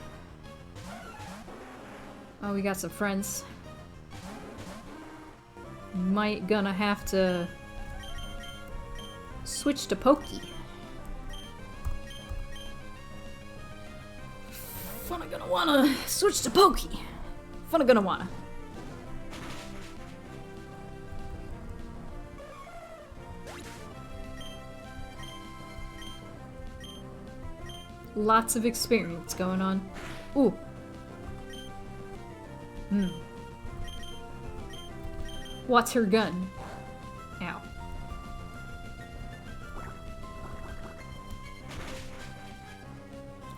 Speaker 1: Oh, we got some friends. Might gonna have to switch to Pokey. Funna gonna wanna switch to Pokey. Funna gonna wanna. Lots of experience going on. Ooh. What's her gun? Ow.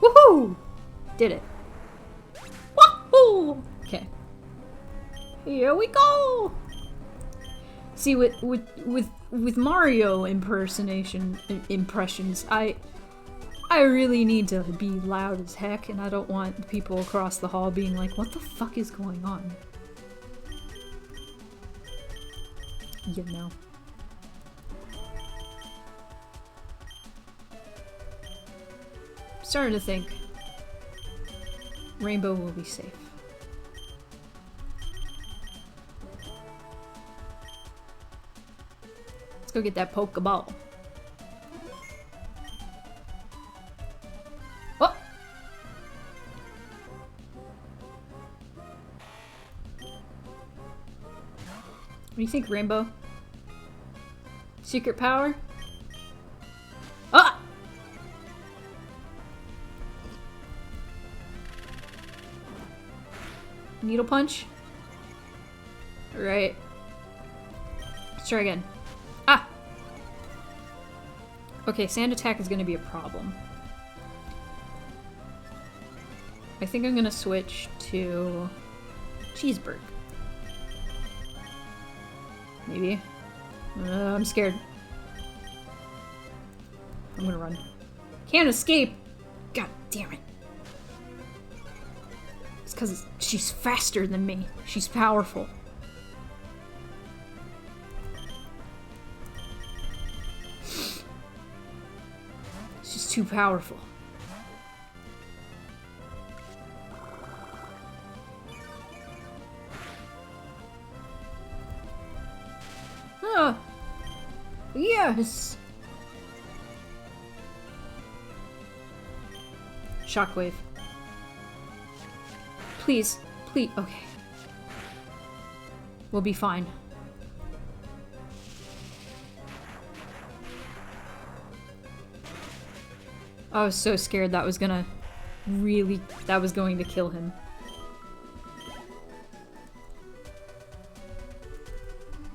Speaker 1: Woohoo! Did it. Woohoo! Okay. Here we go! See, with Mario impressions, I really need to be loud as heck, and I don't want people across the hall being like, what the fuck is going on? You know. I'm starting to think Rainbow will be safe. Let's go get that Pokeball. Oh! What do you think, Rainbow? Secret power? Ah! Needle punch? Right. Let's try again. Ah! Okay, sand attack is gonna be a problem. I think I'm gonna switch to Cheeseburg. Maybe. I'm scared. I'm gonna run. Can't escape! God damn it. It's because she's faster than me. She's powerful. She's too powerful. Ah! Yes! Shockwave. Please, please, okay. We'll be fine. I was so scared that was gonna that was going to kill him.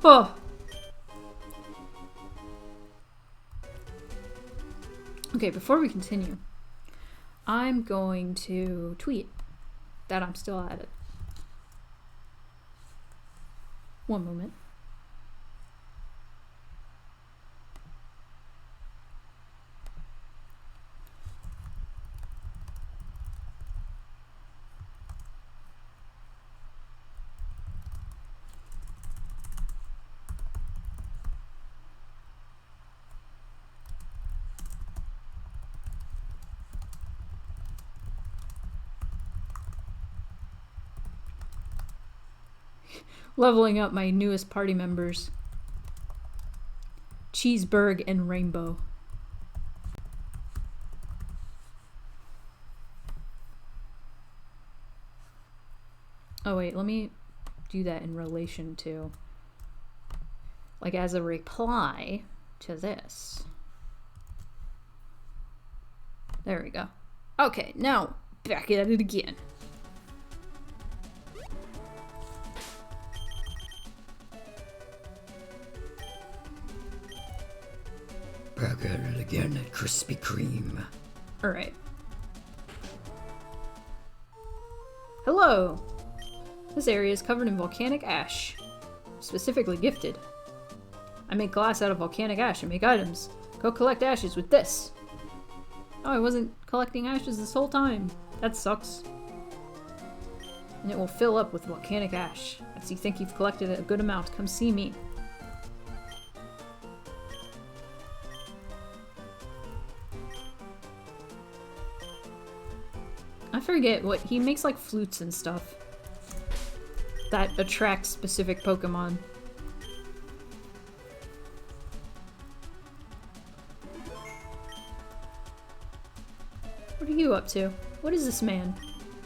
Speaker 1: Oh! Okay, before we continue, I'm going to tweet that I'm still at it. One moment. Leveling up my newest party members. Cheeseburg and Rainbow. Oh wait, let me do that in relation to, like, as a reply to this. There we go. Okay, now back at it again.
Speaker 3: Back at it again at Krispy Kreme.
Speaker 1: Alright. Hello! This area is covered in volcanic ash. Specifically gifted. I make glass out of volcanic ash and make items. Go collect ashes with this. Oh, I wasn't collecting ashes this whole time. That sucks. And it will fill up with volcanic ash. As you think you've collected a good amount, come see me. I forget what he makes, like flutes and stuff that attract specific Pokemon. What are you up to? What is this man?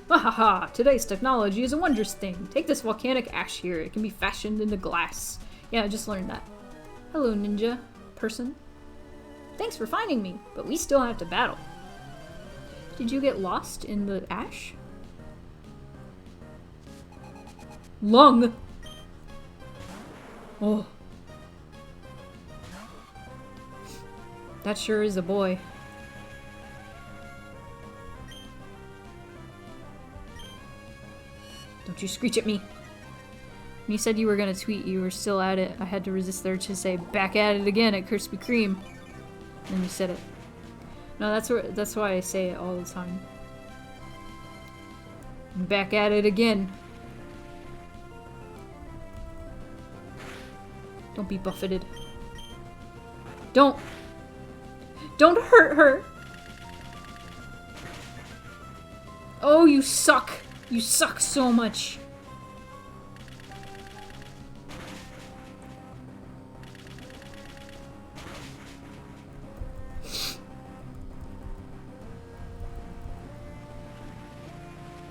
Speaker 1: Wahaha! Today's technology is a wondrous thing. Take this volcanic ash here. It can be fashioned into glass. Yeah, I just learned that. Hello, ninja person. Thanks for finding me, but we still have to battle. Did you get lost in the ash? Lung! Oh. That sure is a boy. Don't you screech at me. When you said you were gonna tweet, you were still at it. I had to resist the urge to say, back at it again at Krispy Kreme. And you said it. No, that's why I say it all the time. I'm back at it again. Don't be buffeted. Don't hurt her! Oh, you suck! You suck so much!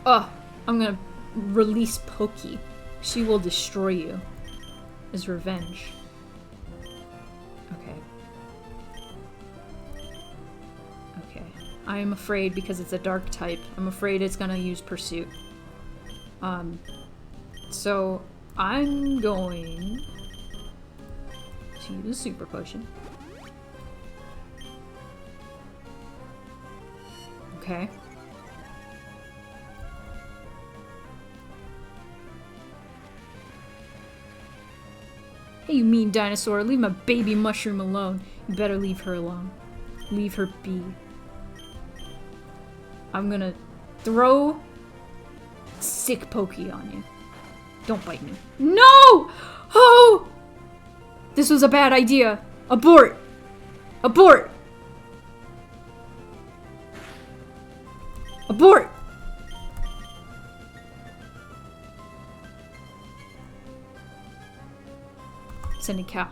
Speaker 1: Oh, I'm gonna release Pokey. She will destroy you. As revenge. Okay. Okay. I am afraid because it's a dark type. I'm afraid it's gonna use Pursuit. So I'm going to use Super Potion. Okay. Hey, you mean dinosaur, leave my baby mushroom alone. You better leave her alone. Leave her be. I'm gonna throw sick pokey on you. Don't bite me. No! Oh! This was a bad idea. Abort! Abort! Abort! Sending cow.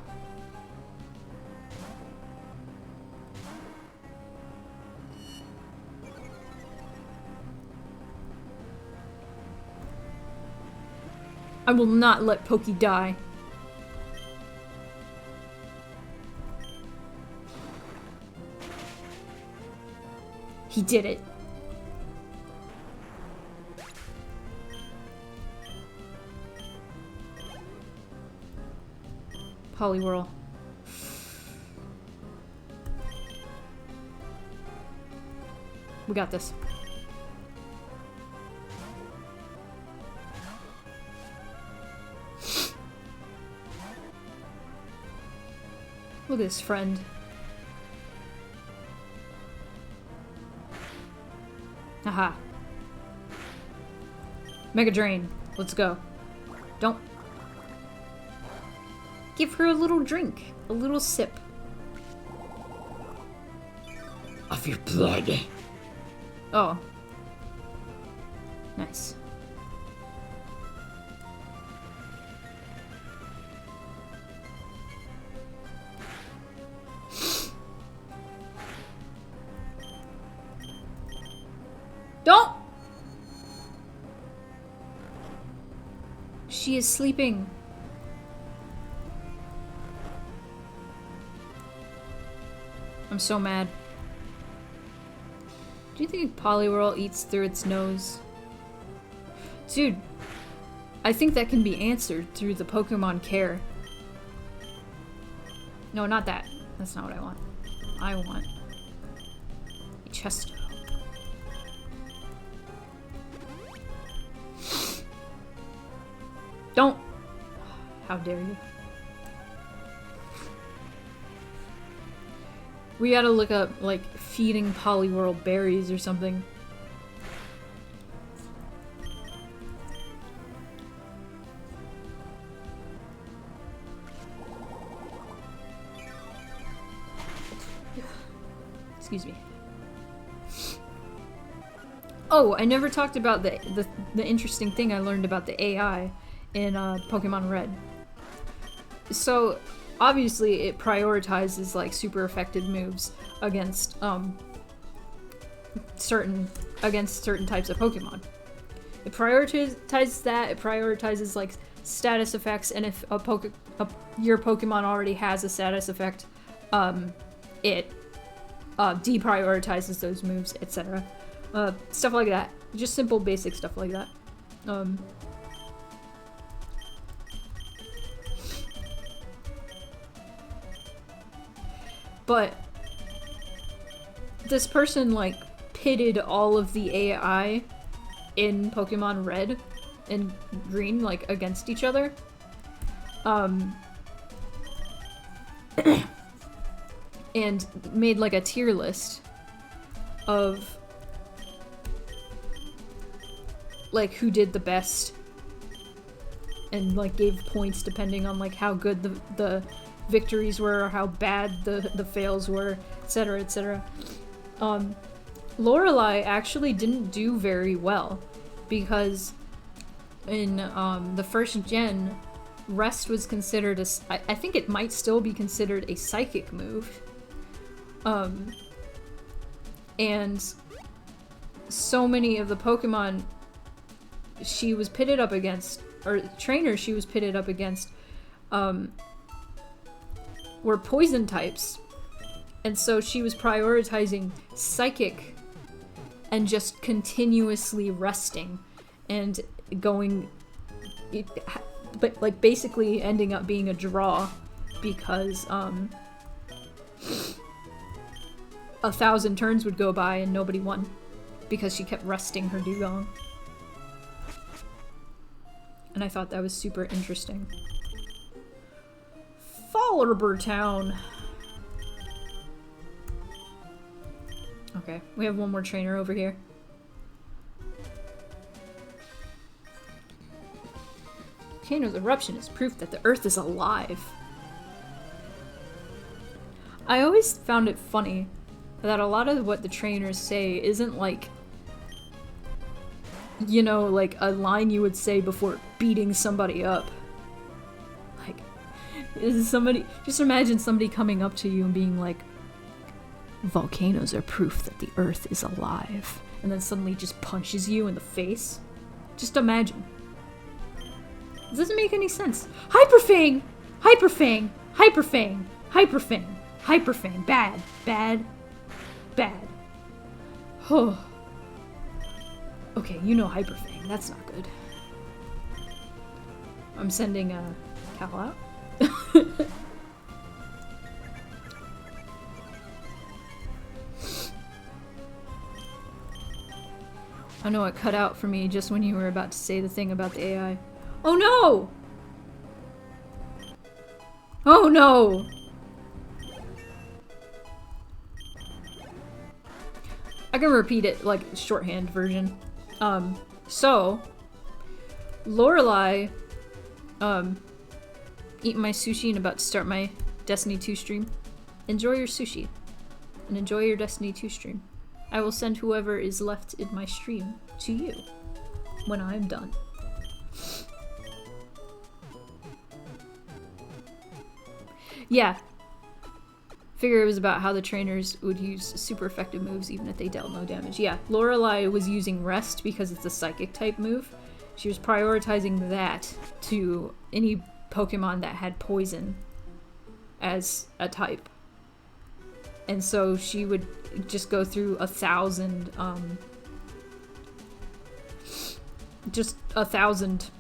Speaker 1: I will not let Pokey die. He did it. Poliwhirl. We got this. Look at this friend. Aha. Mega Drain. Let's go. Don't. Give her a little drink. A little sip.
Speaker 3: Of your blood.
Speaker 1: Oh. Nice. Don't! She is sleeping. I'm so mad. Do you think Poliwhirl eats through its nose? Dude, I think that can be answered through the Pokemon Care. No, not that. That's not what I want. I want a Chesto. Don't! How dare you. We gotta look up, like, feeding Poliwhirl berries or something. Excuse me. Oh, I never talked about the interesting thing I learned about the AI in Pokemon Red. So, obviously, it prioritizes like super effective moves against certain types of Pokemon. It prioritizes that. It prioritizes like status effects, and if your Pokemon already has a status effect, it deprioritizes those moves, etc. Stuff like that. Just simple, basic stuff like that. But this person, like, pitted all of the AI in Pokemon Red and Green, like, against each other. And made, like, a tier list of, like, who did the best. And, like, gave points depending on, like, how good the victories were or how bad the fails were, etc., etc. Lorelei actually didn't do very well because in the first gen, Rest was considered I think it might still be considered a psychic move. And so many of the Pokemon she was pitted up against, or trainers she was pitted up against, were poison types, and so she was prioritizing psychic and just continuously resting and going, but like basically ending up being a draw because 1,000 turns would go by and nobody won because she kept resting her dugong. And I thought that was super interesting. Fallerber Town. Okay, we have one more trainer over here. Volcano's eruption is proof that the Earth is alive. I always found it funny that a lot of what the trainers say isn't like, you know, like a line you would say before beating somebody up. Like, is somebody, just imagine somebody coming up to you and being like, volcanoes are proof that the Earth is alive, and then suddenly just punches you in the face. Just imagine. It doesn't make any sense. Hyperfang! Hyperfang! Hyperfang! Hyperfang! Hyperfang! Bad. Bad. Bad. Oh. Okay, you know Hyperfang. That's not good. I'm sending Cal out. I know it cut out for me just when you were about to say the thing about the AI. Oh no! Oh no! I can repeat it, like, shorthand version. So, Lorelei, eating my sushi and about to start my Destiny 2 stream. Enjoy your sushi. And enjoy your Destiny 2 stream. I will send whoever is left in my stream to you when I'm done. Yeah. Figure it was about how the trainers would use super effective moves even if they dealt no damage. Yeah, Lorelei was using Rest because it's a psychic type move. She was prioritizing that to any Pokemon that had poison as a type. And so she would just go through 1,000, just 1,000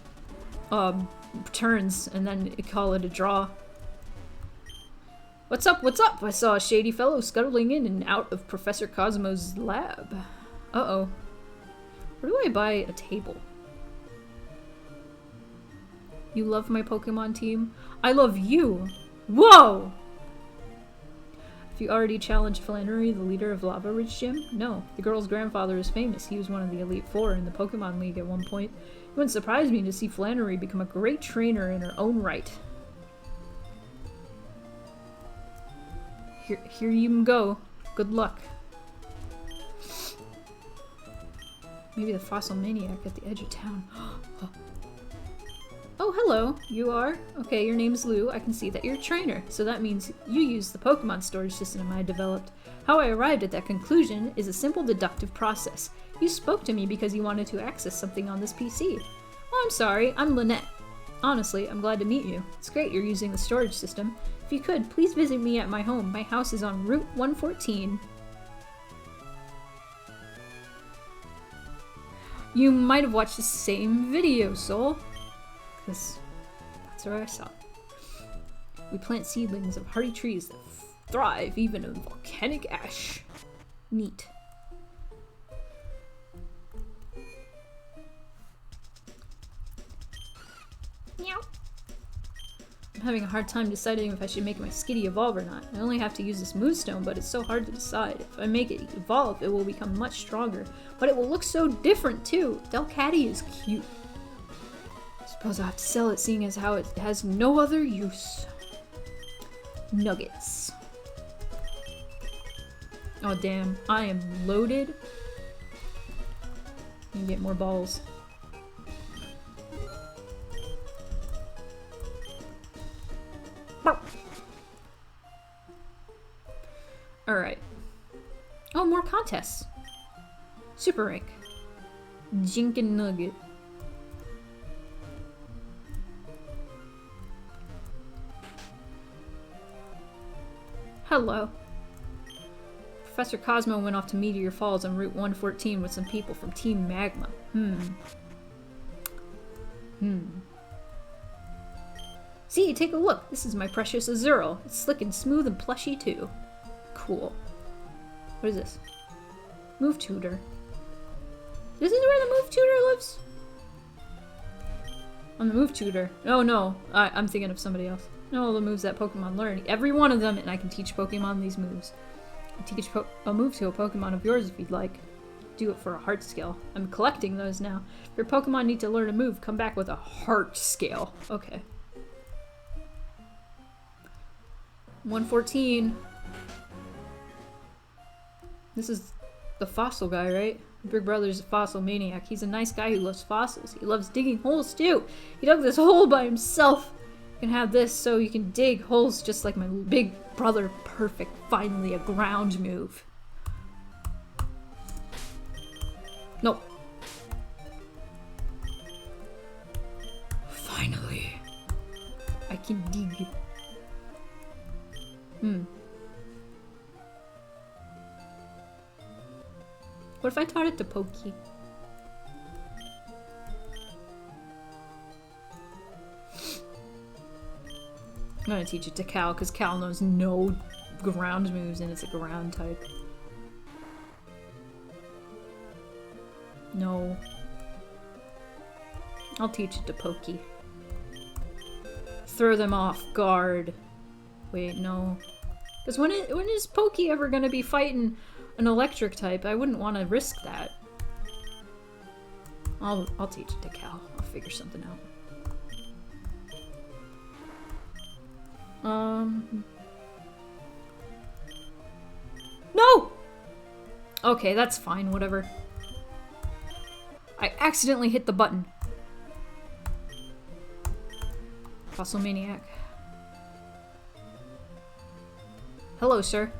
Speaker 1: turns and then call it a draw. What's up? What's up? I saw a shady fellow scuttling in and out of Professor Cosmo's lab. Uh-oh. Where do I buy a table? You love my Pokemon team? I love you! Whoa! Have you already challenged Flannery, the leader of Lava Ridge Gym? No. The girl's grandfather is famous. He was one of the Elite Four in the Pokemon League at one point. It wouldn't surprise me to see Flannery become a great trainer in her own right. Here you go. Good luck. Maybe the Fossil Maniac at the edge of town. Oh, hello. You are? Okay, your name's Lou. I can see that you're a trainer. So that means you use the Pokemon storage system I developed. How I arrived at that conclusion is a simple deductive process. You spoke to me because you wanted to access something on this PC. Oh, I'm sorry. I'm Lynette. Honestly, I'm glad to meet you. It's great you're using the storage system. If you could, please visit me at my home. My house is on Route 114. You might have watched the same video, Soul. Because that's where I saw it. We plant seedlings of hardy trees that thrive even in volcanic ash. Neat. Meow. I'm having a hard time deciding if I should make my Skitty evolve or not. I only have to use this Moonstone, but it's so hard to decide. If I make it evolve, it will become much stronger. But it will look so different too. Delcatty is cute. Suppose I'll have to sell it, seeing as how it has no other use. Nuggets. Oh damn, I am loaded. You can get more balls. Alright. Oh, more contests. Super Rank. Jinkin Nugget. Hello. Professor Cosmo went off to Meteor Falls on Route 114 with some people from Team Magma. See, take a look. This is my precious Azurill. It's slick and smooth and plushy too. Cool. What is this? Move Tutor. This is where the Move Tutor lives? On the Move Tutor. Oh no, I'm thinking of somebody else. No, the moves that Pokemon learn. Every one of them, and I can teach Pokemon these moves. I can teach a move to a Pokemon of yours if you'd like. Do it for a heart scale. I'm collecting those now. If your Pokemon need to learn a move, come back with a heart scale. Okay. 114. This is the fossil guy, right? Big Brother's a fossil maniac. He's a nice guy who loves fossils. He loves digging holes too. He dug this hole by himself. You can have this so you can dig holes just like my big brother. Perfect. Finally, a ground move. Nope. Finally. I can dig. What if I taught it to Pokey? I'm gonna teach it to Cal, because Cal knows no ground moves and it's a ground type. No. I'll teach it to Pokey. Throw them off guard. Wait, no. Because when is Pokey ever gonna be fighting an electric type? I wouldn't want to risk that. I'll teach it to Cal. I'll figure something out. No! Okay, that's fine, whatever. I accidentally hit the button. Fossil Maniac. Hello, sir.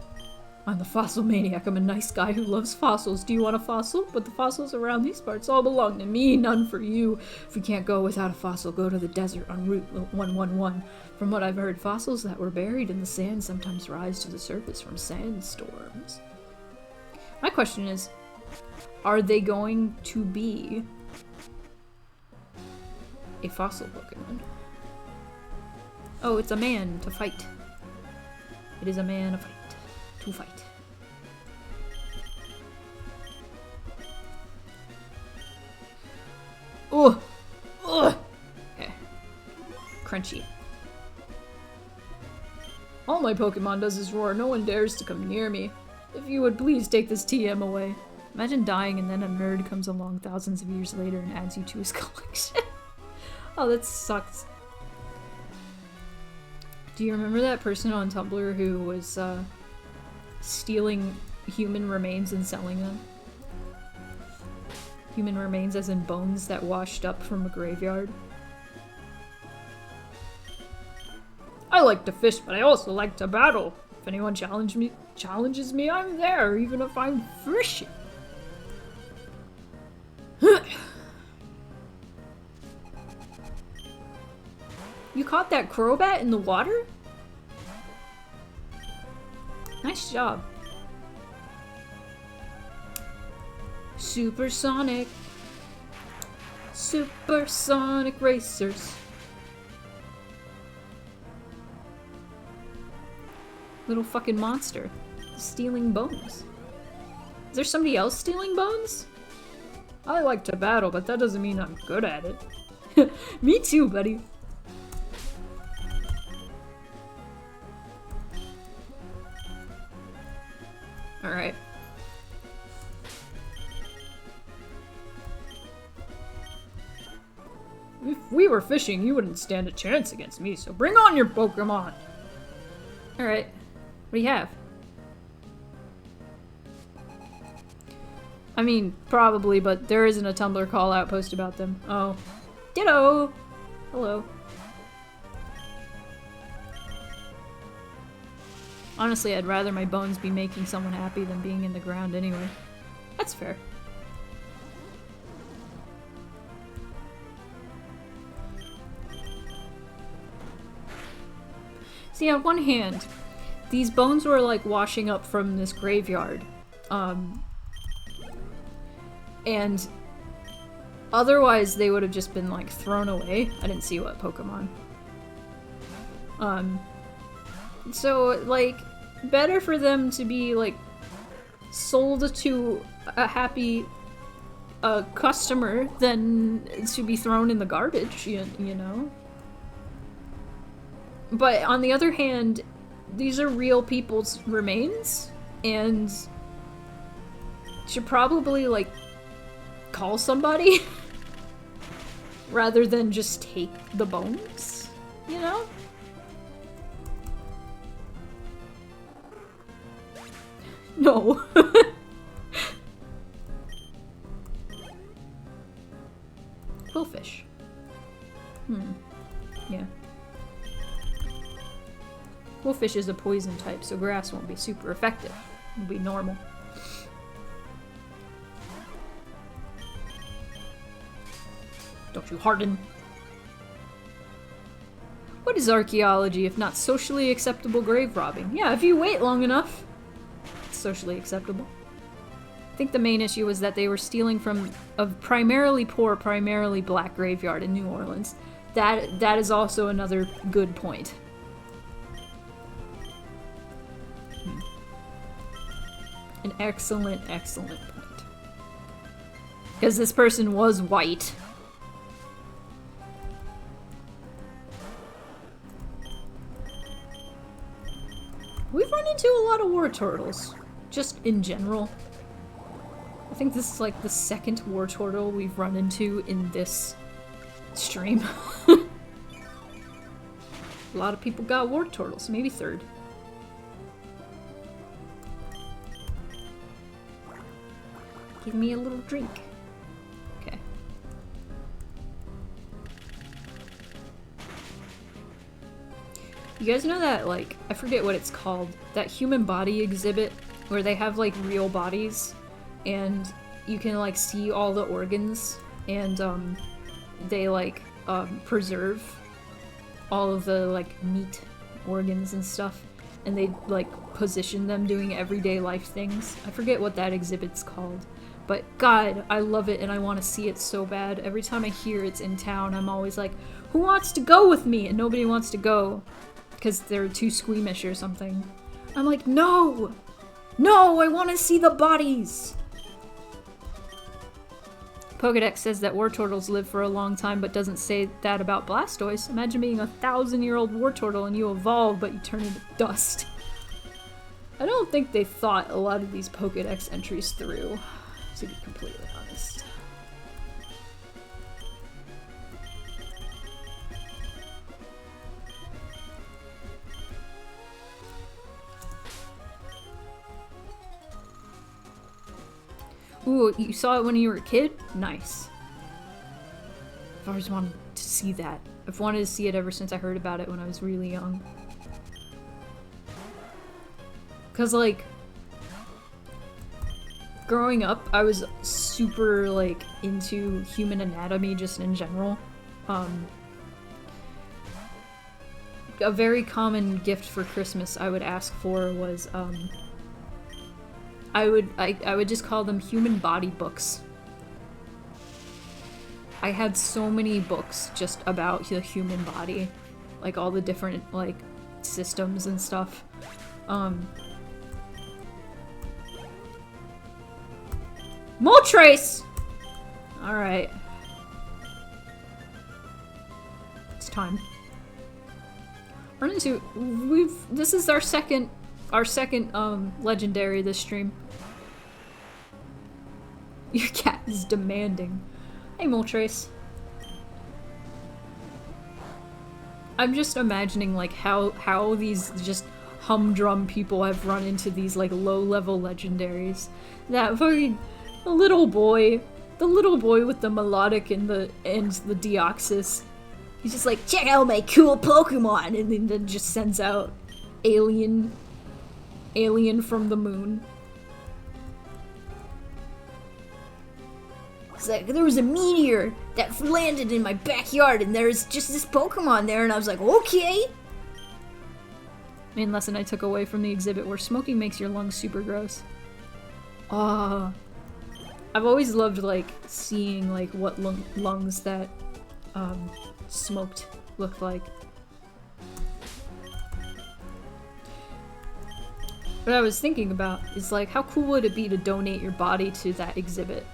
Speaker 1: I'm the fossil maniac. I'm a nice guy who loves fossils. Do you want a fossil? But the fossils around these parts all belong to me, none for you. If we can't go without a fossil, go to the desert on Route 111. From what I've heard, fossils that were buried in the sand sometimes rise to the surface from sandstorms. My question is, are they going to be a fossil Pokemon? Oh, it's a man to fight. It is a man to fight. To fight. Oh! Oh! Okay. Crunchy. All my Pokemon does is roar. No one dares to come near me. If you would please take this TM away. Imagine dying and then a nerd comes along thousands of years later and adds you to his collection. Oh, that sucks. Do you remember that person on Tumblr who was, stealing human remains and selling them? Human remains as in bones that washed up from a graveyard. I like to fish, but I also like to battle. If anyone challenges me, I'm there, even if I'm fishing. You caught that Crobat in the water? Nice job. Supersonic. Supersonic racers. Little fucking monster. Stealing bones. Is there somebody else stealing bones? I like to battle, but that doesn't mean I'm good at it. Me too, buddy. Alright. If we were fishing, you wouldn't stand a chance against me, so bring on your Pokemon! Alright. What do you have? I mean, probably, but there isn't a Tumblr call-out post about them. Oh. Ditto! Hello. Honestly, I'd rather my bones be making someone happy than being in the ground anyway. That's fair. See, on one hand, these bones were like washing up from this graveyard. And otherwise they would have just been like thrown away. I didn't see what Pokemon. So, like, better for them to be, like, sold to a happy customer than to be thrown in the garbage, you know? But on the other hand, these are real people's remains, and should probably, like, call somebody rather than just take the bones, you know? No. Quillfish. Yeah. Quillfish is a poison type, so grass won't be super effective. It'll be normal. Don't you harden. What is archaeology if not socially acceptable grave robbing? Yeah, if you wait long enough. Socially acceptable. I think the main issue was that they were stealing from a primarily poor, primarily black graveyard in New Orleans. That is also another good point. An excellent, excellent point. Because this person was white. We've run into a lot of war turtles. Just in general. I think this is like the second war turtle we've run into in this stream. A lot of people got war turtles, maybe third. Give me a little drink. Okay. You guys know that, like, I forget what it's called, that human body exhibit where they have, like, real bodies and you can, like, see all the organs and, they, like, preserve all of the, like, meat organs and stuff, and they, like, position them doing everyday life things. I forget what that exhibit's called, but God, I love it and I want to see it so bad. Every time I hear it's in town, I'm always like, who wants to go with me? And nobody wants to go because they're too squeamish or something. I'm like, no! No, I want to see the bodies! Pokedex says that war turtles live for a long time, but doesn't say that about Blastoise. Imagine being a 1,000-year-old war turtle and you evolve, but you turn into dust. I don't think they thought a lot of these Pokedex entries through, to be completely honest. Ooh, you saw it when you were a kid? Nice. I've always wanted to see that. I've wanted to see it ever since I heard about it when I was really young. Cause like, growing up, I was super like into human anatomy just in general. A very common gift for Christmas I would ask for was I would just call them human body books. I had so many books just about the human body, like all the different like systems and stuff. Moltres! Alright. It's time. Run into this is our second legendary this stream. Your cat is demanding. Hey, Moltres. I'm just imagining like how these just humdrum people have run into these like low-level legendaries. That fucking the little boy with the melodic and the Deoxys. He's just like, check out my cool Pokemon, and then just sends out alien from the moon. It's like, there was a meteor that landed in my backyard and there's just this Pokemon there, and I was like, okay! Main lesson I took away from the exhibit where smoking makes your lungs super gross. I've always loved, like, seeing, like, what lungs that, smoked looked like. What I was thinking about is, like, how cool would it be to donate your body to that exhibit?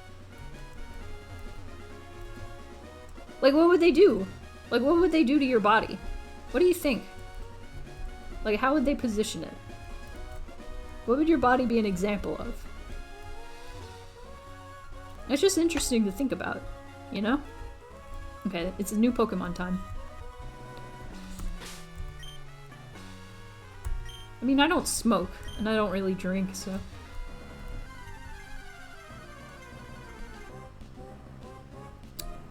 Speaker 1: Like, what would they do? Like, what would they do to your body? What do you think? Like, how would they position it? What would your body be an example of? It's just interesting to think about, you know? Okay, it's a new Pokemon time. I mean, I don't smoke, and I don't really drink, so...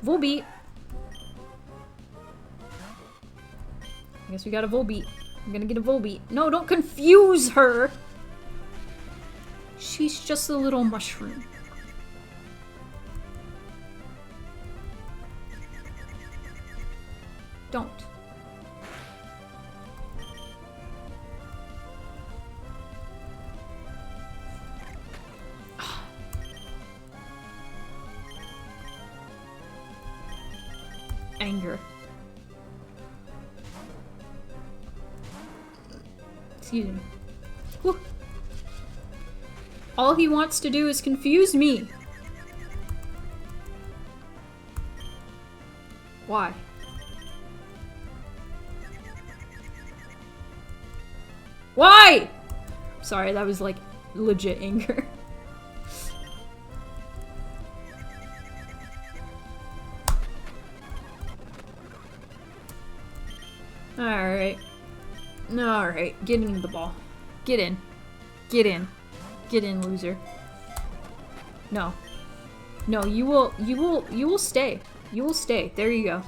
Speaker 1: Volbeat! I guess we got a Volbeat. I'm gonna get a Volbeat. No, don't confuse her! She's just a little mushroom. Don't. Anger. Excuse me. Whew. All he wants to do is confuse me. Why? Why? Sorry, that was like legit anger. Alright. Alright, get into the ball. Get in. Get in. Get in, loser. No. No, you will stay. You will stay. There you go.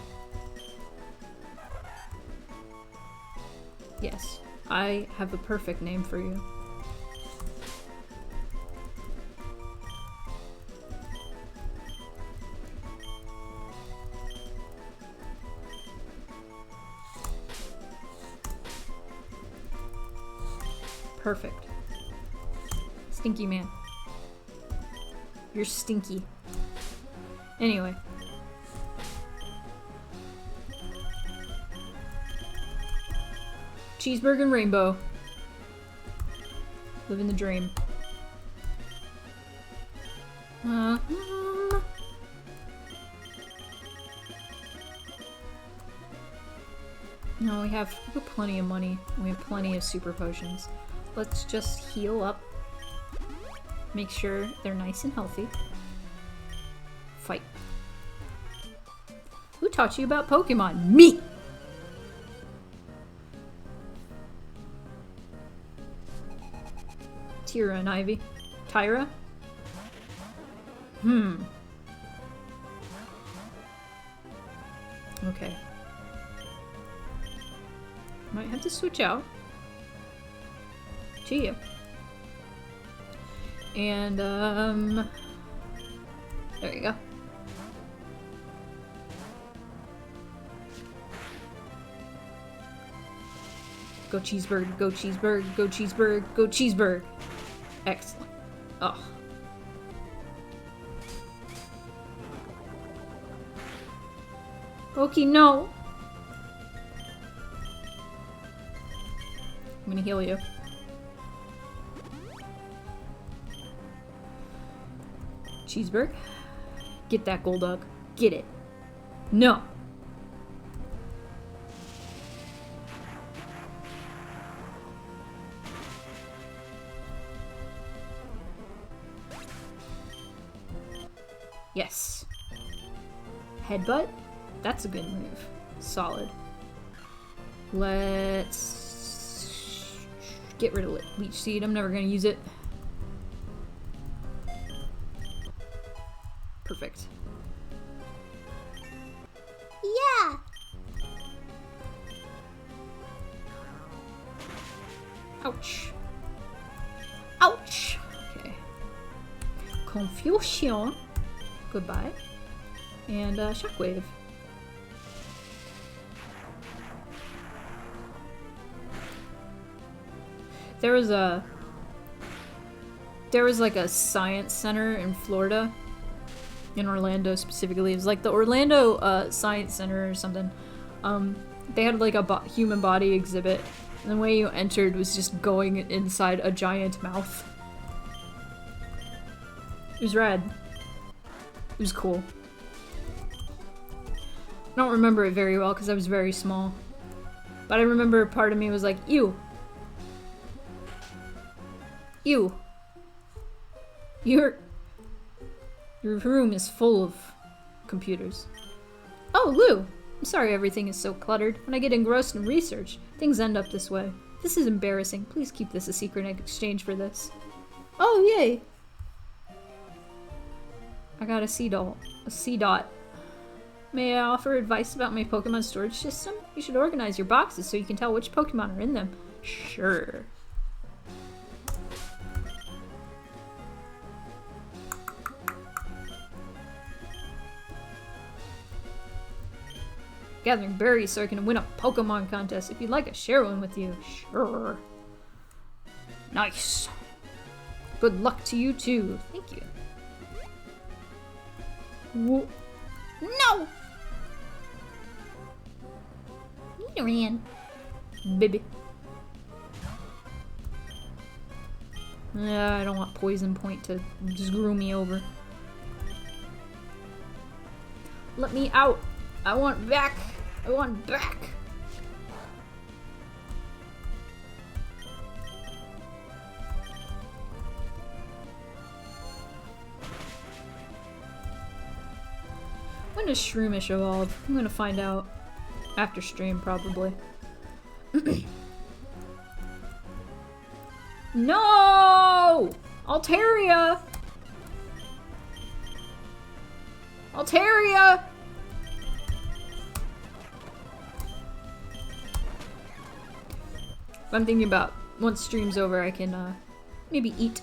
Speaker 1: Yes, I have a perfect name for you. Perfect. Stinky man. You're stinky. Anyway. Cheeseburger and rainbow. Living the dream. No, we have plenty of money. We have plenty of super potions. Let's just heal up. Make sure they're nice and healthy. Fight. Who taught you about Pokemon? Me! Tyra and Ivy. Tyra? Okay. Might have to switch out. To you. And, there you go. Go cheeseburger, go cheeseburger, go cheeseburger, go cheeseburger. Excellent. Oh. Pokey, no! I'm gonna heal you. Cheeseburger. Get that Golduck. Get it. No! Yes. Headbutt? That's a good move. Solid. Let's get rid of Leech Seed. I'm never gonna use it. Perfect.
Speaker 2: Yeah!
Speaker 1: Ouch. Ouch! Okay. Confusion. Goodbye. And, Shockwave. There was like a science center in Florida, in Orlando specifically. It was like the Orlando Science Center or something. They had like a human body exhibit, and the way you entered was just going inside a giant mouth. It was rad. It was cool. I don't remember it very well because I was very small, but I remember part of me was like, ew. Ew. Your room is full of computers. Oh, Lou! I'm sorry everything is so cluttered. When I get engrossed in research, things end up this way. This is embarrassing. Please keep this a secret in exchange for this. Oh, yay! I got a C-Dot. May I offer advice about my Pokemon storage system? You should organize your boxes so you can tell which Pokemon are in them. Sure. Gathering berries so I can win a Pokemon contest. If you'd like, I share one with you. Sure. Nice. Good luck to you too. Thank you. Whoa. No!
Speaker 2: Nidoran.
Speaker 1: Baby. Yeah, I don't want Poison Point to screw me over. Let me out. I want back. I want back. When does Shroomish evolve? I'm gonna find out after stream, probably. No! Altaria! Altaria! I'm thinking about once stream's over, I can maybe eat.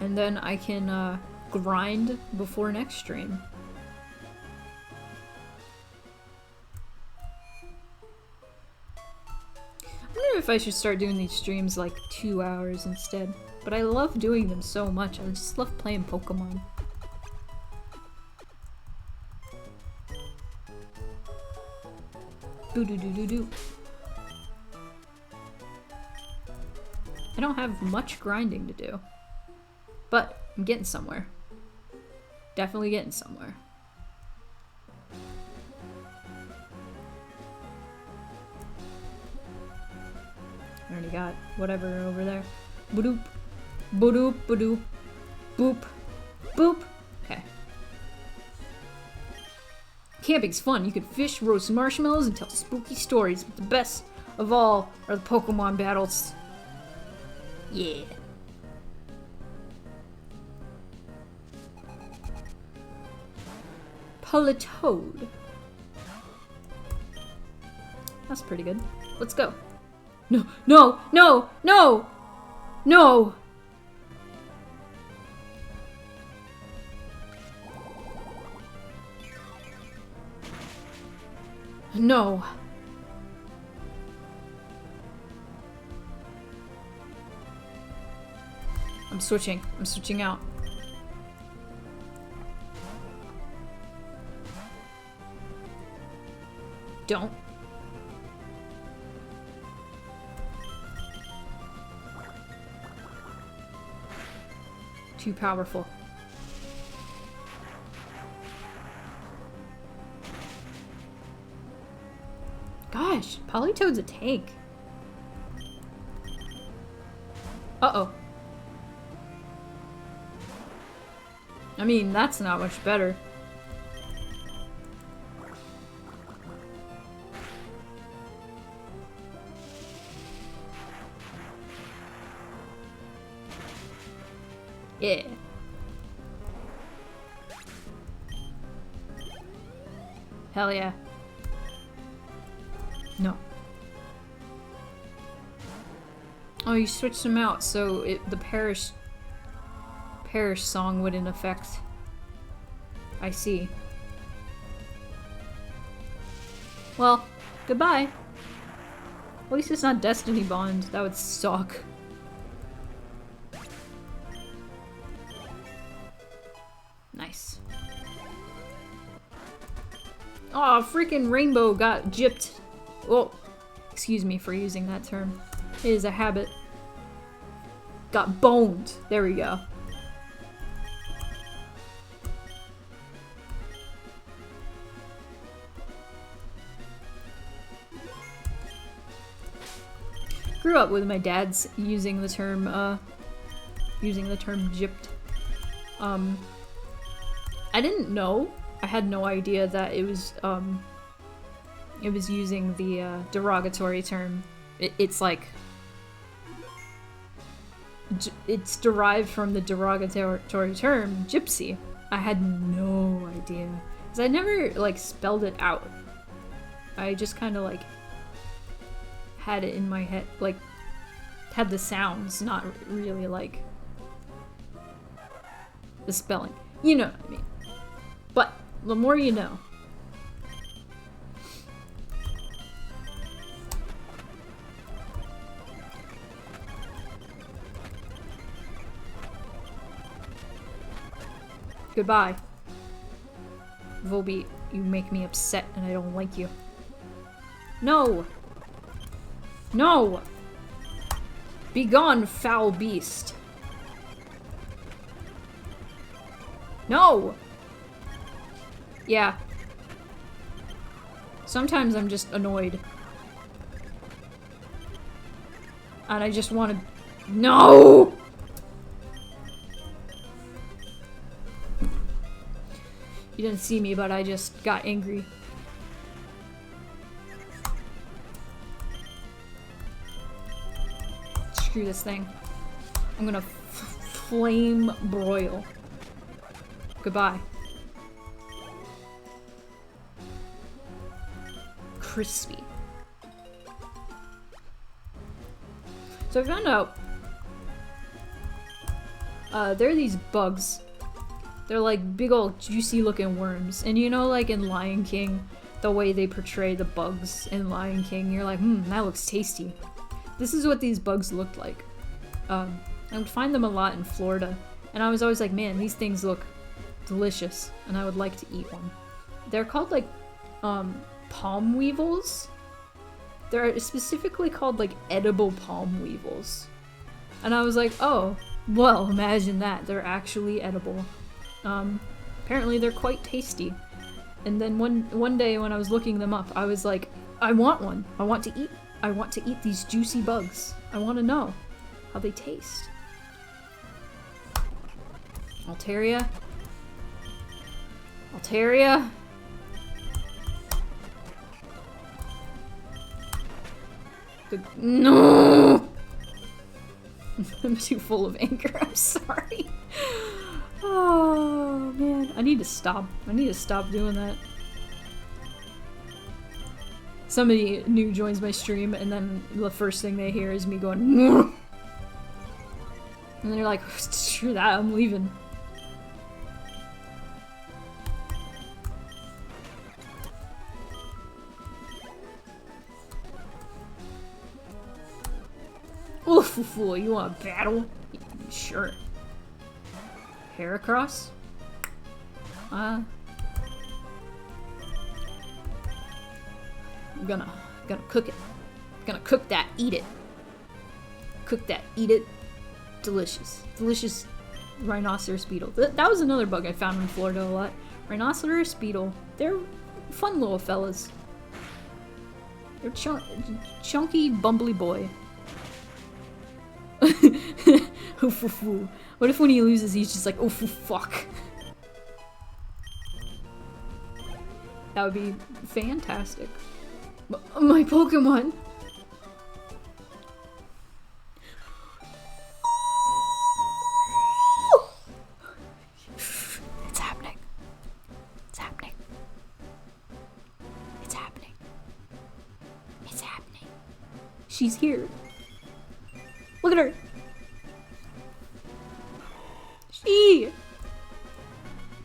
Speaker 1: And then I can grind before next stream. I wonder if I should start doing these streams like 2 hours instead. But I love doing them so much. I just love playing Pokemon. Boo-doo-doo-doo-doo. I don't have much grinding to do. But I'm getting somewhere. Definitely getting somewhere. I already got whatever over there. Boop, boop, boop, boop, boop. Okay. Camping's fun. You can fish, roast marshmallows, and tell spooky stories. But the best of all are the Pokemon battles. Yeah. Politoed. That's pretty good. Let's go. No, no, no, no! No! No. I'm switching. I'm switching out. Don't. Too powerful. Gosh, Politoed's a tank. Uh-oh. I mean, that's not much better. Yeah. Hell yeah. No. Oh, you switched them out so the parish song wouldn't affect. I see. Well, goodbye. At least it's not Destiny Bond. That would suck. Nice. Aw, freaking Rainbow got gypped. Oh, excuse me for using that term. It is a habit. Got boned. There we go. Grew up with my dad's using the term gypped. I didn't know. I had no idea that it was using the derogatory term. It's like it's derived from the derogatory term gypsy. I had no idea because I never like spelled it out. I just kind of like had it in my head, like had the sounds, not really like the spelling. You know what I mean? But the more you know. Goodbye. Volbeat, you make me upset and I don't like you. No! No! Be gone, foul beast. No! Yeah. Sometimes I'm just annoyed. And I just want to... No! You didn't see me, but I just got angry. Screw this thing. I'm gonna flame broil. Goodbye. Crispy. So I found out there are these bugs. They're like big old juicy looking worms. And you know, like in Lion King, the way they portray the bugs in Lion King, you're like, that looks tasty. This is what these bugs looked like. I would find them a lot in Florida. And I was always like, man, these things look delicious. And I would like to eat one. They're called like, palm weevils. They're specifically called like edible palm weevils. And I was like, oh, well, imagine that. They're actually edible. Apparently they're quite tasty. And then one day when I was looking them up, I was like, I want one. I want to eat these juicy bugs. I want to know how they taste. Altaria. Altaria. No! I'm too full of anger. I'm sorry. Oh, man. I need to stop. I need to stop doing that. Somebody new joins my stream, and then the first thing they hear is me going, no! And they're like, screw that, I'm leaving. Oof, you want a battle? Sure. Heracross? I'm gonna cook it. I'm gonna cook that, eat it. Cook that, eat it. Delicious. Delicious rhinoceros beetle. That was another bug I found in Florida a lot. Rhinoceros beetle. They're fun little fellas. They're chunky, bumbly boy. What if when he loses he's just like, oh fuck. That would be fantastic. My Pokemon! It's happening. It's happening. It's happening. It's happening. She's here. Look at her!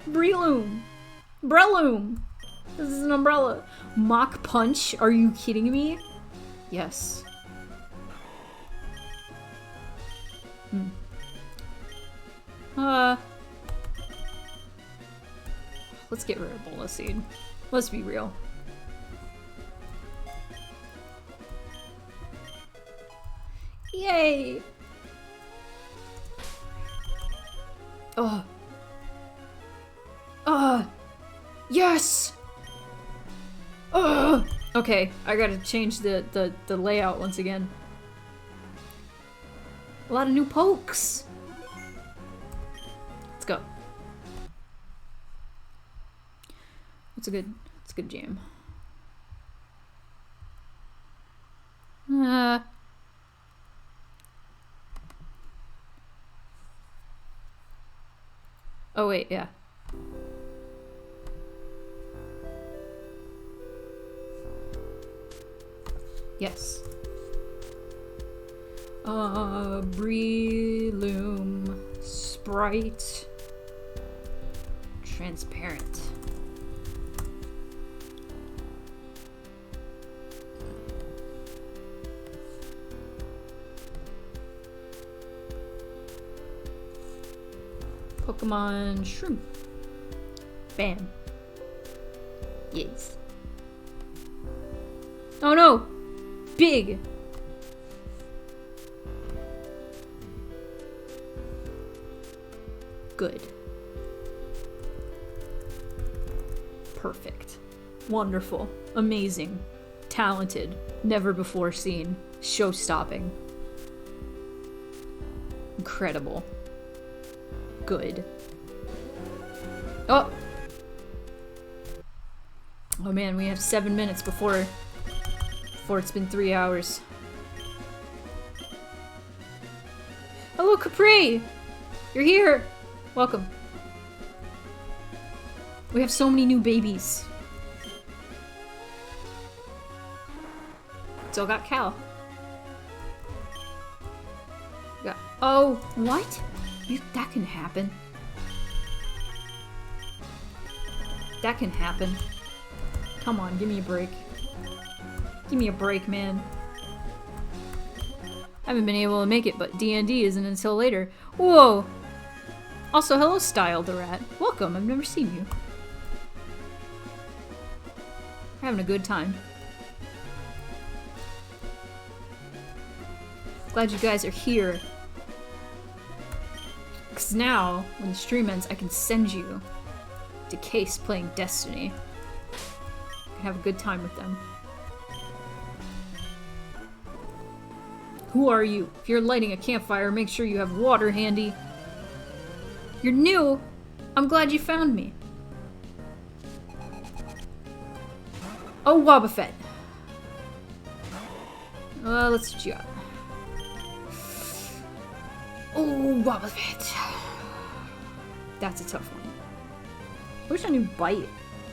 Speaker 1: Breloom! Breloom! This is an umbrella. Mach Punch? Are you kidding me? Yes. Let's get rid of Bola Seed. Let's be real. Yay! Yes! Okay, I gotta change the layout once again. A lot of new pokes! Let's go. It's a good jam. Oh wait, yeah. Yes. Breloom, Sprite, Transparent. Pokemon Shroom. Bam. Yes. Oh no! Big! Good. Perfect. Wonderful. Amazing. Talented. Never before seen. Show-stopping. Incredible. Good. Oh! Oh man, we have 7 minutes before it's been 3 hours. Hello, Capri! You're here! Welcome. We have so many new babies. Still got Cal. Oh, what? That can happen. That can happen. Come on, give me a break. Give me a break, man. I haven't been able to make it, but D&D isn't until later. Whoa! Also, hello, Style the Rat. Welcome, I've never seen you. We're having a good time. Glad you guys are here. Because now, when the stream ends, I can send you to Case playing Destiny. I can have a good time with them. Who are you? If you're lighting a campfire, make sure you have water handy. You're new? I'm glad you found me. Oh, Wobbuffet. Let's see what you got. Oh, Wobbuffet. That's a tough one. I wish I knew Bite.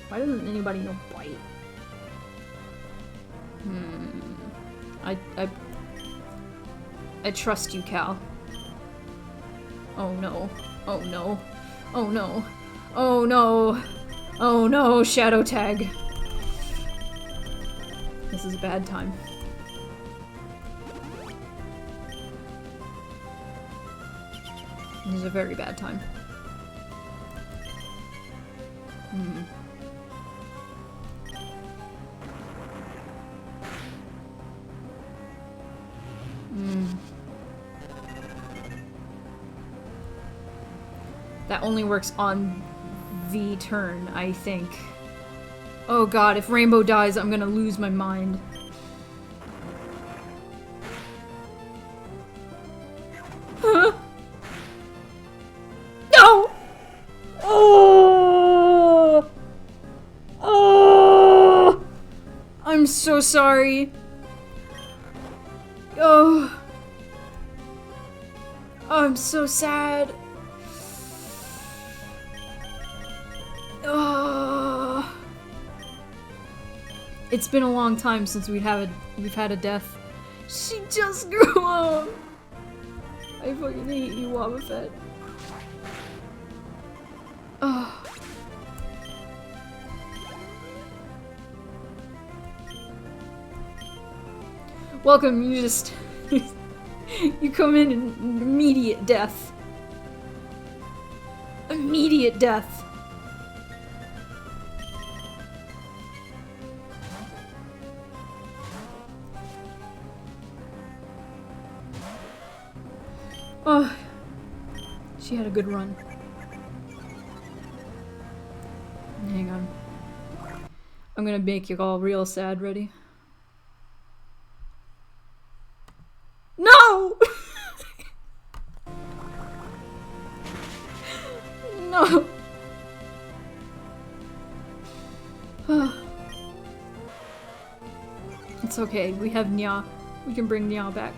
Speaker 1: Why doesn't anybody know Bite? I trust you, Cal. Oh no. Oh no. Oh no. Oh no. Oh no, Shadow Tag. This is a bad time. This is a very bad time. That only works on the turn, I think. Oh god, if Rainbow dies, I'm gonna lose my mind. Huh? No! Oh! Oh! I'm so sorry. Oh. I'm so sad. Oh. It's been a long time since we've had a death. She just grew up. I fucking hate you, Wobbuffet. Oh. Welcome, you just you come in immediate death. Immediate death. Oh, she had a good run. Hang on. I'm gonna make you all real sad. Ready? No! No! It's okay, we have Nya. We can bring Nya back.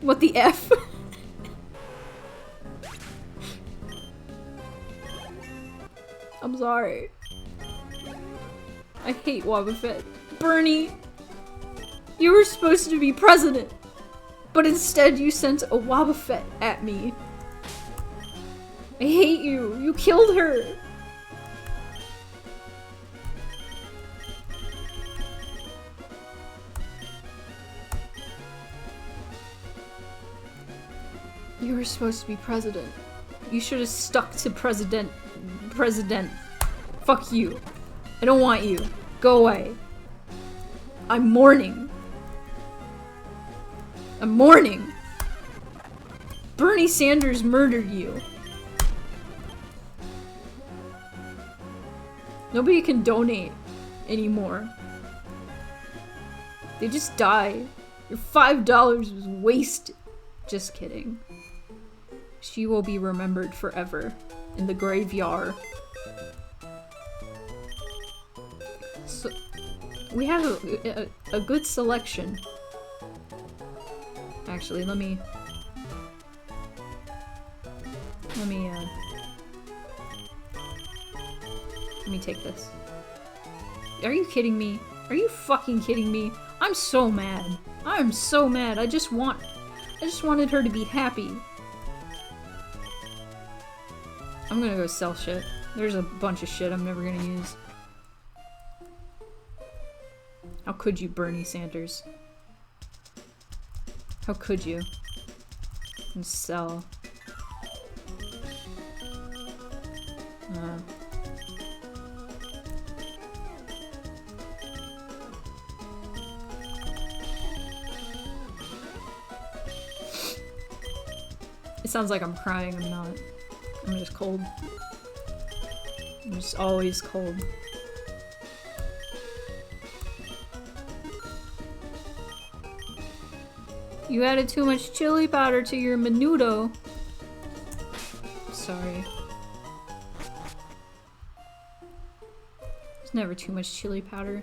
Speaker 1: What the F? I'm sorry. I hate Wobbuffet. Bernie! You were supposed to be president, but instead you sent a Wobbuffet at me. I hate you. You killed her. You were supposed to be president. You should have stuck to president. Fuck you. I don't want you. Go away. I'm mourning. I'm mourning. Bernie Sanders murdered you. Nobody can donate anymore. They just die. Your $5 was wasted. Just kidding. She will be remembered forever in the graveyard. So, we have a good selection. Actually, let me take this. Are you kidding me? Are you fucking kidding me? I'm so mad. I'm so mad. I just wanted her to be happy. I'm gonna go sell shit. There's a bunch of shit I'm never gonna use. How could you, Bernie Sanders? How could you? And sell. It sounds like I'm crying, I'm not. I'm just cold. I'm just always cold. You added too much chili powder to your menudo. Sorry. There's never too much chili powder.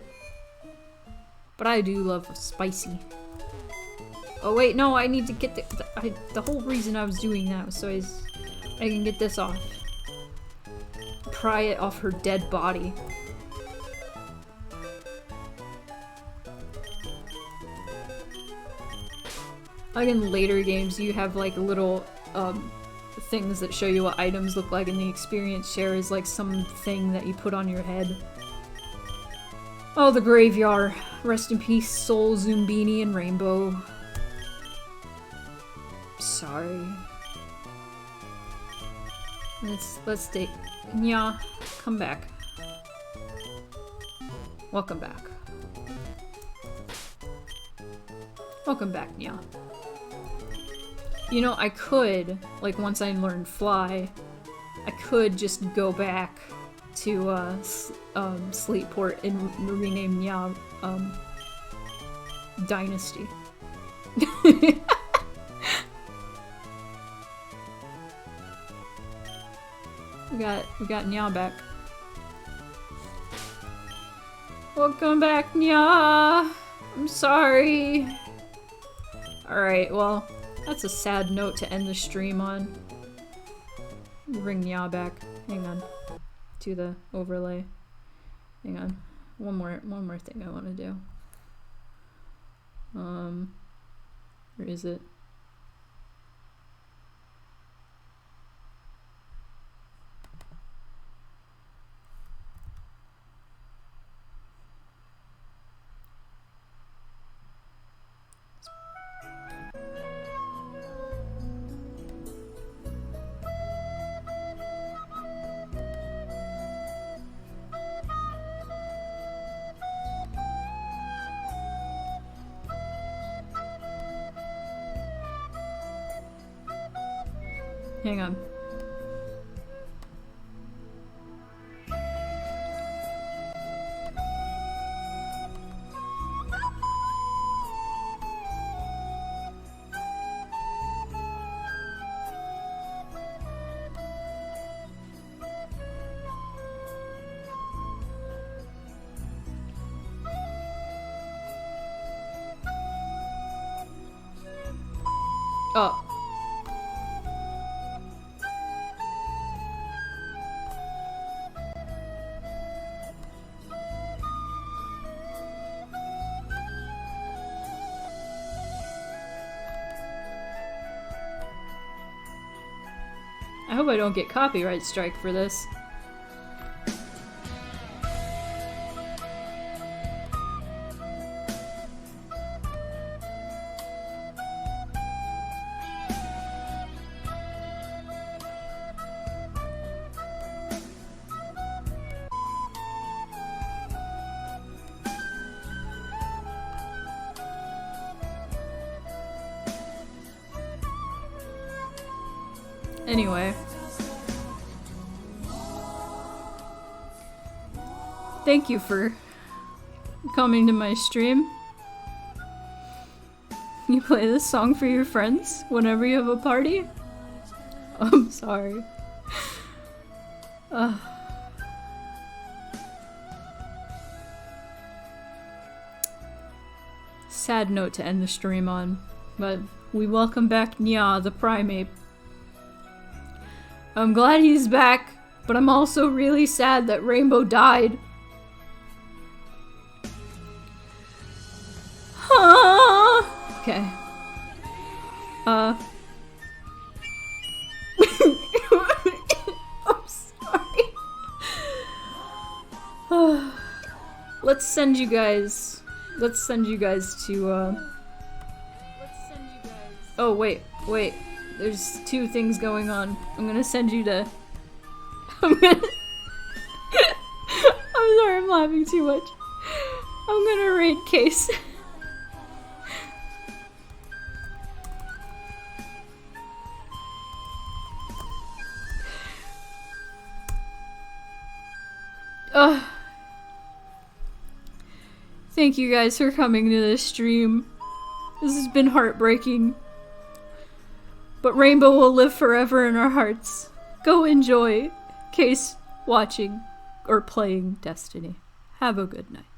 Speaker 1: But I do love spicy. Oh wait, no, I need to get the whole reason I was doing that was so I can get this off. Pry it off her dead body. Like in later games, you have like little things that show you what items look like, and the experience share is like something that you put on your head. Oh, the graveyard. Rest in peace, Soul, Zumbini, and Rainbow. Sorry. Let's date. Nya, come back. Welcome back. Welcome back, Nya. You know, I could, like, once I learn Fly, I could just go back to Sleetport and rename Nya Dynasty. We got Nya back. Welcome back, Nya! I'm sorry. Alright, well, that's a sad note to end the stream on. Bring Nya back. Hang on. To the overlay. Hang on. One more thing I want to do. Where is it? Hang on. Oh. I hope I don't get copyright strike for this. Anyway. Thank you for coming to my stream. You play this song for your friends whenever you have a party? I'm sorry. Sad note to end the stream on, but we welcome back Nya, the primate. I'm glad he's back, but I'm also really sad that Rainbow died. I'm sorry. Let's send you guys to, Oh, wait. There's two things going on. I'm gonna send you to... I'm sorry, I'm laughing too much. I'm gonna raid Case. Thank you guys for coming to this stream. This has been heartbreaking. But Rainbow will live forever in our hearts. Go enjoy Case watching or playing Destiny. Have a good night.